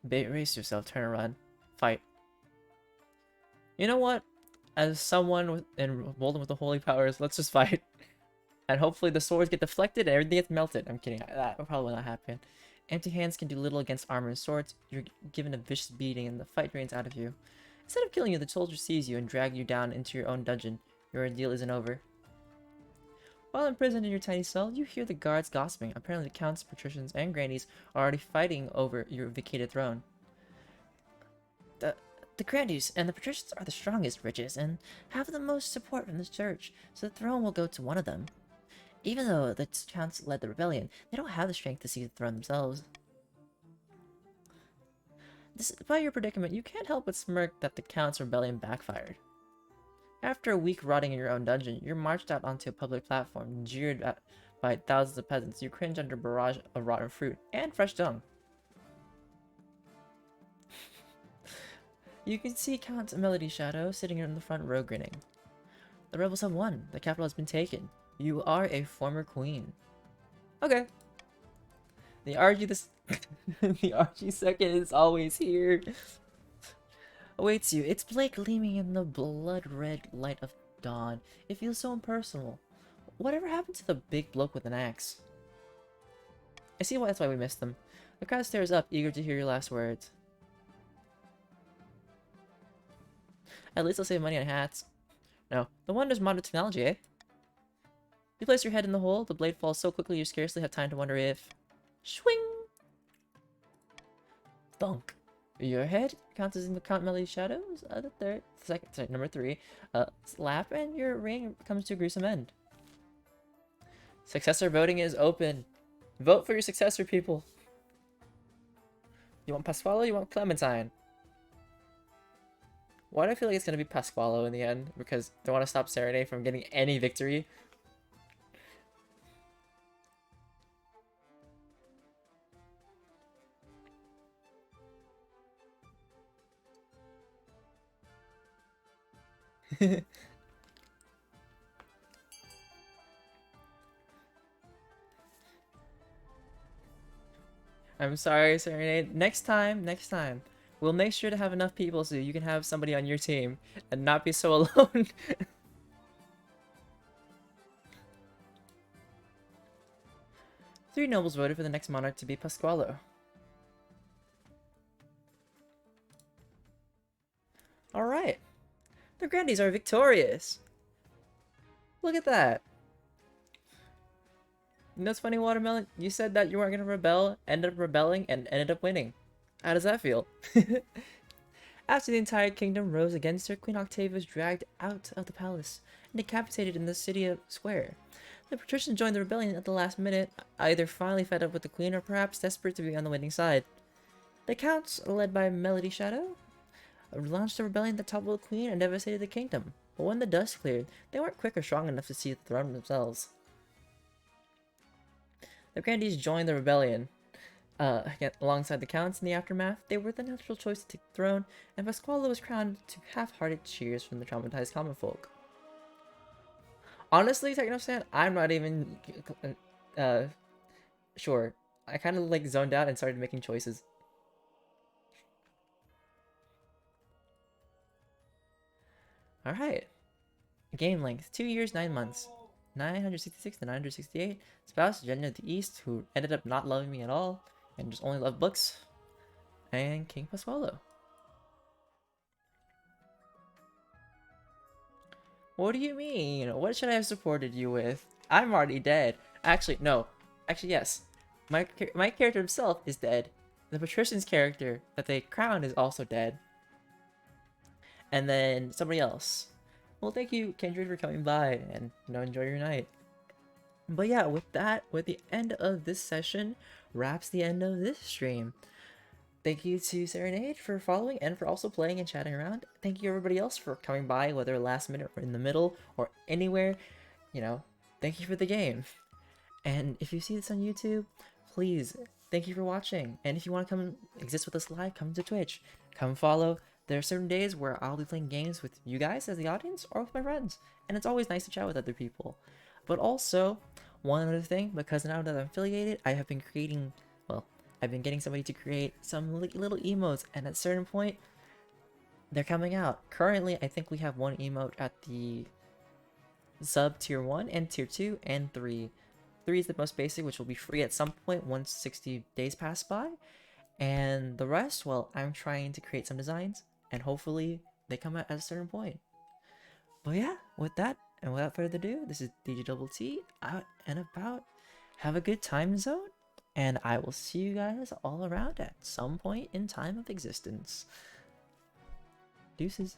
Speaker 1: Race yourself, turn around, fight. You know what? As someone emboldened with the holy powers, let's just fight. And hopefully the swords get deflected and everything gets melted. I'm kidding, that probably will not happen. Empty hands can do little against armor and swords. You're given a vicious beating and the fight drains out of you. Instead of killing you, the soldier sees you and drags you down into your own dungeon. Your ordeal isn't over. While imprisoned in your tiny cell, you hear the guards gossiping. Apparently the counts, patricians, and grannies are already fighting over your vacated throne. The grannies and the patricians are the strongest, richest, and have the most support from the church, so the throne will go to one of them. Even though the counts led the rebellion, they don't have the strength to seize the throne themselves. Despite your predicament, you can't help but smirk that the Count's rebellion backfired. After a week rotting in your own dungeon, you're marched out onto a public platform, jeered at by thousands of peasants. You cringe under a barrage of rotten fruit and fresh dung. You can see Count Melody Shadow sitting in the front row grinning. The rebels have won. The capital has been taken. You are a former queen. Okay. The RG the RG second is always here. Awaits you. It's Blake gleaming in the blood-red light of dawn. It feels so impersonal. Whatever happened to the big bloke with an axe? I see why that's why we missed them. The crowd stares up, eager to hear your last words. At least I'll save money on hats. No, the wonders of modern technology, eh? You place your head in the hole, the blade falls so quickly you scarcely have time to wonder if... Swing! Thunk. Your head counts as in the count melody shadows. Number 3. Slap and your ring comes to a gruesome end. Successor voting is open. Vote for your successor, people. You want Pasquale? You want Clementine? Why do I feel like it's gonna be Pasquale in the end? Because they want to stop Serenade from getting any victory. I'm sorry, Serenade. Next time. We'll make sure to have enough people so you can have somebody on your team and not be so alone. 3 nobles voted for the next monarch to be Pasquale. Alright. The Grandies are victorious. Look at that. You know what's funny, Watermelon? You said that you weren't going to rebel, ended up rebelling, and ended up winning. How does that feel? After the entire kingdom rose against her, Queen Octavia was dragged out of the palace and decapitated in the city square. The patricians joined the rebellion at the last minute, either finally fed up with the queen or perhaps desperate to be on the winning side. The counts, led by Melody Shadow, launched a rebellion that toppled the queen and devastated the kingdom. But when the dust cleared, they weren't quick or strong enough to seize the throne themselves. The Grandies joined the rebellion. Alongside the counts in the aftermath, they were the natural choice to take the throne, and Pasquale was crowned to half-hearted cheers from the traumatized common folk. Honestly, TechnoStan, I'm not even sure. I kind of like zoned out and started making choices. Alright. Game length, 2 years, 9 months. 966 to 968. Spouse, Jenna of the East, who ended up not loving me at all, and just only loved books. And King Pasquale. What do you mean? What should I have supported you with? I'm already dead. Actually, no. Actually, yes. My character himself is dead. The patrician's character that they crowned is also dead. And then somebody else. Well, thank you, Kindred, for coming by, and enjoy your night. But yeah, with the end of this session, wraps the end of this stream. Thank you to Serenade for following and for also playing and chatting around. Thank you everybody else for coming by, whether last minute or in the middle or anywhere. Thank you for the game. And if you see this on YouTube, please, thank you for watching. And if you want to come exist with us live, come to Twitch. Come follow. There are certain days where I'll be playing games with you guys as the audience or with my friends. And it's always nice to chat with other people. But also, one other thing, because now that I'm affiliated, I have been creating, I've been getting somebody to create some little emotes, and at a certain point, they're coming out. Currently, I think we have one emote at the sub tier 1 and tier 2 and 3. 3 is the most basic, which will be free at some point once 60 days pass by. And the rest, well, I'm trying to create some designs, and hopefully they come out at a certain point. But yeah, with that, and without further ado, this is DjDoubleT out and about. Have a good time zone, and I will see you guys all around at some point in time of existence. Deuces.